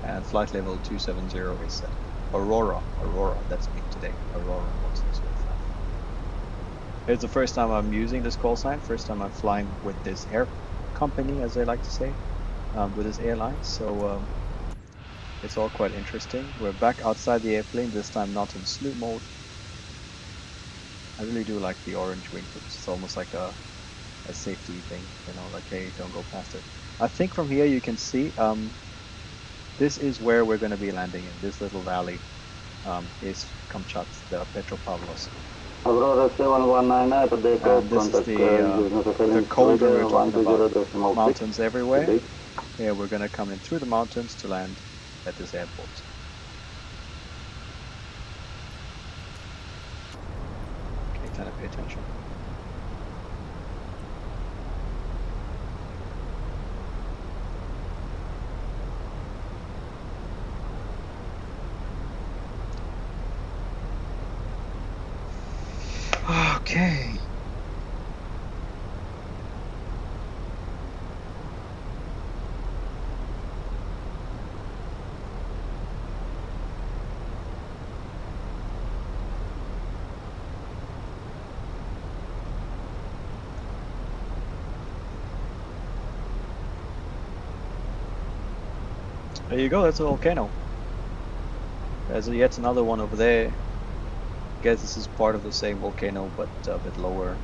And flight level 270 is set. Aurora, that's me today. Aurora 1605. It's the first time I'm using this call sign, first time I'm flying with this air company, as they like to say, with this airline, so it's all quite interesting. We're back outside the airplane, this time not in slew mode. I really do like the orange wingtips. It's almost like a safety thing, you know, like, hey, don't go past it. I think from here you can see, this is where we're going to be landing in. This little valley is Kamchatsky, the Petropavlovsk. Aurora 7199, this is the colder we're talking about. Mountains everywhere. Yeah, we're going to come in through the mountains to land at this airport. Okay, kind of pay attention. Okay. There you go, that's a volcano. There's yet another one over there. Guess this is part of the same volcano, but a bit lower.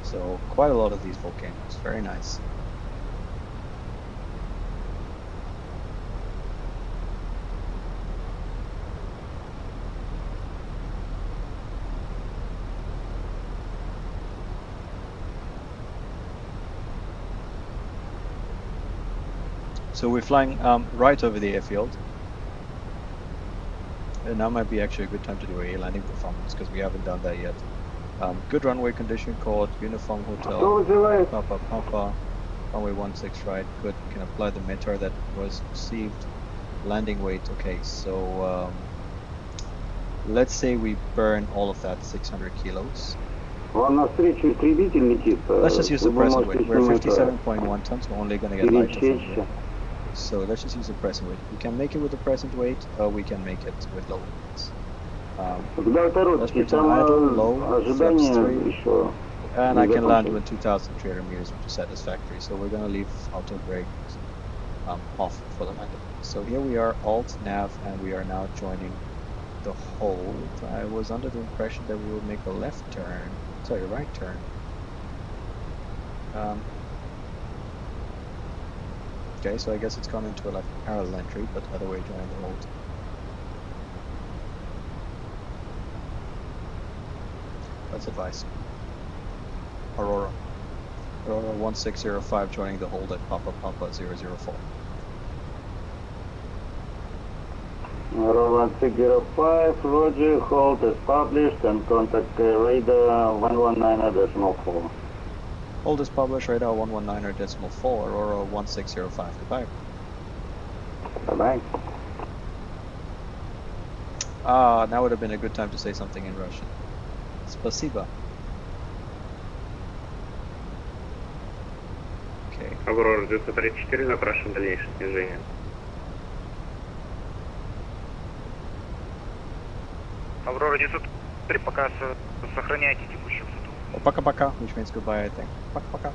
So quite a lot of these volcanoes, very nice. So we're flying right over the airfield. And now might be actually a good time to do a landing performance because we haven't done that yet. Good runway condition code, Uniform Hotel, Papa Papa, runway 16 right, good, we can apply the METAR that was received. Landing weight, okay, so let's say we burn all of that 600 kilos. Let's just use the present weight, we're 57.1 tons, we're only going to get lighter from here. So let's just use the present weight. We can make it with the present weight, or we can make it with low weights. Let's pretend idle, low, flaps 3, and I can land with 2,300 meters, which is satisfactory. So we're going to leave auto brake off for the landing. So here we are, Alt Nav, and we are now joining the hold. I was under the impression that we would make a left turn, sorry, a right turn. Okay, so I guess it's gone into like a parallel entry, but other way joining the hold. Let's advise. Aurora. Aurora 1605 joining the hold at Papa Papa 004. Aurora 1605, Roger, hold is published and contact radar 119.4. Hold is published, radar 119.4, Aurora 1605, goodbye. Bye-bye. Ah, now would have been a good time to say something in Russian. Спасибо. Okay. Аврора 934, запрашиваем дальнейшее снижение. Аврора 903, пока сохраняйте текущую высоту. Oh, пока-пока, which means goodbye, I think. Пока-пока.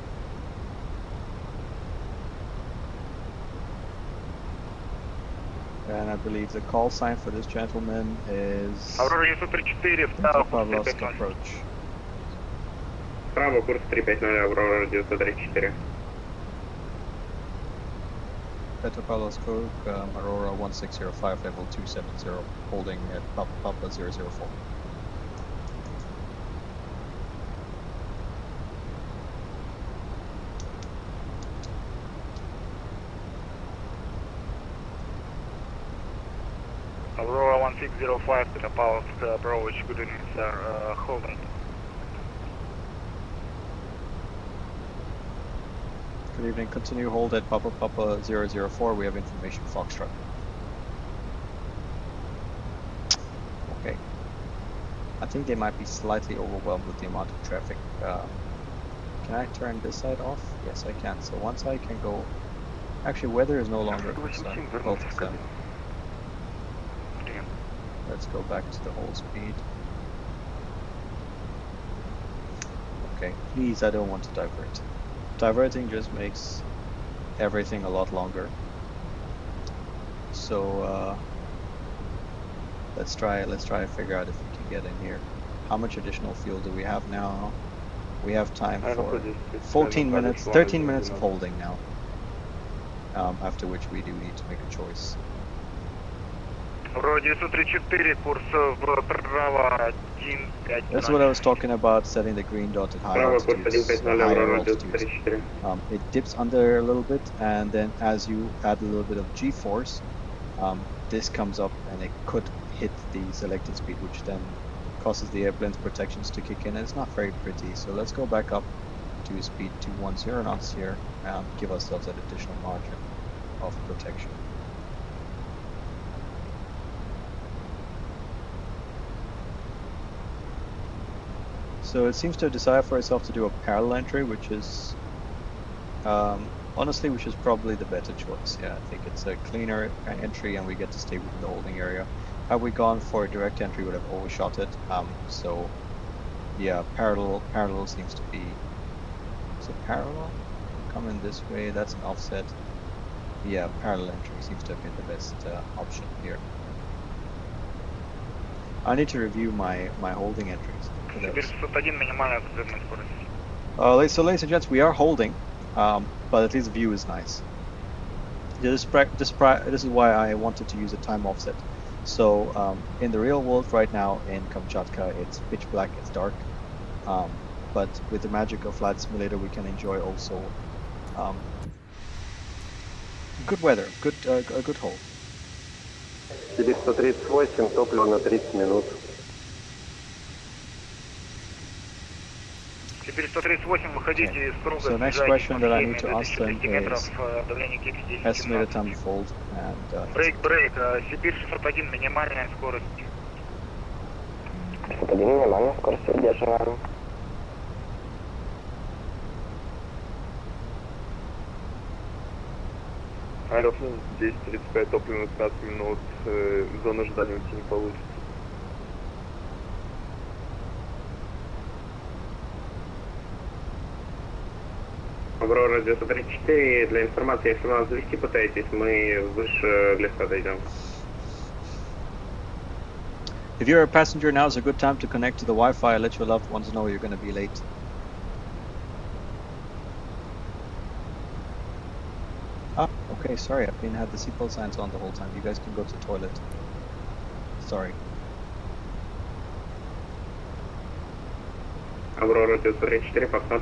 And I believe the call sign for this gentleman is Petropavlovsk approach. Право, курс 350, Аврора 934. Petropavlovsk, Aurora 1605, level 270, holding at Papa 004. Aurora 1605, Petropavlovsk approach, good evening sir, holding. Good evening, continue hold at Papa Papa 004, we have information Foxtrot. Okay. I think they might be slightly overwhelmed with the amount of traffic. Can I turn this side off? Yes, I can. So once I can go... Actually, weather is no longer a concern, both of them. Let's go back to the whole speed. Okay, please, I don't want to divert. Diverting just makes everything a lot longer. So let's try and figure out if we can get in here. How much additional fuel do we have now? We have time for 13 minutes of holding now. After which we do need to make a choice. That's what I was talking about, setting the green dot at high altitudes, higher altitudes. It dips under a little bit, and then as you add a little bit of G-force, this comes up and it could hit the selected speed, which then causes the airplane's protections to kick in, and it's not very pretty. So let's go back up to speed 210 knots here and give ourselves an additional margin of protection. So it seems to have decided for itself to do a parallel entry, which is honestly, which is probably the better choice. Yeah, I think it's a cleaner entry and we get to stay within the holding area. Had we gone for a direct entry, we would have overshot it. So yeah, parallel seems to be... Is it parallel? Come in this way, that's an offset. yeah, parallel entry seems to have been the best option here. I need to review my holding entries for those. So ladies and gents, we are holding, but at least the view is nice. This is why I wanted to use a time offset. So in the real world right now in Kamchatka, it's pitch black, it's dark. But with the magic of Flight Simulator, we can enjoy also good weather, a good hold. Сибирь 138, топливо на 30 минут. Сибирь 138, выходите из круга. So next question that I need to ask them is estimated time to fold and Брейк, Сибирь 601, минимальная скорость. 601, минимальная скорость, удерживаем. Аэрофлот 10:35, топливо на 15 минут, зону ожидания уйти не получится. Аврора 934, для информации, если вы нас завести пытаетесь, мы выше леса дойдем. If you're a passenger, now is a good time to connect to the Wi-Fi. Let your loved ones know you're going to be late. Ah, okay, sorry, I've been had the seatbelt signs on the whole time. You guys can go to the toilet. Sorry. Аврора 934, посад.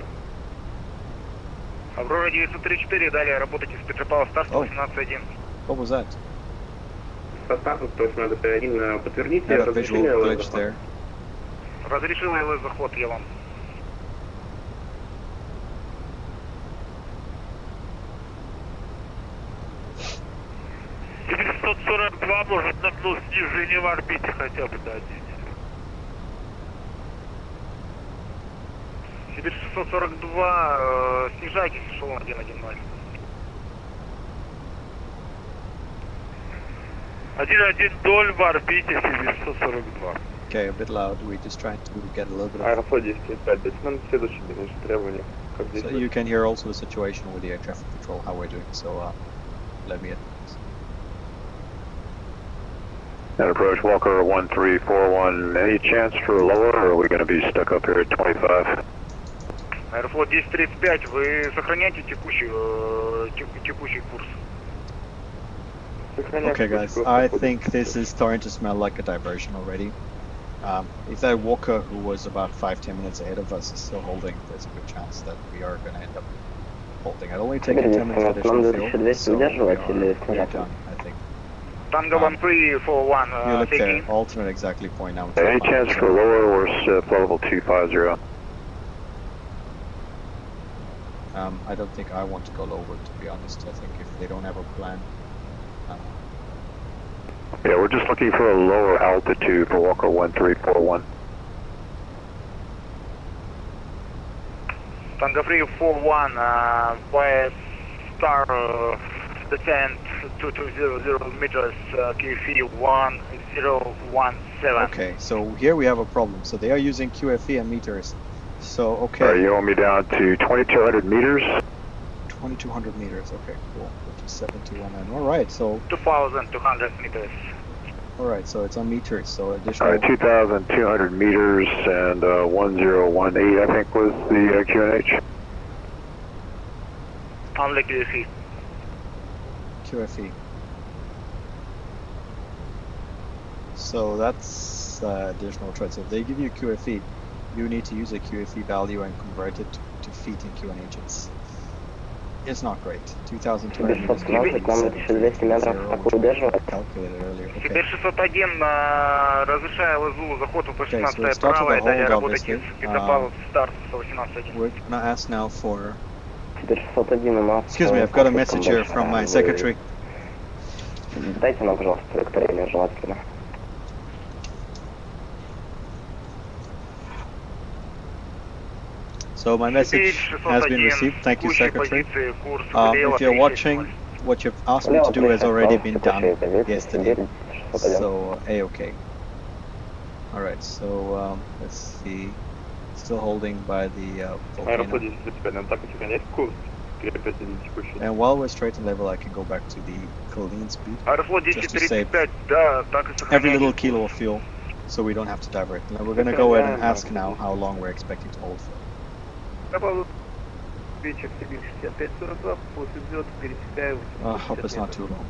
Аврора 934, далее работайте с Petropavlovsk-Kamchatsky 18-1. What was that? Состав 181, подтвердите, I had a visual glitch there. Разрешил ЛС заход, я вам. Сибирь 142, может на плюс снижение в орбите хотя бы дать. Сибирь 642, снижайтесь, эшелон 110. 1-1 доль в орбите, Сибирь 142. Okay, a bit loud. We're just trying to get a little bit of... Аэрофлот 10:35, дайте нам следующий день требования. So you can hear also the situation with the air traffic control, how we're doing. So let me... And approach Walker 1341. Any chance for lower, or are we going to be stuck up here at 25? Аэрофлот 1035, вы сохраняете текущий курс? Okay guys, I think this is starting to smell like a diversion already. If that Walker, who was about 5-10 minutes ahead of us, is still holding, there's a good chance that we are going to end up holding. I'd only taken 10 minutes additional fuel, so we are done, I think. Tango 1341, you look there, alternate exactly point now. Any chance for lower or level 250? I don't think I want to go lower, to be honest. I think if they don't have a plan. Yeah, we're just looking for a lower altitude for Walker 1341. Tango 341, by star descent 2200 meters, QFE 1017. Okay, so here we have a problem. So they are using QFE and meters. So, okay. Alright, you want me down to 2200 meters? 2200 meters, okay, cool. 5721. Alright, so... 2200 meters. Alright, so it's on meters, so additional... Alright, 2200 meters and 1018, I think, was the QNH. Only QFE. QFE. So that's additional trade. So if they give you QFE, you need to use a QFE value and convert it to feet in QNH. It's not great. 2,200 meters. Calculated earlier. Теперь 601, разрешаю ЛСУ заход в 18 правая, далее работайте с Petropavlovsk старт 118. We're gonna ask now for... Excuse me, I've got a message here from my secretary. Дайте нам, пожалуйста, траекторию желательно. So my message has been received. Thank you, Secretary. If you're watching, what you've asked me to do has already been done yesterday. So A-okay. Alright, so let's see. Still holding by the volcano. And while we're straight and level, I can go back to the clean speed Аэрофлот just to save 1035, да, так и every little сохраняйте. kilo of fuel, so we don't have to divert. Now we're gonna go ahead and ask now how long we're expecting to hold for. Вечер Сибирь 6542, после взлета пересекаю. I hope it's not too long.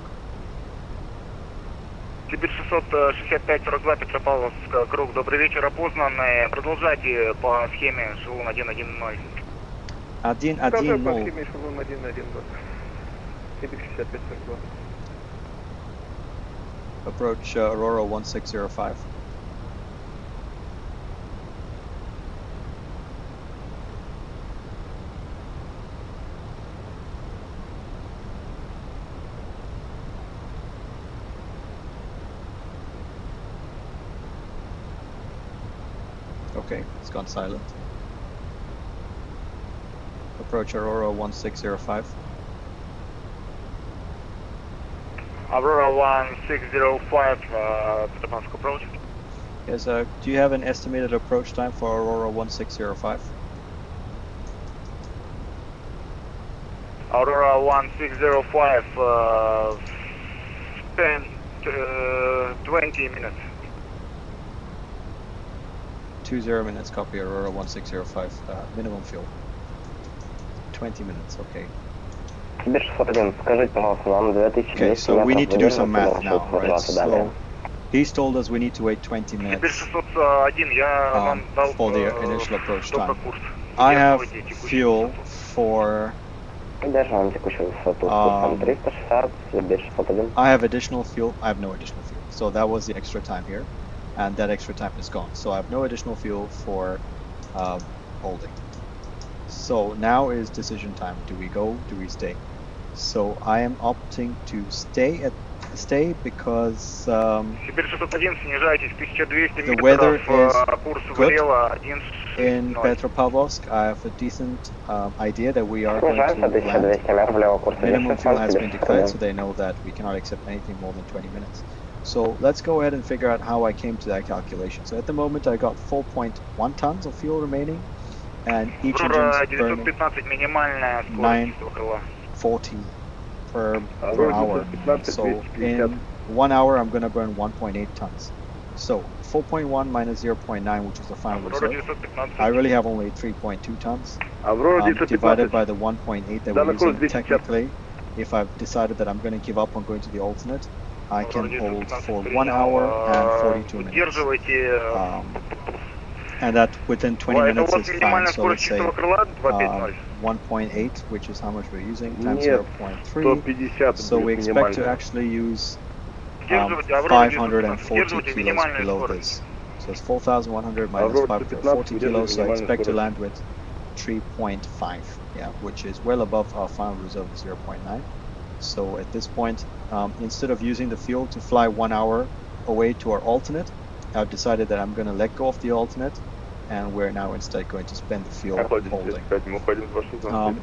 Сибирь 665-42, Петропавловск, круг. Добрый вечер, опознанные. Продолжайте по схеме эшелон 110. 110. Эшелон 110. Сибирь 6542. Approach Aurora 1605. Okay, it's gone silent. Approach Aurora 1605. Aurora 1605, Petropavlovsk approach. Yes, do you have an estimated approach time for Aurora 1605? Aurora 1605, 20 minutes. 20 minutes, copy Aurora 1605, minimum fuel. 20 minutes, okay. Okay, so we need to do some math now, right? So he's told us we need to wait 20 minutes for the initial approach time. I have fuel for I have additional fuel. I have no additional fuel. So that was the extra time here, and that extra time is gone. So I have no additional fuel for holding. So now is decision time. Do we go? Do we stay? So I am opting to stay because the weather is good in Petropavlovsk. I have a decent idea that we are going to land. Minimum fuel has been declared, so they know that we cannot accept anything more than 20 minutes. So let's go ahead and figure out how I came to that calculation. So at the moment I got 4.1 tons of fuel remaining, and each engine is burning 940 per hour. So in 1 hour I'm going to burn 1.8 tons. So 4.1 minus 0.9, which is the final reserve, I really have only 3.2 tons. Divided by the 1.8 that we're using, technically, if I've decided that I'm going to give up on going to the alternate, I can hold for 1 hour and 42 minutes. And that within 20 minutes is fine. So let's say 1.8, which is how much we're using, times 0.3. So we expect to actually use 540 kilos below this. So it's 4,100 minus 540 kilos. So I expect to land with 3.5, yeah, which is well above our final reserve of 0.9. So at this point, instead of using the fuel to fly 1 hour away to our alternate, I've decided that I'm going to let go of the alternate, and we're now instead going to spend the fuel holding.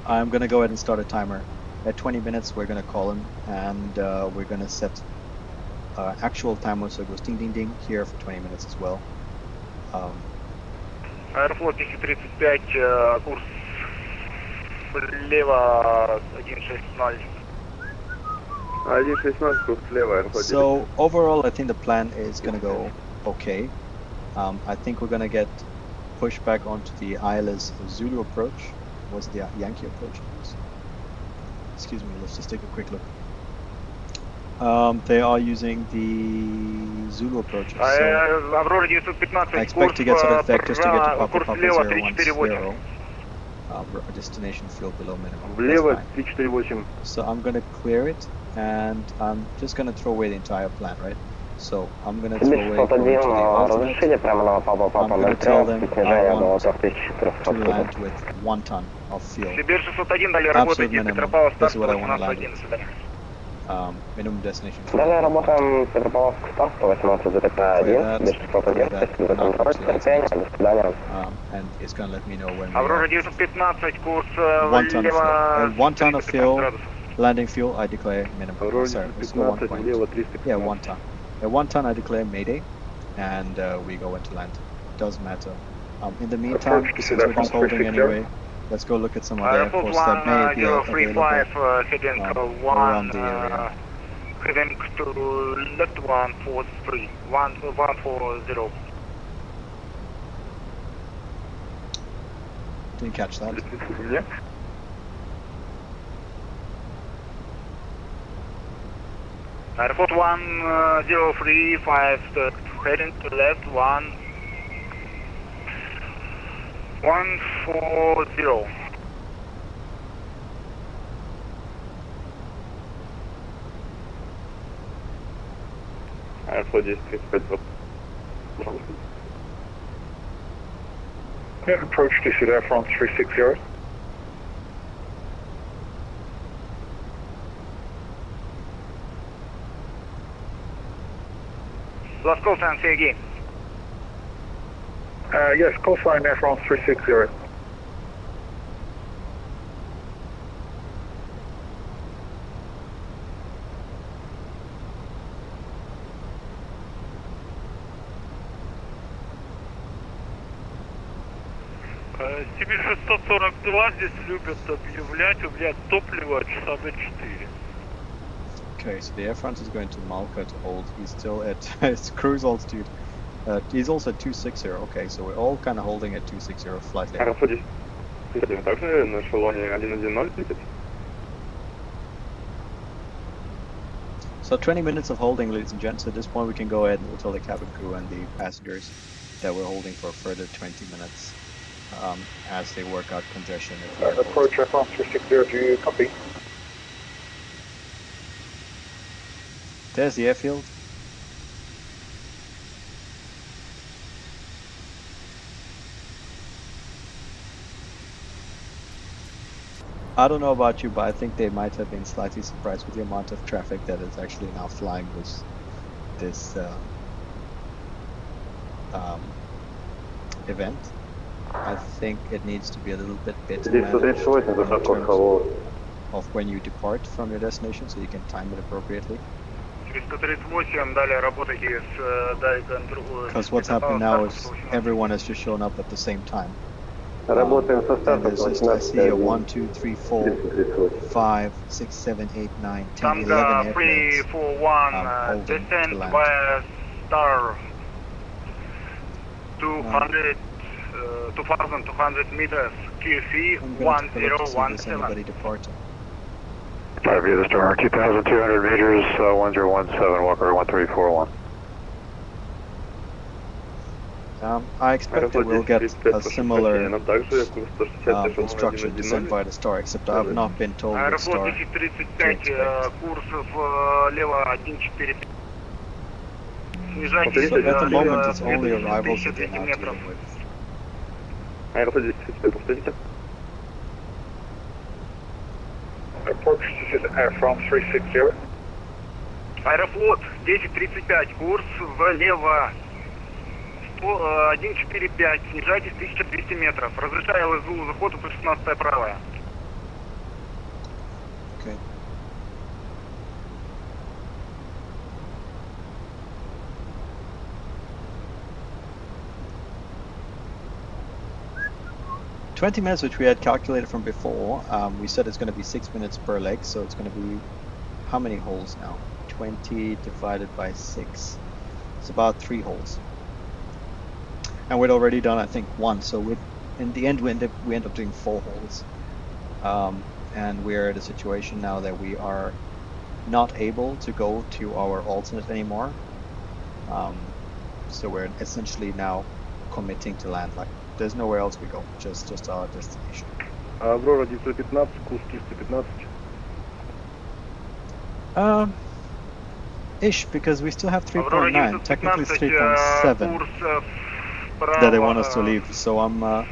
I'm going to go ahead and start a timer. At 20 minutes, we're going to call him, and we're going to set actual timer, so it goes ding ding ding here for 20 minutes as well. Аэрофлот 1035, курс влево 160. So overall, I think the plan is going to go okay. I think we're going to get pushed back onto the ILS Zulu approach. Was the Yankee approach? Excuse me, let's just take a quick look. They are using the Zulu approaches. So I expect to get sort of vectors to get to Papa Papa 010. Destination fuel below minimum. So I'm going to clear it, and I'm just going to throw away the entire plan, right? So I'm going to throw away going to the alternate. I'm going to tell them I want to land with 1 ton of fuel. Absolute minimum. This is what I want to land with. Minimum destination fuel. And it's going to let me know when we are. 1 ton of fuel. 1 ton of fuel, landing fuel, I declare minimum. Oh, sorry, it's 1 point. Yeah, 1 ton. At 1 ton, I declare Mayday, and we go into land. Doesn't matter. In the meantime, since we're just holding anyway, let's go look at some other Airport airports that may be available heading around the area. Heading to left 143, 140. Didn't catch that. Airport 1035, heading to left 140. Airport 1035. Yeah, approach to Air France 360. Last call sign, say again. Yes, call sign Air France 360. Сибирь 642, здесь любят объявлять, у меня топливо часа до 4. Okay, so the Air France is going to Malta to hold. He's still at his cruise altitude. He's also at 260. Okay, so we're all kind of holding at 260 flight level. Airport 1035 также на эшелоне 110 летит. So 20 minutes of holding, ladies and gents. At this point we can go ahead and we'll tell the cabin crew and the passengers that we're holding for a further 20 minutes as they work out congestion at the airport. Approach Air France 360, do you copy? There's the airfield. I don't know about you, but I think they might have been slightly surprised with the amount of traffic that is actually now flying this event. I think it needs to be a little bit managed in terms of when you depart from your destination, so you can time it appropriately. Because what's happening now is everyone has just shown up at the same time. And there's just, I see a 1, 2, 3, 4, 5, 6, 7, 8, 9, 10, 11 airplanes holding to land. Via star 2,200 meters, QFE I'm going to look to see if there's 1017. anybody departing. 5 view the star, 2,200 meters, 1017, Walker 1341. I expect that we'll get a similar instruction to send by the star, except I have not been told what star to expect. So at the moment it's only arrivals that they're now dealing with. Approach to Air France 360. Аэрофлот 1035, курс влево 145, снижайтесь 1200 метров. Разрешаю ЛСУ заход, 16 правая. Okay. "20 minutes, which we had calculated from before. We said it's going to be 6 minutes per leg, so it's going to be how many holes now? 20 divided by 6. It's about 3 holes. And we'd already done, I think, 1. So in the end, we end up doing 4 holes. And we're at a situation now that we are not able to go to our alternate anymore. So we're essentially now committing to land. Like, there's nowhere else we go, just our destination. Аврора 915, курс 315. Ish, because we still have 3.9. Technically it's 3.7 that they want us to leave. So I'm a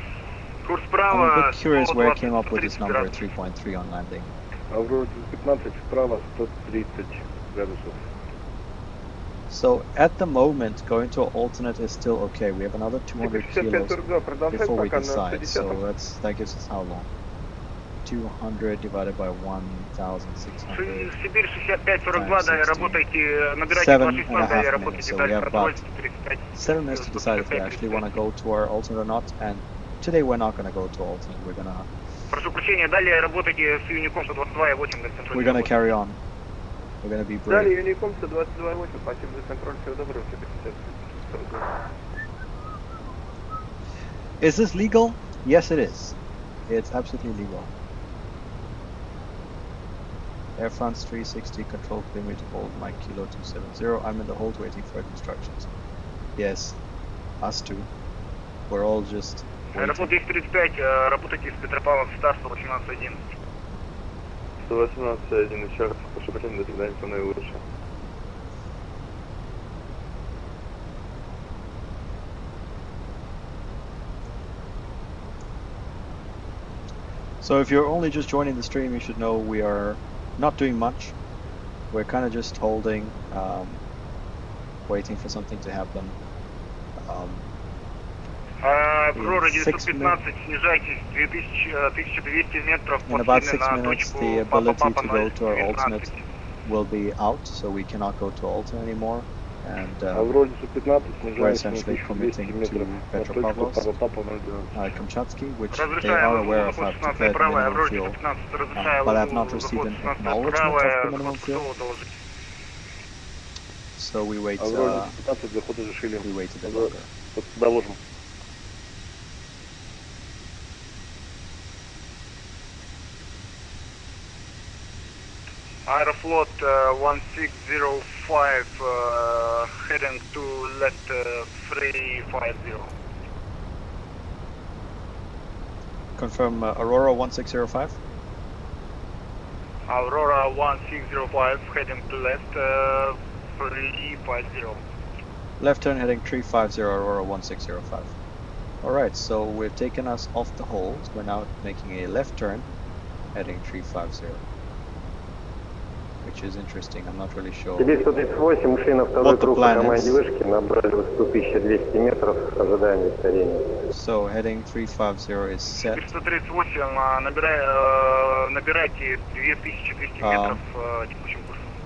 bit curious where I came up with this number 3.3 on landing. Аврора 915, вправо 130 градусов. So at the moment, going to an alternate is still okay. We have another 200 kilos before we decide. So that gives us how long? 200 divided by 1,600. 7.5 minutes. So we have about 7 minutes to decide if we actually want to go to our alternate or not. And today we're not going to go to alternate. We're going to Прошу прощения, далее работайте с Юником 122.8. We're gonna carry on. We're gonna be brave. Далее Юником 122.8, спасибо за контроль, всего доброго, все 50. Is this legal? Yes, it is. It's absolutely legal. Air France 360, control perimeter hold, Mike Kilo 270. I'm in the hold waiting for instructions. Yes, us too. We're all just Аэрофлот 1035, работайте с Petropavlovsk-Kamchatsky 118.11. 118.1, еще раз, прошу прощения, до свидания, все наилучшее. So if you're only just joining the stream, you should know we are not doing much. We're kind of just holding, waiting for something to happen. Аврора 915, снижайтесь 1200 метров. In about 6 minutes, the ability to go to our alternate will be out, so we cannot go to Alta anymore. And we're essentially committing to Petropavlovsk-Kamchatsky, which they are aware of. I've declared minimum fuel, but I have not received an acknowledgement of the minimum fuel. So we wait. We wait a bit longer. Aeroflot 1605, heading to left 350. Confirm Aurora 1605. Aurora 1605, heading to left 350. Left turn heading 350, Aurora 1605. Alright, so we've taken us off the hold. We're now making a left turn heading 350. Which is interesting, I'm not really sure what the plan is. So heading 350 is set.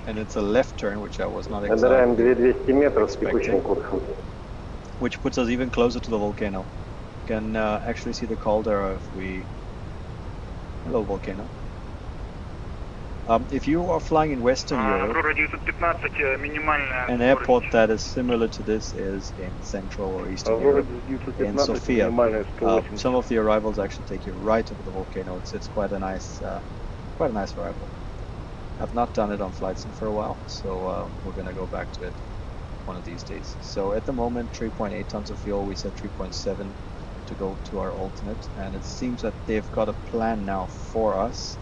And it's a left turn, which I was not exactly expecting, which puts us even closer to the volcano. You can actually see the caldera if we... Hello, volcano. If you are flying in Western Europe, an airport that is similar to this is in Central or Eastern Europe, in Sofia. Some of the arrivals actually take you right over the volcano. It's quite a nice arrival. I've not done it on FlightSim for a while, so we're gonna go back to it one of these days. So at the moment, 3.8 tons of fuel. We said 3.7 to go to our alternate, and it seems that they've got a plan now for us.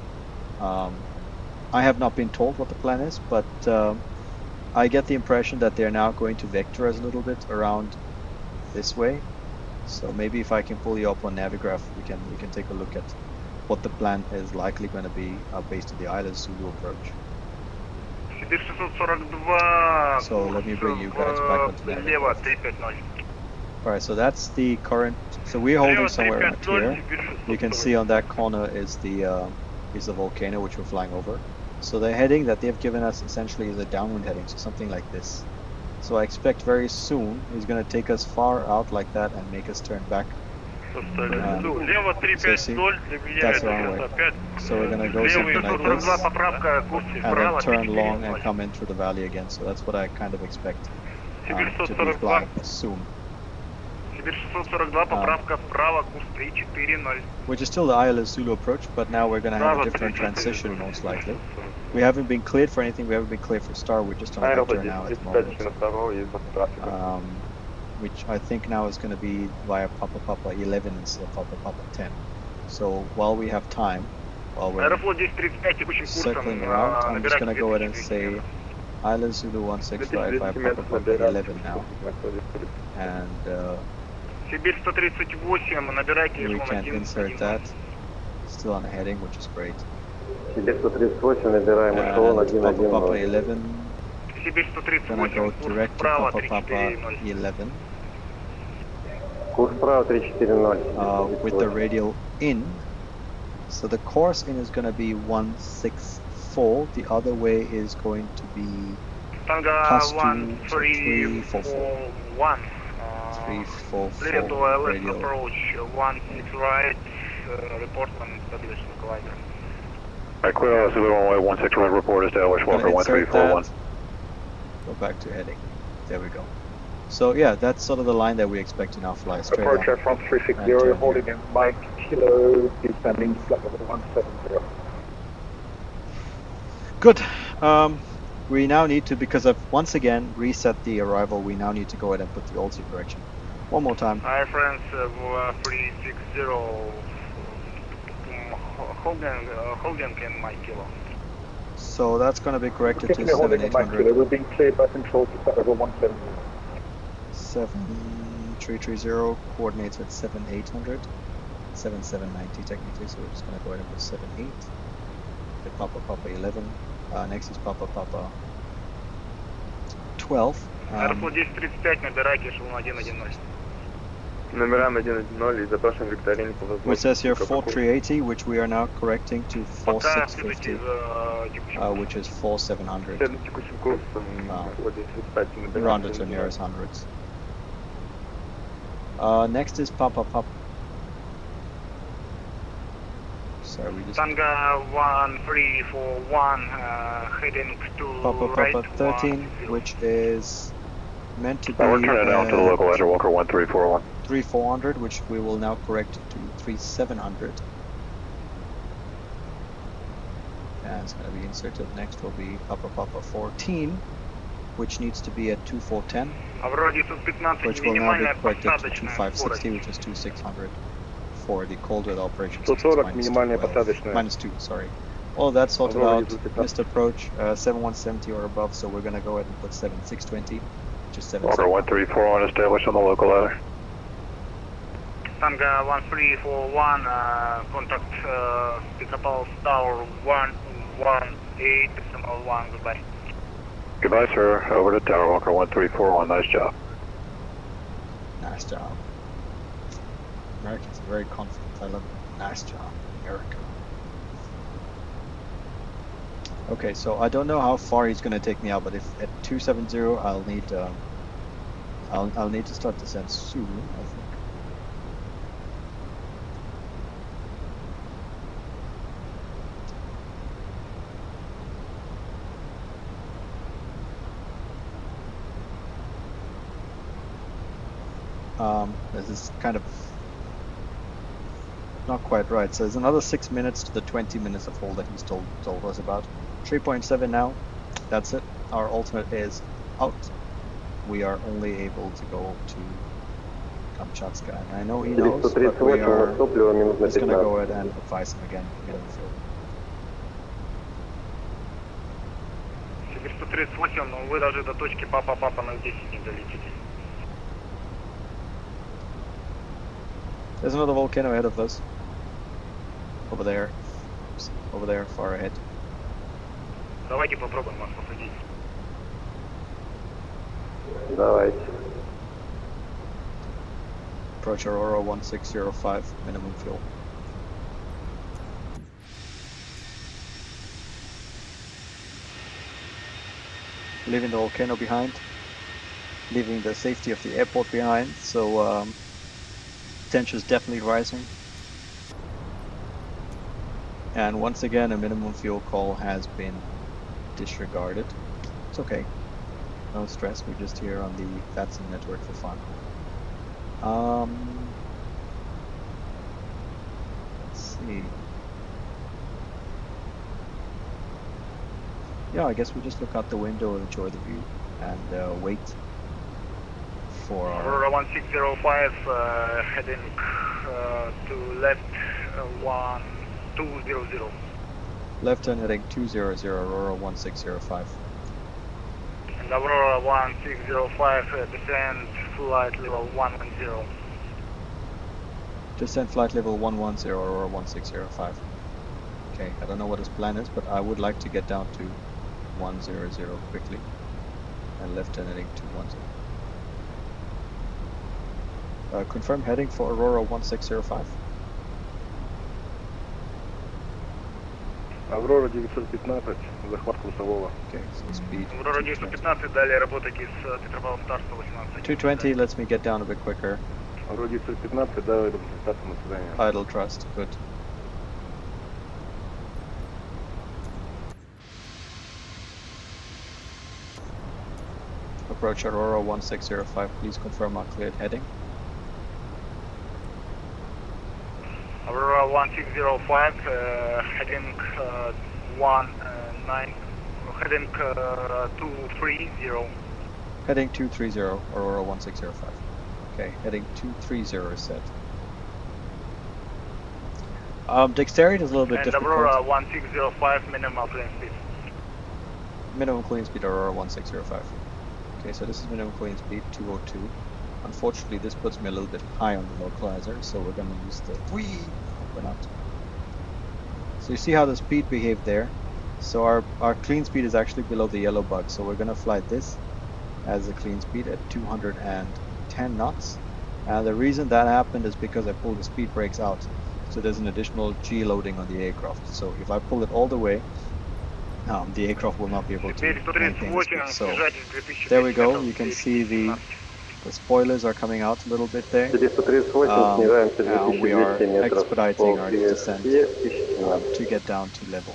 I have not been told what the plan is, but I get the impression that they're now going to vector us a little bit around this way. So maybe if I can pull you up on Navigraph, we can take a look at what the plan is likely going to be based on the Isla Zulu approach. So let me bring you guys back onto Navigraph. Alright, so that's the current. So we're holding somewhere around here. You can see on that corner is the volcano which we're flying over. So the heading that they've given us essentially is a downwind heading, so something like this. So I expect very soon he's going to take us far out like that and make us turn back. So see, that's the wrong way. So we're going to go something like this and then turn long and come in through the valley again. So that's what I kind of expect to be flying soon. Which is still the Isla Zulu approach, but now we're going to have a different transition most likely. We haven't been cleared for anything, we haven't been cleared for star, we're just on a vector now at the moment. Which I think now is going to be via Papa 11 instead of Papa 10. So while we have time, while we're circling around, I'm just going to go ahead and say Isla Zulu 165 via Papa 11 now. And we can insert that, still on a heading, which is great. And Papa 11, gonna go direct to Papa 11. With the radial in. So the course in is gonna be 164, the other way is going to be plus 2, so 344. 344 radial approach 16 right, report on establishing collider. Alright, clear, Zulu 161 report established, Walker Gonna insert 1341. that. Go back to heading. There we go. So yeah, that's sort of the line that we expect in our fly straight Approach on. from 360, And turn holding here. in Mike Kilo, descending flight level 170. Good. We now need to, because I've once again reset the arrival, we now need to go ahead and put the altitude correction. One more time. Hi friends, 360, holding in Mike Kilo. So that's going to be corrected to Holding in Mike 7800. Kilo, we're being cleared by control to flight level 170. 7330, coordinates at 7800. 7790 technically, so we're just going to go ahead and put 78. The Papa 11. Next is Papa 12. Аэрофлот 1035, набирайте эшелон 110. Номерам 110 и запрашиваем Викторине по возможности. Which says here 4380, which we are now correcting to 4650, which is 4700. Следует текущим курсом, вот 1035, Rounded to nearest hundreds. Next is Papa. Sorry, we just... Tango 1341, heading to right. Papa 13, which is meant to be We're turning down to the local ledger, Walker 1341. 3400, which we will now correct to 3700. And it's going to be inserted. Next will be Papa 14, which needs to be at 2410, which will now be corrected to 2560, which is 2600 for the cold weather operations. Minus 2, sorry. All that's sorted out. Missed approach 7170 or above, so we're going to go ahead and put 7620, which is 7. Walker 1341 established on the local ladder. Tango 1341, contact Petropavlovsk Tower 118, decimal 1, goodbye. Goodbye, sir. Over to Tower, Walker 1341. Nice job. Nice job. Americans are very confident. I love it. Nice job, America. Okay, so I don't know how far he's going to take me out, but if at 270, I'll need to start descent soon, I think. This is kind of not quite right. So there's another 6 minutes to the 20 minutes of hold that he's told us about. 3.7 now. That's it. Our alternate is out. We are only able to go to Kamchatsky. And I know he knows, but we are just going to go ahead and advise him again in the field. 438, но вы даже до точки Папа на 10 не долетите. There's another volcano ahead of us. Over there. Oops. Over there, far ahead. Давайте попробуем вас посадить. Давайте. Approach Aurora 1605, minimum fuel. Leaving the volcano behind. Leaving the safety of the airport behind, so tension is definitely rising. And once again, a minimum fuel call has been disregarded. It's okay. No stress, we're just here on the VATSIM network for fun. Let's see. Yeah, I guess we just look out the window, enjoy the view, and wait for our... Aurora 1605, heading to left 1200. Left turn heading 200, Aurora 1605. And Aurora 1605, descend flight level 110. Descent flight level 110, Aurora 1605. Okay, I don't know what his plan is, but I would like to get down to 100 quickly. And left turn heading 210. Confirm heading for Aurora 1605. Аврора 915, захват курсового. Okay, so speed. Aurora 915, далее работайте с Petropavlovsk-Kamchatsky 18. 220 lets me get down a bit quicker. Вроде 115, да, результатом ожидания. Idle thrust, good. Approach Aurora 1605, please confirm our cleared heading. Aurora 1605, heading 230. Heading 230, Aurora 1605. Okay, heading 230 is set. Dexterity is a little bit difficult. Aurora 1605, minimal clean speed. Minimum clean speed, Aurora 1605. Okay, so this is minimum clean speed, 202. Unfortunately, this puts me a little bit high on the localizer, so we're going to use the whee. We're not. So you see how the speed behaved there. So our clean speed is actually below the yellow bug, so we're going to fly this as a clean speed at 210 knots. And the reason that happened is because I pulled the speed brakes out. So there's an additional G loading on the aircraft. So if I pull it all the way, the aircraft will not be able to maintain the speed. So there we go. You can see the spoilers are coming out a little bit there. And we are expediting our descent to get down to level.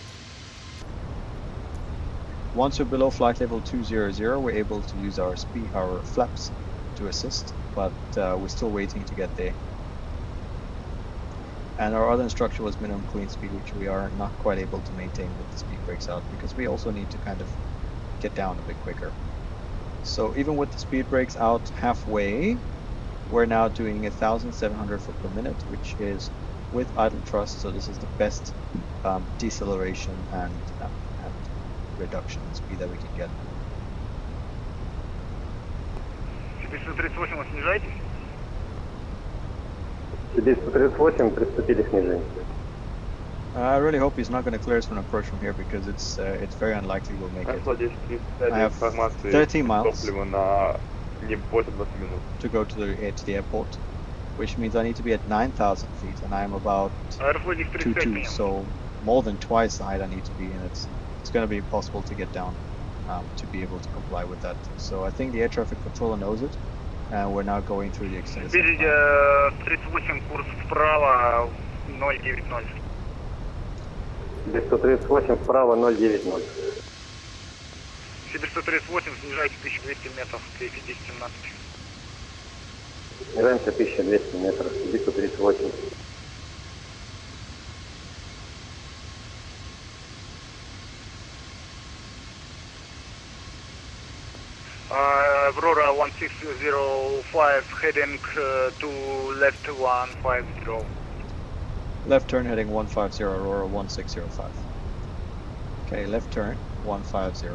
Once we're below flight level 200, we're able to use our flaps to assist, but we're still waiting to get there. And our other instruction was minimum clean speed, which we are not quite able to maintain with the speed brakes out, because we also need to kind of get down a bit quicker. So even with the speed brakes out halfway, we're now doing 1,700 foot per minute, which is with idle thrust. So this is the best deceleration and reduction in speed that we can get. I really hope he's not going to clear us from approach from here, because it's very unlikely we'll make it. I have 30 miles to go to the airport, which means I need to be at 9,000 feet, and I'm about 2.2, so more than twice the height I need to be, and it's going to be impossible to get down to be able to comply with that. So I think the air traffic controller knows it, and we're now going through the extended. 38, курс вправо 090. 138 вправо 090. Сибирь 138, снижайте 1200 метров, 1017. Снижаемся 1200 метров, Сибирь 138. Aurora 1605, heading to left 150. Left turn heading 150, Aurora 1605. Okay, left turn 150.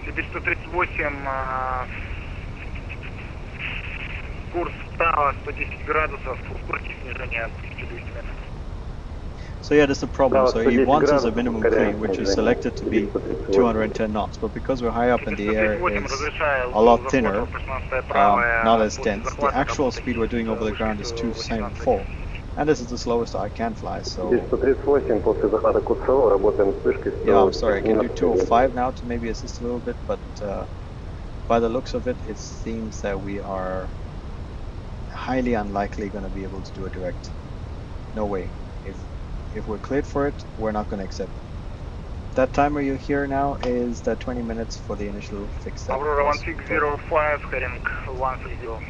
Сибирь 138, курс вправо 110 градусов, ускорите снижение 1200 метров. So yeah, that's the problem. So he wants us a minimum clean, which is selected to be 210 knots, but because we're high up and the air is a lot thinner, not as dense, the actual speed we're doing over the ground is 274, and this is the slowest I can fly. So yeah, I'm sorry, I can do 205 now to maybe assist a little bit, but by the looks of it, it seems that we are highly unlikely going to be able to do a direct. No way. If we're cleared for it, we're not going to accept it. That timer you hear now is the 20 minutes for the initial fix. Aurora 1605, heading 130.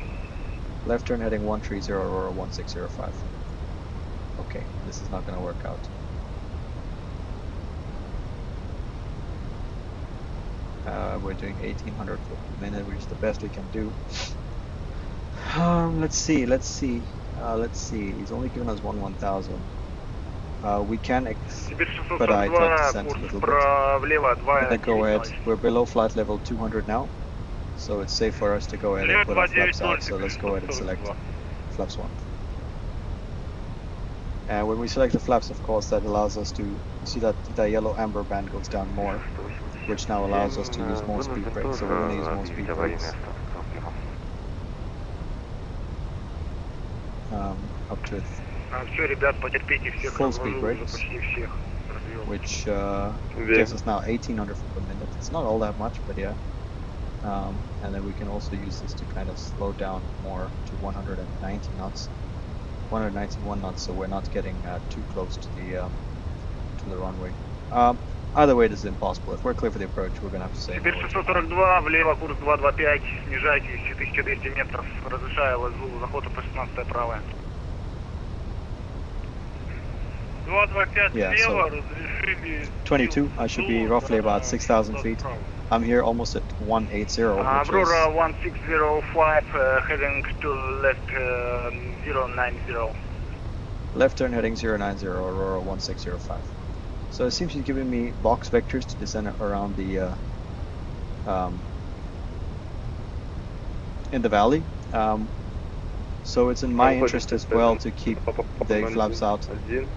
Left turn heading 130, Aurora 1605. Okay, this is not going to work out. We're doing 1800 per minute, which is the best we can do. Let's see. He's only given us 1,000. We can expedite our descent a little bit. Gonna go ahead. We're below flight level 200 now, so it's safe for us to go ahead and put our flaps out. So let's go ahead and select flaps 1. And when we select the flaps, of course, that allows us to see that the yellow amber band goes down more, which now allows us to use more speed brakes. So we're going to use more speed brakes. Up to full speed brakes, which gives us now 1800 foot per minute. It's not all that much, but yeah. and then we can also use this to kind of slow down more to 190 knots, 191 knots, so we're not getting too close to the runway. Either way, this is impossible. If we're clear for the approach, we're going to have to say Теперь 642, влево, курс 225, снижайтесь, 1200 метров, разрешаю ЛСУ, заход по 16 правая. 225 yeah, слева, so разрешили... 22, I should be roughly about 6,000 feet. I'm here almost at 180, which Aurora is... 1605, heading to left 090. Left turn heading 090, Aurora 1605. So it seems she's giving me box vectors to descend around the in the valley. So it's in my interest as well to keep the flaps out.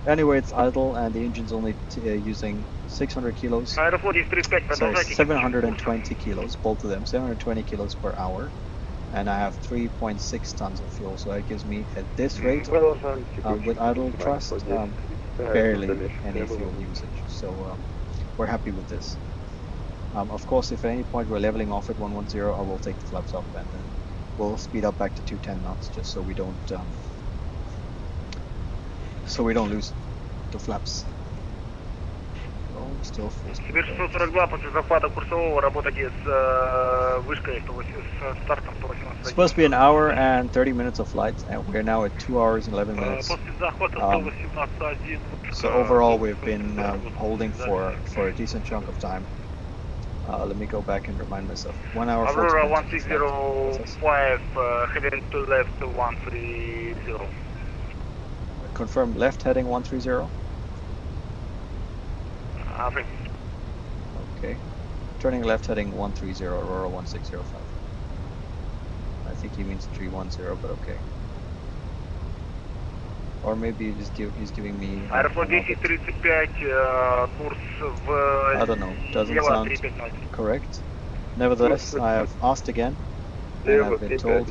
Anyway, it's idle and the engine's only using 600 kilos. So 720 kilos, both of them, 720 kilos per hour. And I have 3.6 tons of fuel, so that gives me, at this rate, with idle thrust, barely any fuel usage. So we're happy with this. Of course, if at any point we're leveling off at 110, I will take the flaps up and then we'll speed up back to 210 knots, just so we don't lose the flaps. Oh, still full speed. Теперь 642 после захвата курсового работайте с вышкой, с стартом 118. It's supposed to be an hour and 30 minutes of flight, and we're now at 2 hours and 11 minutes. So overall, we've been holding for a decent chunk of time. Let me go back and remind myself. 1 hour. Aurora 1605, heading to left 130. Confirm left heading 130. Okay. Turning left heading 130, Aurora 1605. I think he means 310, but okay. Or maybe he's giving me... Aeroflot 1035, курс в... I don't know, doesn't sound correct. Nevertheless, I have asked again, and I've been told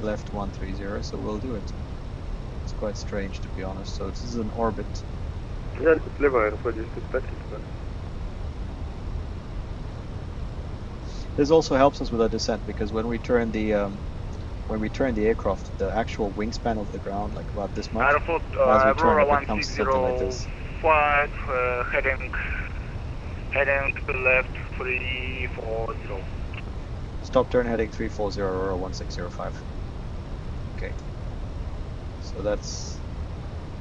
left 130, so we'll do it. It's quite strange, to be honest, so this is an orbit. This also helps us with our descent, because when we turn the aircraft, the actual wingspan of the ground, like about this much, as we turn it becomes something like this. 5, heading to left 340. Stop turn heading 340, Aurora 1605. Okay. So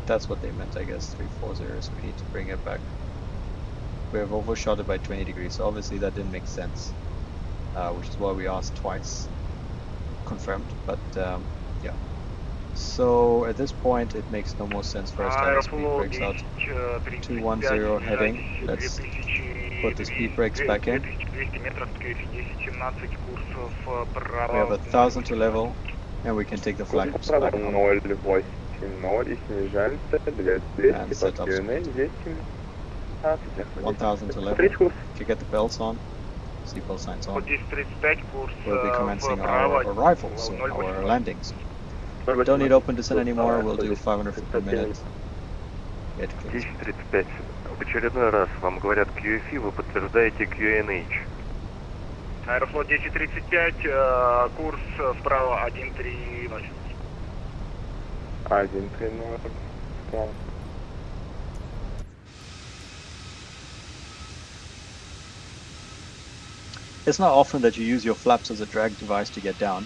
that's what they meant, I guess, 340, so we need to bring it back. We have overshot it by 20 degrees, so obviously that didn't make sense, which is why we asked twice. Confirmed, but yeah. So at this point, it makes no more sense for us to have the speed brakes out. 210 heading. Let's put the speed brakes back in. We have 1,000 to level, and we can take the flaps back on. And set up speed. 1,000 to level. If you get the belts on, seatbelt signs on, we'll be commencing our arrivals, so our landings. Don't need open descent anymore, we'll do 500 feet per minute. 1035. В очередной раз вам говорят QFE, вы подтверждаете QNH. Аэрофлот 1035, курс вправо 130. 130. It's not often that you use your flaps as a drag device to get down,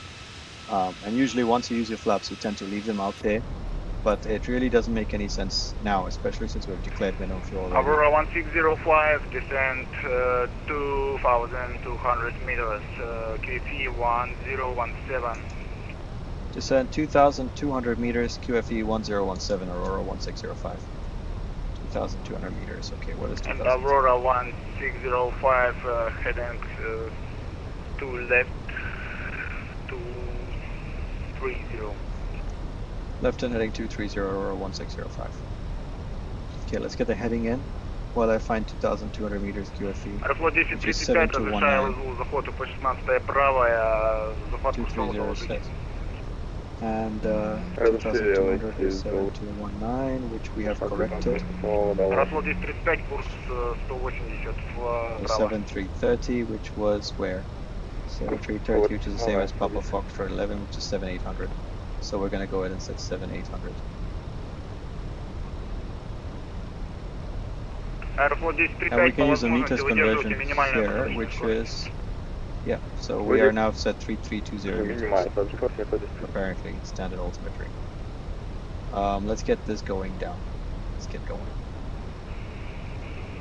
and usually once you use your flaps you tend to leave them out there, but it really doesn't make any sense now, especially since we've declared minimum fuel already. Aurora 1605, descent 2,200 meters, QFE 1017. Descent 2,200 meters, QFE 1017, Aurora 1605. 2,200 meters, okay, what is 2,000? And Aurora 1605, heading to left 230. Left turn heading 230, Aurora 1605. Okay, let's get the heading in while I find 2,200 meters QFE. Аэрофлот 1035, разрешаю заход по 16 правая, захват курсового доложить. And 2200 is 7219, which we have corrected. 7330, which was where? 7330, which is the same as Papa Foxtrot 11, which is 7800. So we're going to go ahead and set 7800. And we can use the meters conversion here, which is, yeah, so we are now set 3320 meters. Apparently, standard altimetry. Let's get this going down. Let's get going.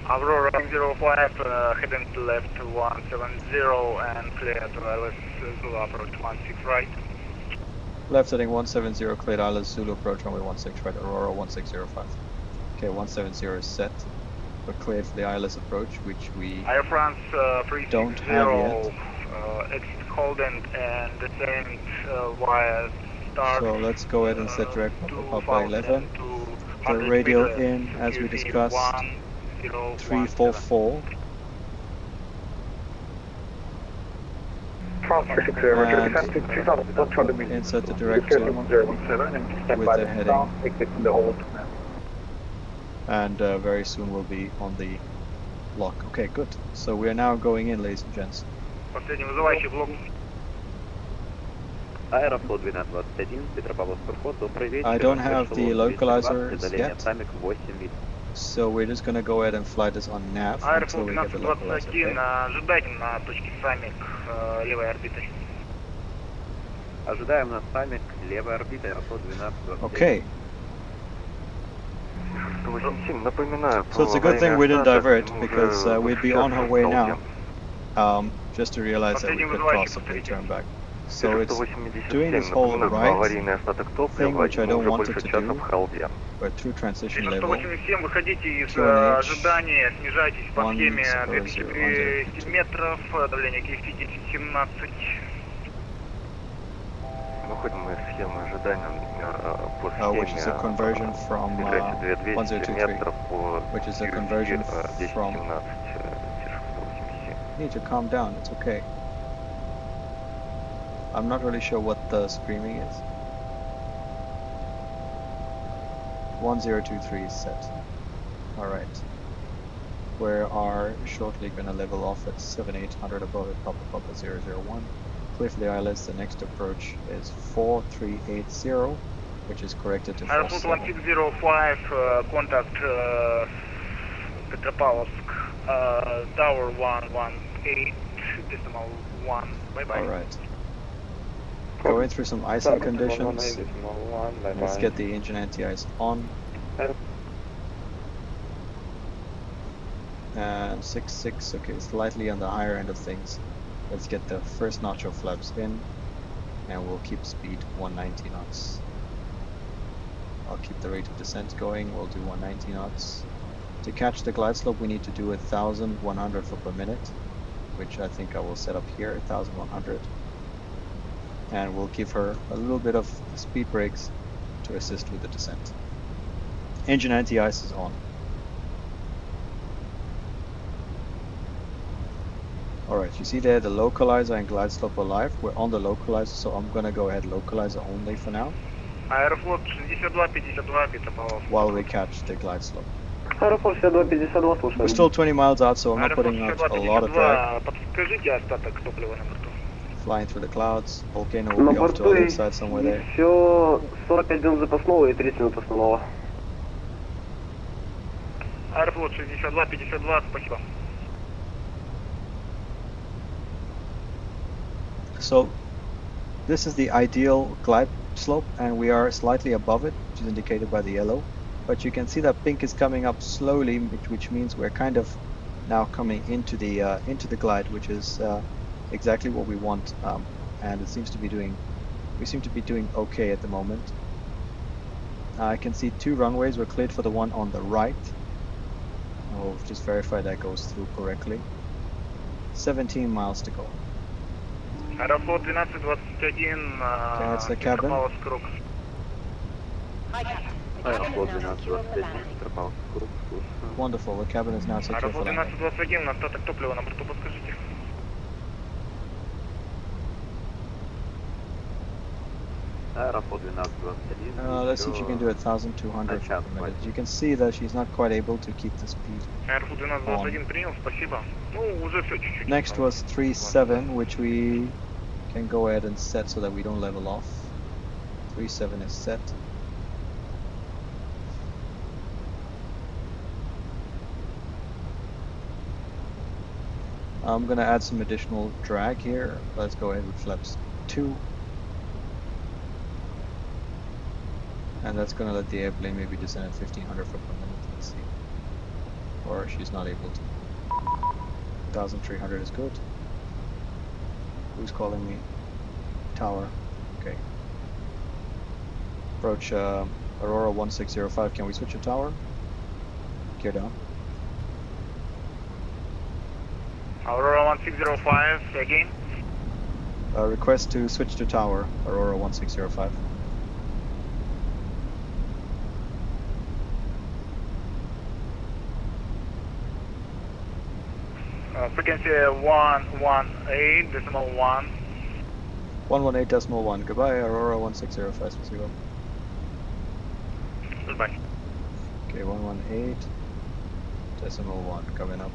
Aurora 05, heading to left 170 and clear to ILS Zulu approach 16 right. Left heading 170, cleared ILS Zulu approach runway 16 right, Aurora 1605. Okay, 170 is set. We're cleared for the ILS approach, which we Air France don't have yet. Exit Holden and descent via start. So let's go ahead and set direct Papa 11. The radio in, as we discussed, 344. And insert the direct to with the heading. And very soon we'll be on the block. Okay, good. So we are now going in, ladies and gents. I don't have the localizers yet, so we're just going to go ahead and fly this on nav until we get the localizer. Okay. So it's a good thing we didn't divert, because we'd be on our way now, just to realize that we could possibly turn back. So it's doing this whole right thing, which I don't want it to do, but through transition level, QNH 1010, which is a conversion from 1023, which is a conversion from... You need to calm down, it's okay. I'm not really sure what the screaming is. 1023 is set. Alright. We are shortly going to level off at 7800 above at Papa Papa 001. Clear for the ILS, the next approach is 4380, which is corrected to 47. 1605, contact Petropavlovsk, tower 118.1, bye-bye. Alright. Going through some icing conditions. Let's get the engine anti-ice on. And 66, okay, slightly on the higher end of things. Let's get the first notch of flaps in, and we'll keep speed 190 knots. I'll keep the rate of descent going, we'll do 190 knots. To catch the glide slope we need to do 1100 foot per minute, which I think I will set up here, 1100. And we'll give her a little bit of speed brakes to assist with the descent. Engine anti-ice is on. Alright, you see there the localizer and glide slope are live. We're on the localizer, so I'm gonna go ahead localizer only for now. Aeroflot 6252 while we catch the glide slope. We're still 20 miles out, so I'm not putting out a lot of drag. Flying through the clouds, volcano will be off to the other side somewhere there. Еще 41 запасного и 30 минут основного. Аэрофлот 6252, спасибо. So this is the ideal glide slope, and we are slightly above it, which is indicated by the yellow. But you can see that pink is coming up slowly, which means we're kind of now coming into the glide, which is exactly what we want, and it seems to be doing. We seem to be doing okay at the moment. I can see two runways. We're cleared for the one on the right. I'll just verify that goes through correctly. 17 miles to go. Аэрофлот 1221, that's the cabin. Аэрофлот 1221, Петропавловск, Wonderful, the cabin is now secure for landing. Аэрофлот 1221, остаток топлива на борту, подскажите. Let's see if you can do 1,200 per minute. You can see that she's not quite able to keep the speed on. принял, спасибо. Ну, уже все чуть-чуть. Next was 3.7, which we can go ahead and set so that we don't level off. 3.7 is set. I'm gonna add some additional drag here. Let's go ahead with flaps 2. And that's gonna let the airplane maybe descend at 1,500 foot per minute. Let's see. Or she's not able to. 1,300 is good. Who's calling me? Tower. Okay. Approach Aurora 1605. Can we switch to tower? Gear down. Aurora 1605, again. Request to switch to tower, Aurora 1605. Frequency 118.1. 118.1. Goodbye, Aurora 1605. Спасибо. Goodbye. Okay, 118.1 coming up.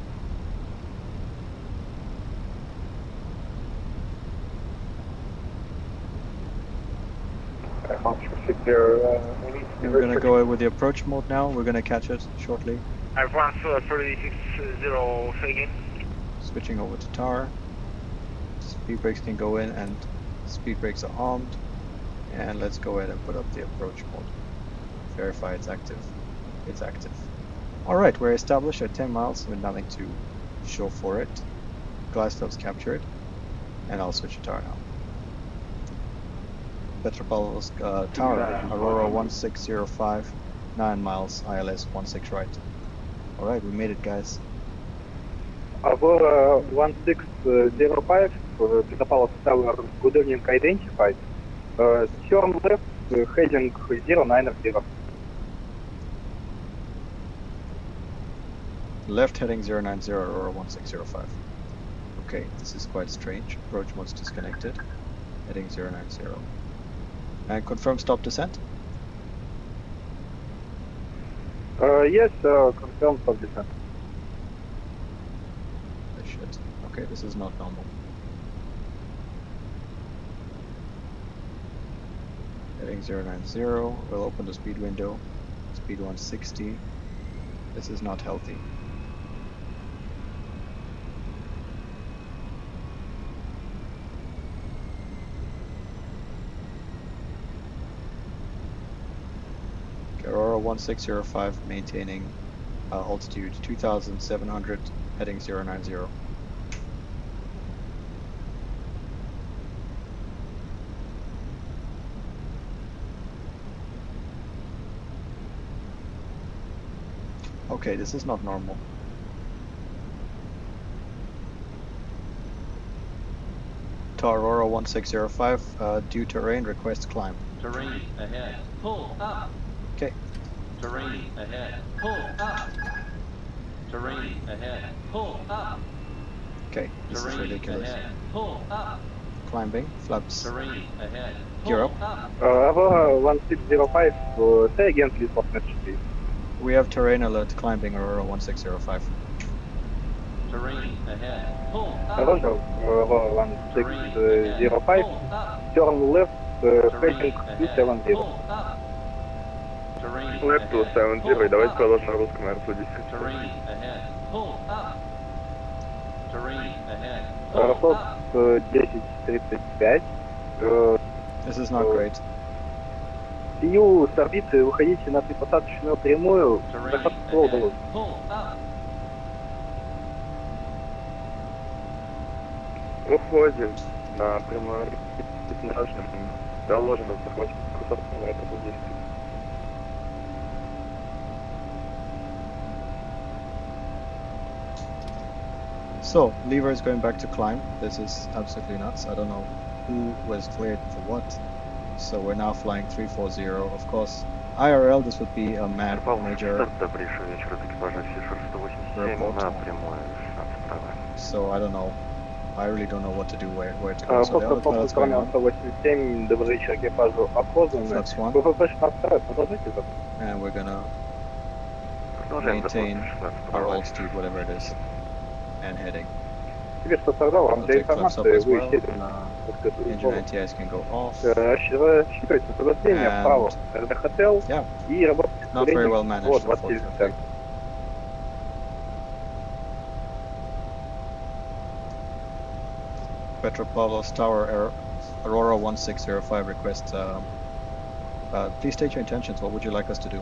We're gonna go with the approach mode now. We're gonna catch it shortly. Advance 360 again. Switching over to tower. Speed brakes can go in, and speed brakes are armed. And let's go ahead and put up the approach mode. Verify it's active. It's active. Alright, we're established at 10 miles with nothing to show for it. Glide stops captured. And I'll switch to tower now. Petropavlovsk tower, Aurora 1605, 9 miles, ILS 16 right. Alright, we made it, guys. Aurora 1605, Petropavlovsk tower, good evening, identified. Turn left, heading 090. Left heading 090, Aurora 1605. Okay, this is quite strange. Approach mode's disconnected. Heading 090. And confirm stop descent? Yes, confirm stop descent. Shit. Okay, this is not normal. Heading 090, we'll open the speed window. Speed 160. This is not healthy. Aurora 1605 maintaining altitude 2,700, heading 090. Okay, this is not normal. To Aurora 1605, due terrain, request climb. Terrain ahead. Pull up. Okay. Terrain ahead. Pull up. Terrain ahead. Pull up. Okay, this is ridiculous. Ahead. Pull up. Climbing, flaps. Terrain ahead. Gear up. Aurora 1605, say again please what message please. We have terrain alert climbing Aurora 1605. Terrain ahead. Pull up. Roger, Aurora 1605, turn left, heading 270. Left 270, давайте продолжим на русском R110. Terrain ahead. Pull up. Terrain ahead. Аэрофлот 1035. This is not great. Сию с орбиты выходите на припосадочную прямую. Заход удалось. Уходим на прямую орбиту. Доложено захватить посадку на R110. So, lever is going back to climb. This is absolutely nuts. I don't know who was cleared for what. So we're now flying 340. Of course, IRL, this would be a major report. So I don't know I really don't know what to do, where to go. So the Фокус autopilot's going on. 187, доложите экипажу опознаны. Flaps 1. ВВП 16, продолжите запуск. And we're gonna maintain our altitude, whatever it is, and heading. Тебе что тогда вам We'll для take flaps up информации as вы well. сели на открытую Engine зону. anti-ice can go off. Рассчитывайте подозрение And вправо, РД хотел yeah, и работать с not very well курением. managed, Вот, unfortunately. 20%. Petropavlovsk Tower, Aurora 1605 request. Please state your intentions. What would you like us to do?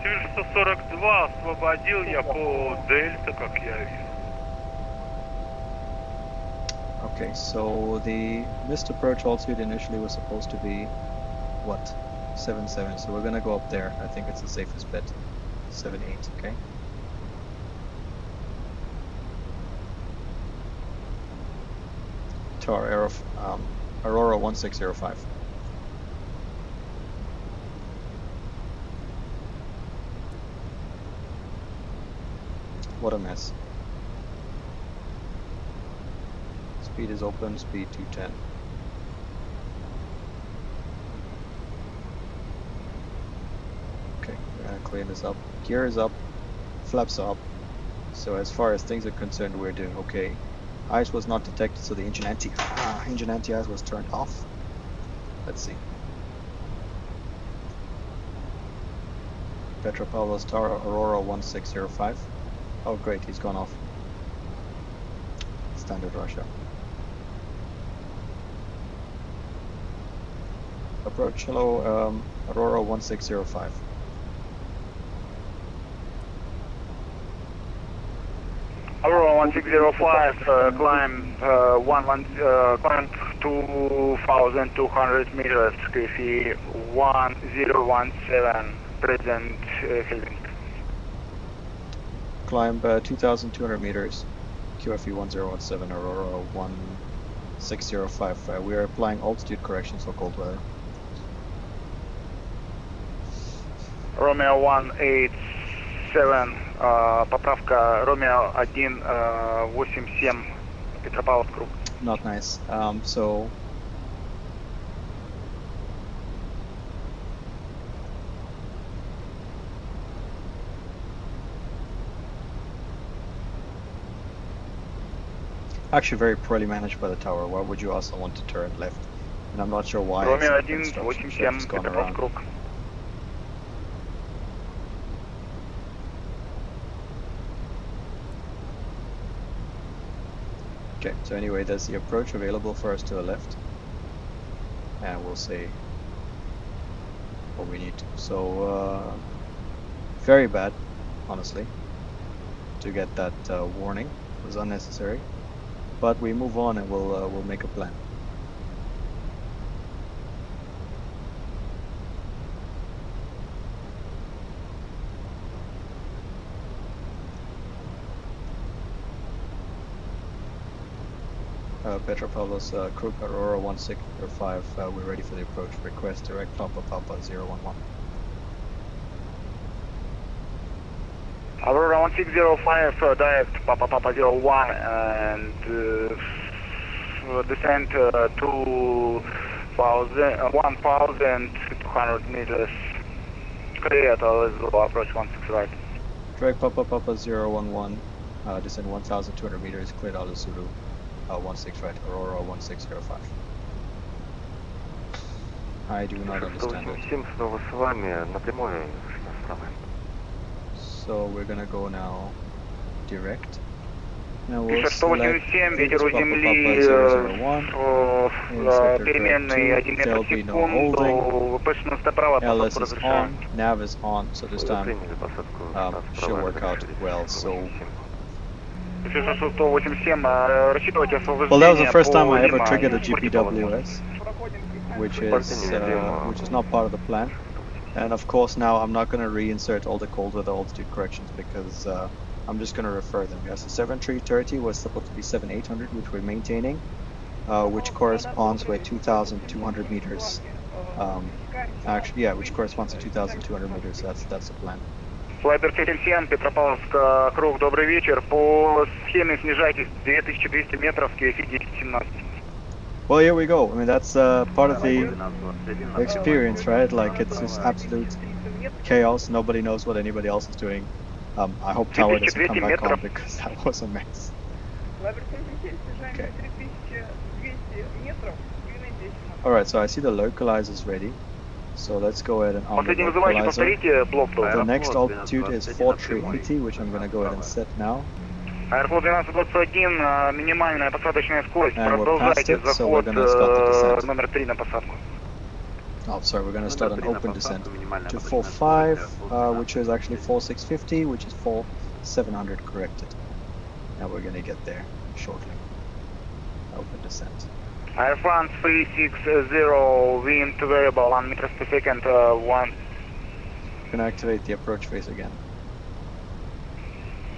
Север 142 освободил я по Дельта, как я вижу. Okay, so the missed approach altitude initially was supposed to be what? 7.7, so we're gonna go up there. I think it's the safest bet. 7.8, okay? Tower Aurora 1605. What a mess. Speed is open, speed 210. Okay, we're gonna clean this up. Gear is up, flaps up. So as far as things are concerned, we're doing okay. Ice was not detected, so the engine anti-ice was turned off. Let's see. Petropavlovsk Tower Aurora 1605. Oh great, he's gone off. Standard Russia. Approach, hello, Aurora 1605. Aurora 1605, climb climb 2,200 meters, QFE 1017, present heading. Climb 2,200 meters, QFE 1017, Aurora 1605. We are applying altitude corrections for cold weather. Romeo 187, поправка Romeo 187, Petropavlovsk круг. Not nice. So actually very poorly managed by the tower. Why would you also want to turn left? And I'm not sure why. Romeo it's 187, gone Petropavlovsk around. круг. Okay, so anyway, there's the approach available for us to the left, and we'll see what we need to. So, very bad, honestly, to get that warning. It was unnecessary, but we move on and we'll make a plan. Petropavlovsk Kruk Aurora 1605, we're ready for the approach. Request direct Papa 011. Aurora 1605, direct Papa 01 and descent 1,200 meters. Clear to approach 16 right. Direct Papa 011, descend 1,200 meters, cleared out of Zulu. 16 right, Aurora 1605. I do not understand it. So we're gonna go now direct. Now we'll select ветер у земли переменный 1 метр в секунду, ВП вправо, LS is on, nav is on, so this time should work out well. So well, that was the first time I ever triggered a EGPWS, which is not part of the plan. And of course now I'm not going to reinsert all the cold weather altitude corrections because I'm just going to refer them. Yes, the 7330 was supposed to be 7800, which we're maintaining, which corresponds with 2,200 meters. Actually, yeah, which corresponds to 2,200 meters. That's the plan. Флайбер 77, Petropavlovsk, круг, добрый вечер. По схеме снижайтесь 2200 метров, QFI 1017. Well, here we go. I mean, that's part of the experience, right? Like, it's just absolute chaos. Nobody knows what anybody else is doing. I hope Tower doesn't come back on because that was a mess. Okay. Alright, so I see the localizer is ready. So let's go ahead and on the localizer. The next altitude is 4380, which I'm going to go ahead and set now. Аэрофлот 1221, минимальная посадочная скорость. And we're past it, so we're going to start the descent. Номер 3 на посадку. Oh, sorry, we're going to start an open descent to 45, which is actually 4650, which is 4700 corrected. And we're going to get there shortly. Open descent. Air France 360, wind variable 1 meters per second, 1. We're going to activate the approach phase again.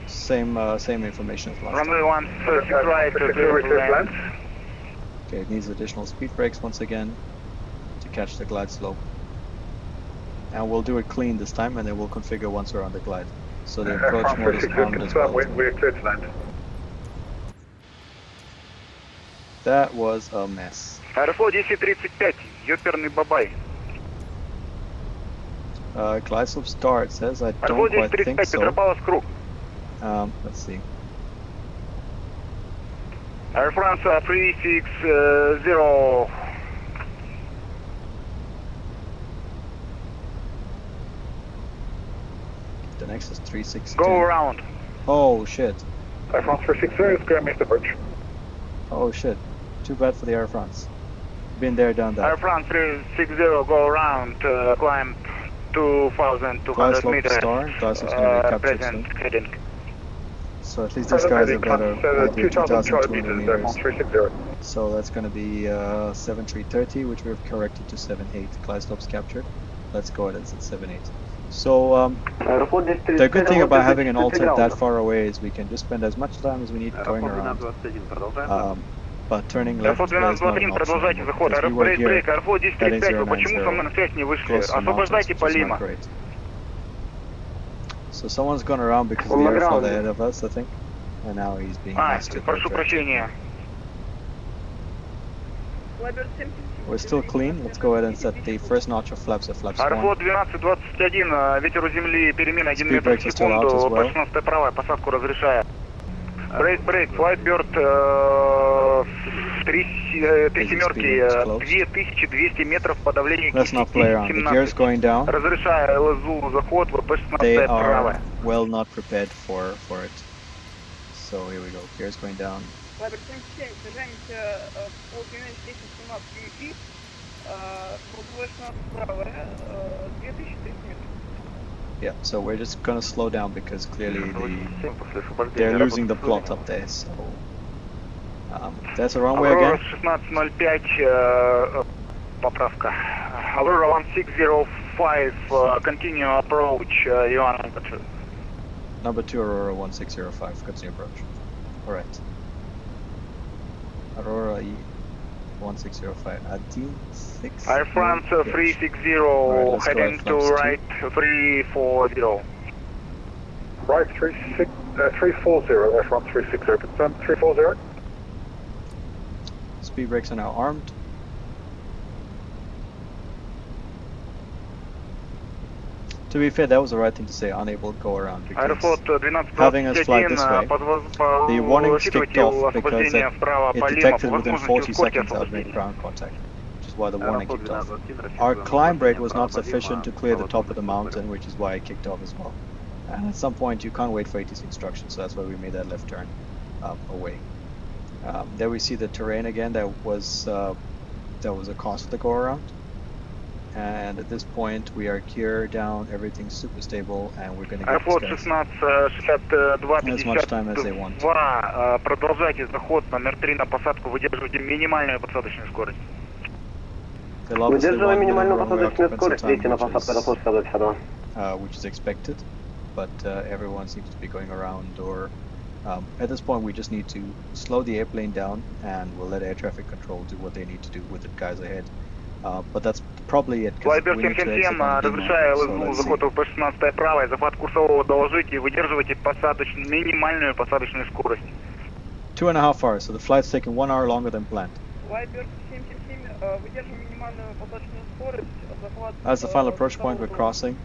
Same information as last Runway time. 16 right to land. Okay, it needs additional speed brakes once again to catch the glide slope. And we'll do it clean this time, and then we'll configure once we're on the glide. So the approach mode is armed as well. We're clear to land. That was a mess. Аэрофлот 1035, ёперный бабай. Glide slope start says I don't quite think so. Petropavlovsk круг. Let's see. Air France 360. The next is 360. Go around. Oh shit. Air France 360 is going to miss the bridge. Oh shit. Too bad for the Air France. Been there, done that. Air France 360, go around, climb 2,200 meters. Glide slope's going to be captured soon. So at least these guys have got a 2,200 meters. So that's going to be 7330, which we've corrected to 78. Glide slope's captured. Let's go ahead and set 78. So the good thing about having an altar that far away is we can just spend as much time as we need going around. But turning left is not an option. Because we were here heading 090, close to mountains, which is not great. So someone's gone around because of the airfield ahead of us, I think. And now he's being asked to прошу прощения. We're still clean. Let's go ahead and set the first notch of flaps at flaps 1. Аэрофлот 1221, ветер у земли, перемена 1 метр в секунду, по 16 правая, посадку разрешаю. Брейк, Flightbird 3 семерки, 2200 метров по давлению Let's not play around. The gear's going down. Разрешаю ЛСУ заход, ВП 16 They правая. are well not prepared for it. So here we go. Gear's going down. Yeah, so we're just gonna slow down because clearly they're losing the plot up there. So that's the runway again. 1605, поправка. Aurora 1605, continue approach, Ivana number 2. Number 2, Aurora 1605, continue approach. Alright. Aurora 1605, AT6. Air France 360, right, heading to right 340. Right 340, Air France 360, confirm 340. Speed brakes are now armed. To be fair, that was the right thing to say, unable to go around, because having us fly this way, the warning kicked off because it detected within 40 seconds I'd made ground contact, which is why the warning kicked off. Our climb rate was not sufficient to clear the top of the mountain, which is why it kicked off as well. And at some point you can't wait for ATC instructions, so that's why we made that left turn away. There we see the terrain again. That was a cause for the go around. And at this point we are gear down, everything's super stable, and we're going to get this as much time as they want. Продолжайте заход, номер 3 на посадку, выдерживайте минимальную посадочную скорость. Выдерживаем минимальную посадочную скорость, летите на посадку Аэрофлот 52. Which is expected, but everyone seems to be going around, or at this point we just need to slow the airplane down and we'll let air traffic control do what they need to do with the guys ahead. but that's probably it. 'cause Флайбер we need to exit 777, on Lima, разрешаю so ЛСУ let's see. заход ВП-16 правая, захват курсового доложите, выдерживайте минимальную посадочную скорость. 2.5 hours, so the flight's taking 1 hour longer than planned. Флайбер 777, выдерживаем минимальную посадочную скорость, захват... That's the final approach point. We're crossing.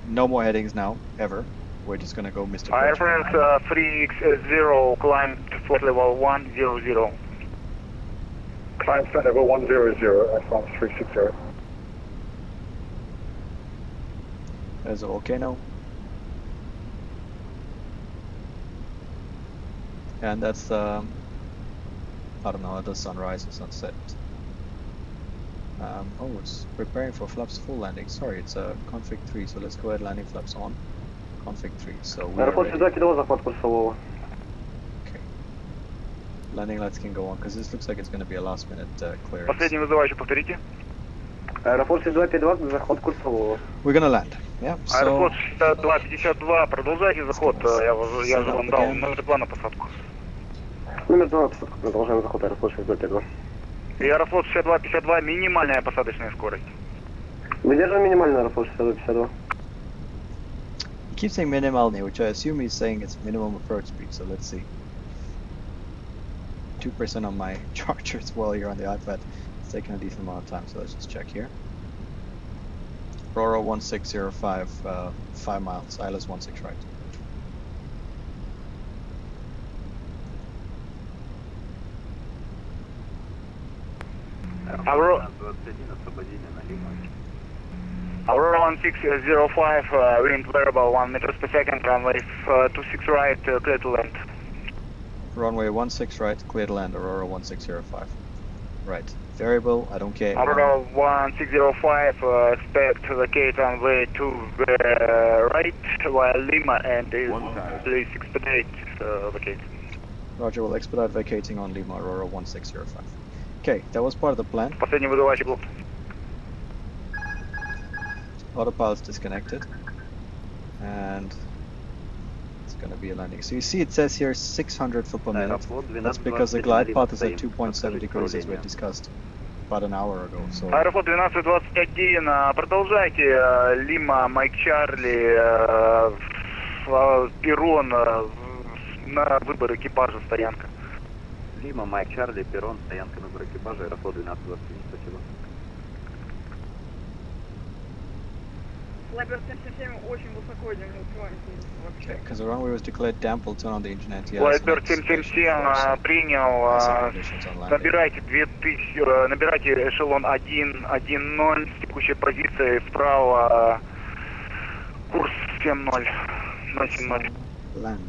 No more headings now, ever. We're just gonna go Mr. Air Approach. France 3X0, climb to flight level 100. Climb flight level 100, Air France 360. Is it okay now? And that's I don't know, the sunrise or sunset. Oh, it's preparing for flaps full landing. Sorry, it's config 3, so let's go ahead landing flaps on. Config 3, so we are ready. захват курсового. Okay. Landing lights can go on, because this looks like it's going to be a last minute clearance. Последний вызывающий, повторите. Аэрофлот 6252, заход курсового. We're going to land. Yeah, so... Аэрофлот 6252, продолжайте заход. Я же вам дал номер 2 на посадку. Номер 2 посадку, продолжаем заход Аэрофлот 6252. И Аэрофлот 6252, минимальная посадочная скорость. Выдерживаем минимальный Аэрофлот 6252. He keeps saying minimal, which I assume he's saying it's minimum approach speed, so let's see. 2% on my charger as well here on the iPad. It's taking a decent amount of time, so let's just check here. Aurora 1605, 5 miles, ILS 16 right. Aurora 1605, wind variable 1 meters per second, runway 26 right, clear to land. Runway 16 right, clear to land, Aurora 1605. Right, variable, I don't care. Aurora 1605, expect to vacate runway 2 right via Lima and please expedite vacate. Roger, we'll expedite vacating on Lima, Aurora 1605. Okay, that was part of the plan. Последний вызывающий блок. Autopilot's disconnected. And it's going to be a landing. So you see it says here 600 foot per minute. That's because the glide path is at 2.7 degrees as we had discussed about an hour ago. So Аэрофлот 1221, продолжайте. Лима, Майк Чарли, перрон на выбор экипажа, стоянка. Лима, Майк Чарли, перрон, стоянка, выбор экипажа, Аэрофлот 1221, спасибо. Флайбер 777 очень высоко, идем, не успеваем вообще. okay, because the runway was declared damp, we'll turn on the engine anti-ice. Флайбер 777 принял. Набирайте 2000, набирайте эшелон 110 с текущей позиции вправо, курс 70, 070. Land.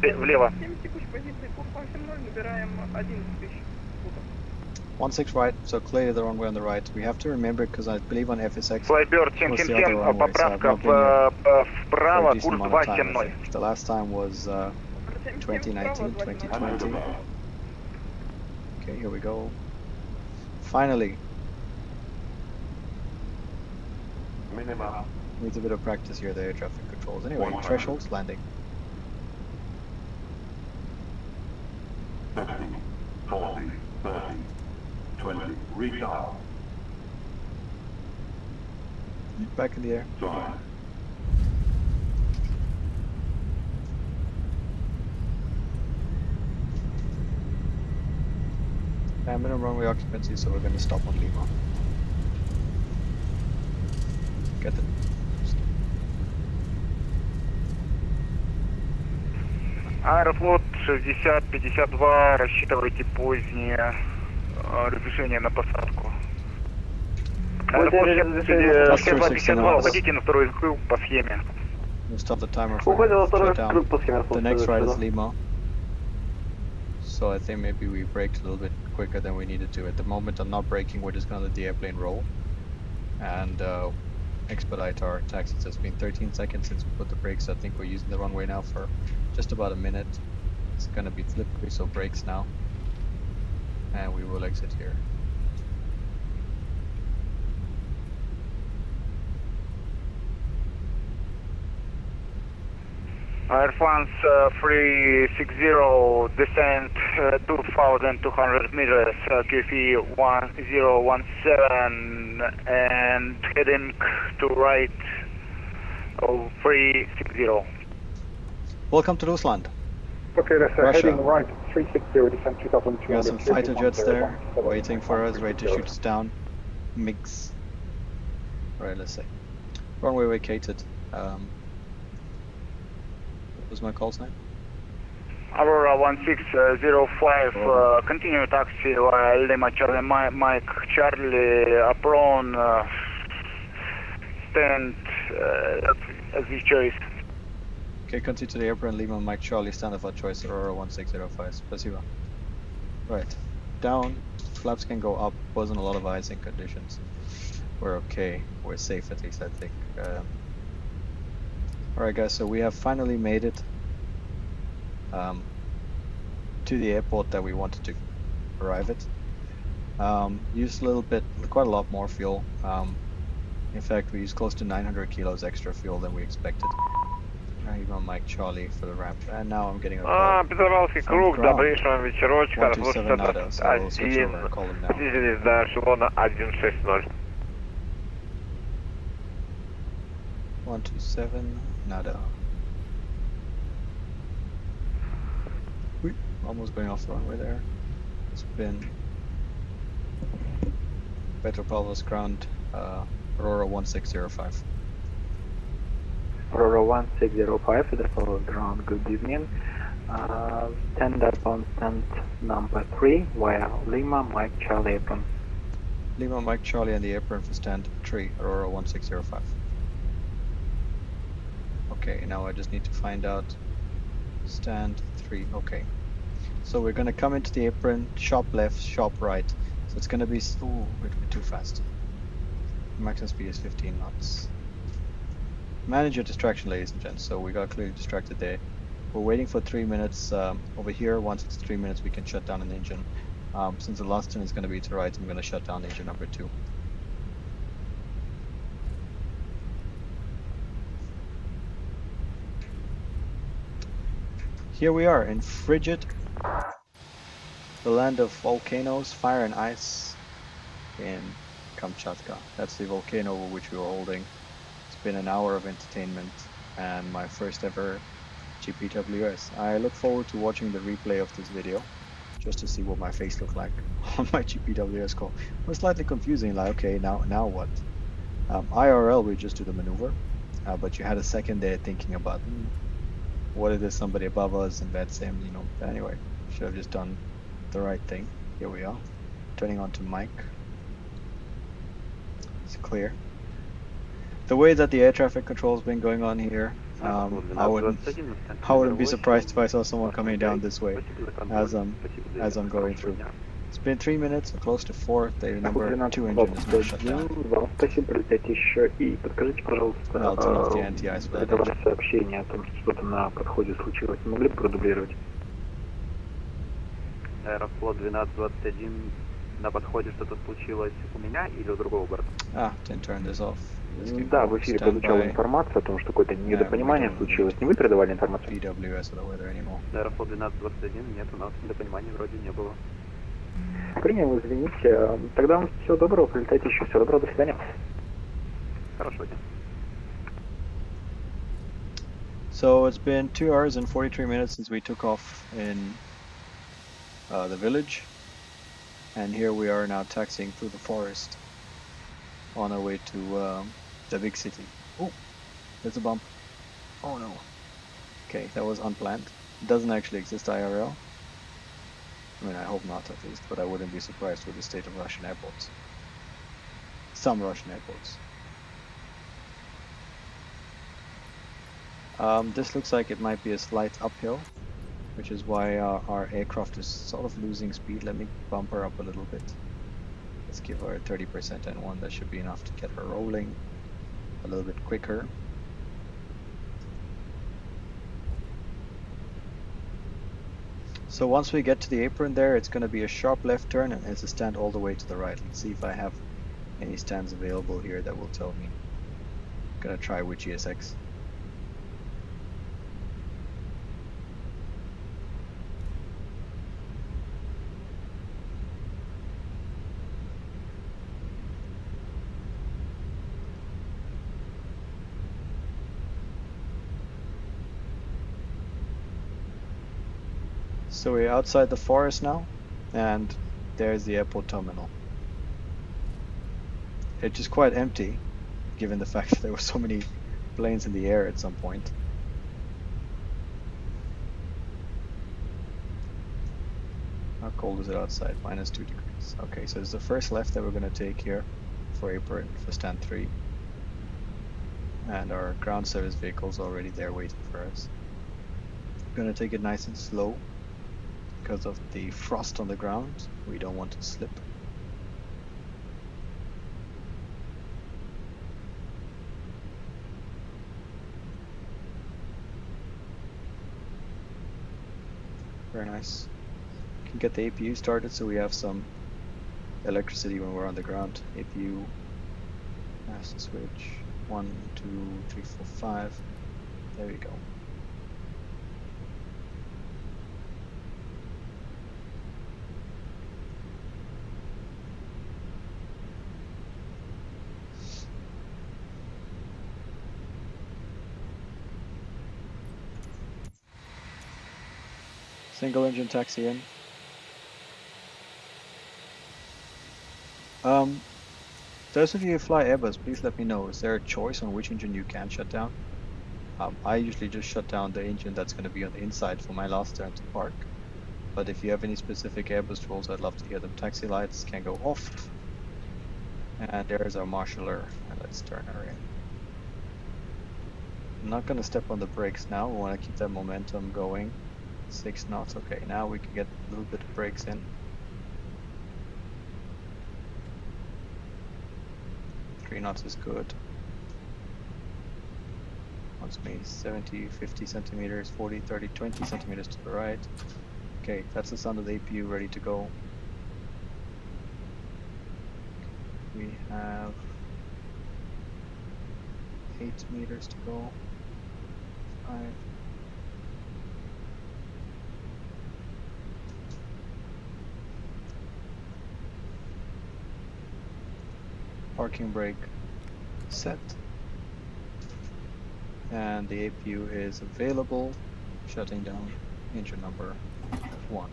Влево. 7 текущей позиции, курс 70, набираем 11 тысяч футов. 16 right, so clear the runway on the right. We have to remember, because I believe on FSX Флайбер 777, поправка вправо, курс 270. The last time was 2019, 2020. Okay, here we go. Finally. Minimum. Needs a bit of practice here, the air traffic controls. Anyway, thresholds, landing. 50, 40, 30, 20, redial. Back in the air. Drive. Minimum runway occupancy, so we're going to stop on Lima. Get the... Аэрофлот 6052, рассчитывайте позднее разрешение на посадку. Аэрофлот 6052, уходите на второй круг по схеме. We'll stop the timer for shutdown. The next ride is Lima. So I think maybe we braked a little bit quicker than we needed to. At the moment I'm not braking, we're just going to let the airplane roll and expedite our taxis. It's been 13 seconds since we put the brakes. I think we're using the runway now for just about a minute. It's going to be slippery, so brakes now. And we will exit here. Air France 360, descent 2,200 meters, QFE 1017, and heading to right of 360. Welcome to Rusland. Okay, that's Russia. heading right, 360, descent 2,200. We got some fighter jets there, waiting for us, ready to shoot us down. MiGs. Right, let's say. Runway vacated. What was my call sign? Aurora 1605, continue taxi via Lima Charlie Mike Charlie apron, stand as your choice. Okay, continue to the airport, Lima Mike Charlie, stand of our choice, Aurora 1605, Spasiba. Right, down, flaps can go up, wasn't a lot of icing conditions. We're okay, we're safe at least I think. Alright guys, so we have finally made it to the airport that we wanted to arrive at. Used a little bit, quite a lot more fuel. In fact, we used close to 900 kilos extra fuel than we expected. Even Mike Charlie for the ramp, and now I'm getting a call. Петропавловский круг, добрейшего вечерочка, 127 nada, so I'll switch over and call him now. Звезда эшелона 160. 127 nada. Whee, almost going off the runway there. It's been Petropavlovsk ground, Aurora 1605. Aurora 1605, Petropavlovsk ground, good evening. Stand up on stand number 3 via Lima Mike Charlie apron. Lima Mike Charlie and the apron for stand 3, Aurora 1605. Okay, now I just need to find out stand 3, okay. So we're gonna come into the apron, sharp left, sharp right. So it's gonna be, ooh, we're too fast. Maximum speed is 15 knots. Manage your distraction, ladies and gents, so we got clearly distracted there. We're waiting for 3 minutes over here. Once it's 3 minutes, we can shut down an engine. Since the last turn is going to be to right, I'm going to shut down engine number 2. Here we are in frigid, the land of volcanoes, fire and ice in Kamchatka. That's the volcano over which we were holding. It's been an hour of entertainment and my first ever EGPWS. I look forward to watching the replay of this video just to see what my face looked like on my EGPWS call. It was slightly confusing, like okay, now what? IRL we just do the maneuver, but you had a second there thinking about what if there's somebody above us and VATSIM, you know. But anyway, should have just done the right thing. Here we are, turning on to mic. It's clear. The way that the air traffic control has been going on here, I wouldn't be surprised if I saw someone coming down this way as I'm going through. It's been 3 minutes, or close to 4. The number 2 engine is now shut down. I'll turn off the anti-ice for that engine. Сообщение о том, что что-то на подходе случилось, не могли бы продублировать? Аэрофлот 1221, на подходе что-то случилось у меня или у другого борта? Didn't turn this off. Да, в эфире прозвучала информация о том, что какое-то недопонимание случилось. Не вы передавали информацию? EGPWS or weather anymore. Аэрофлот 1221, нет, у нас недопонимания вроде не было. Принял, извините. Тогда вам всего доброго, прилетайте еще. Всего доброго, до свидания. Хорошего дня. So it's been 2 hours and 43 minutes since we took off in the village, and here we are now taxiing through the forest on our way to the big city. Oh, there's a bump. Oh no. Okay, that was unplanned. It doesn't actually exist IRL. I mean, I hope not at least, but I wouldn't be surprised with the state of Russian airports. Some Russian airports. This looks like it might be a slight uphill, which is why our aircraft is sort of losing speed. Let me bump her up a little bit. Let's give her a 30% N1. That should be enough to get her rolling a little bit quicker. So once we get to the apron there, it's going to be a sharp left turn and it's a stand all the way to the right. Let's see if I have any stands available here that will tell me. I'm going to try with GSX. So we're outside the forest now, and there's the airport terminal. It's just quite empty, given the fact that there were so many planes in the air at some point. How cold is it outside? -2 degrees. Okay, so it's the first left that we're going to take here for apron, for stand 3. And our ground service vehicle's already there waiting for us. We're going to take it nice and slow because of the frost on the ground. We don't want to slip. Very nice. Can get the APU started so we have some electricity when we're on the ground. APU has to switch 1, 2, 3, 4, 5. There we go. Single engine taxi in. Those of you who fly Airbus, please let me know, is there a choice on which engine you can shut down? I usually just shut down the engine that's going to be on the inside for my last turn to park. But if you have any specific Airbus rules, I'd love to hear them. Taxi lights can go off. And there's our marshaller, and let's turn her in. I'm not going to step on the brakes now, we want to keep that momentum going. 6 knots, okay, now we can get a little bit of brakes in. 3 knots is good. Wants me 70, 50 centimeters, 40, 30, 20 centimeters to the right. Okay, that's the sound of the APU ready to go. We have 8 meters to go. 5. Parking brake set. And the APU is available. Shutting down engine number 1.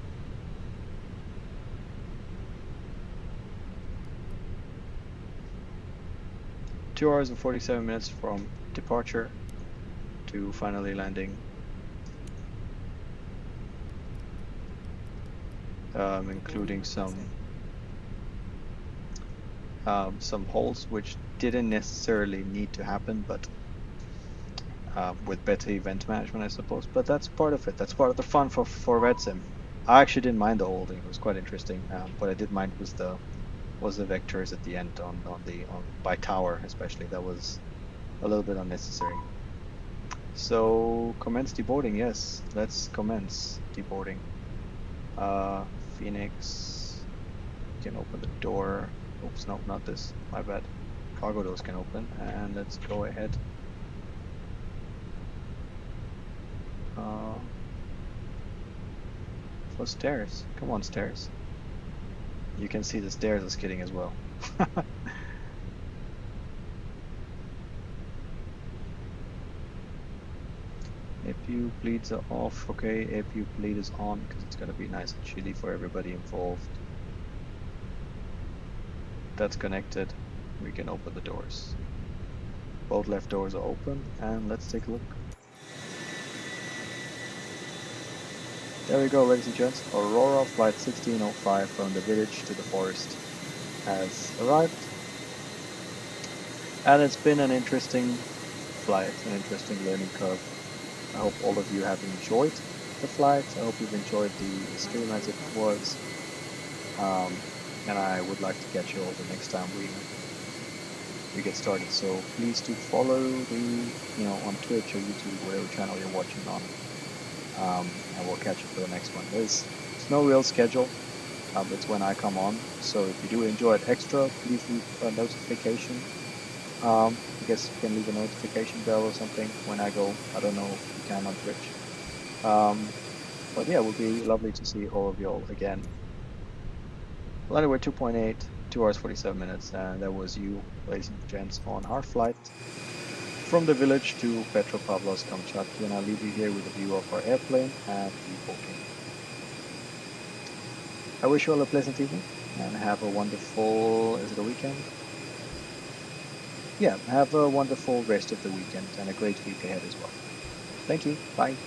Two hours and 47 minutes from departure to finally landing. Including some holes which didn't necessarily need to happen, but with better event management, I suppose. But that's part of it. That's part of the fun for VATSIM. I actually didn't mind the holding. It was quite interesting. What I did mind was the vectors at the end on by tower, especially. That was a little bit unnecessary. So commence deboarding. Yes, let's commence deboarding. Phoenix can open the door. Oops, no, not this. My bad. Cargo doors can open, and let's go ahead. For stairs. Come on, stairs. You can see the stairs are skidding as well. APU bleeds are off. Okay, APU bleed is on because it's going to be nice and chilly for everybody involved. That's connected. We can open the doors. Both left doors are open, and let's take a look. There we go, ladies and gents. Aurora flight 1605 from the village to the forest has arrived. And it's been an interesting flight, an interesting learning curve. I hope all of you have enjoyed the flight. I hope you've enjoyed the stream as it was. And I would like to catch you all the next time we get started. So please do follow on Twitch or YouTube, whatever channel you're watching on. And we'll catch you for the next one. There's no real schedule. It's when I come on. So if you do enjoy it extra, please leave a notification. I guess you can leave a notification bell or something when I go. I don't know if you can on Twitch. But yeah, it would be lovely to see all of y'all again. Well, anyway, 2.8, 2 hours 47 minutes, and that was you, ladies and gents, on our flight from the village to Petropavlovsk-Kamchatsky, and I'll leave you here with a view of our airplane and the booking. I wish you all a pleasant evening and have a wonderful, is it a weekend? Yeah, have a wonderful rest of the weekend and a great week ahead as well. Thank you. Bye.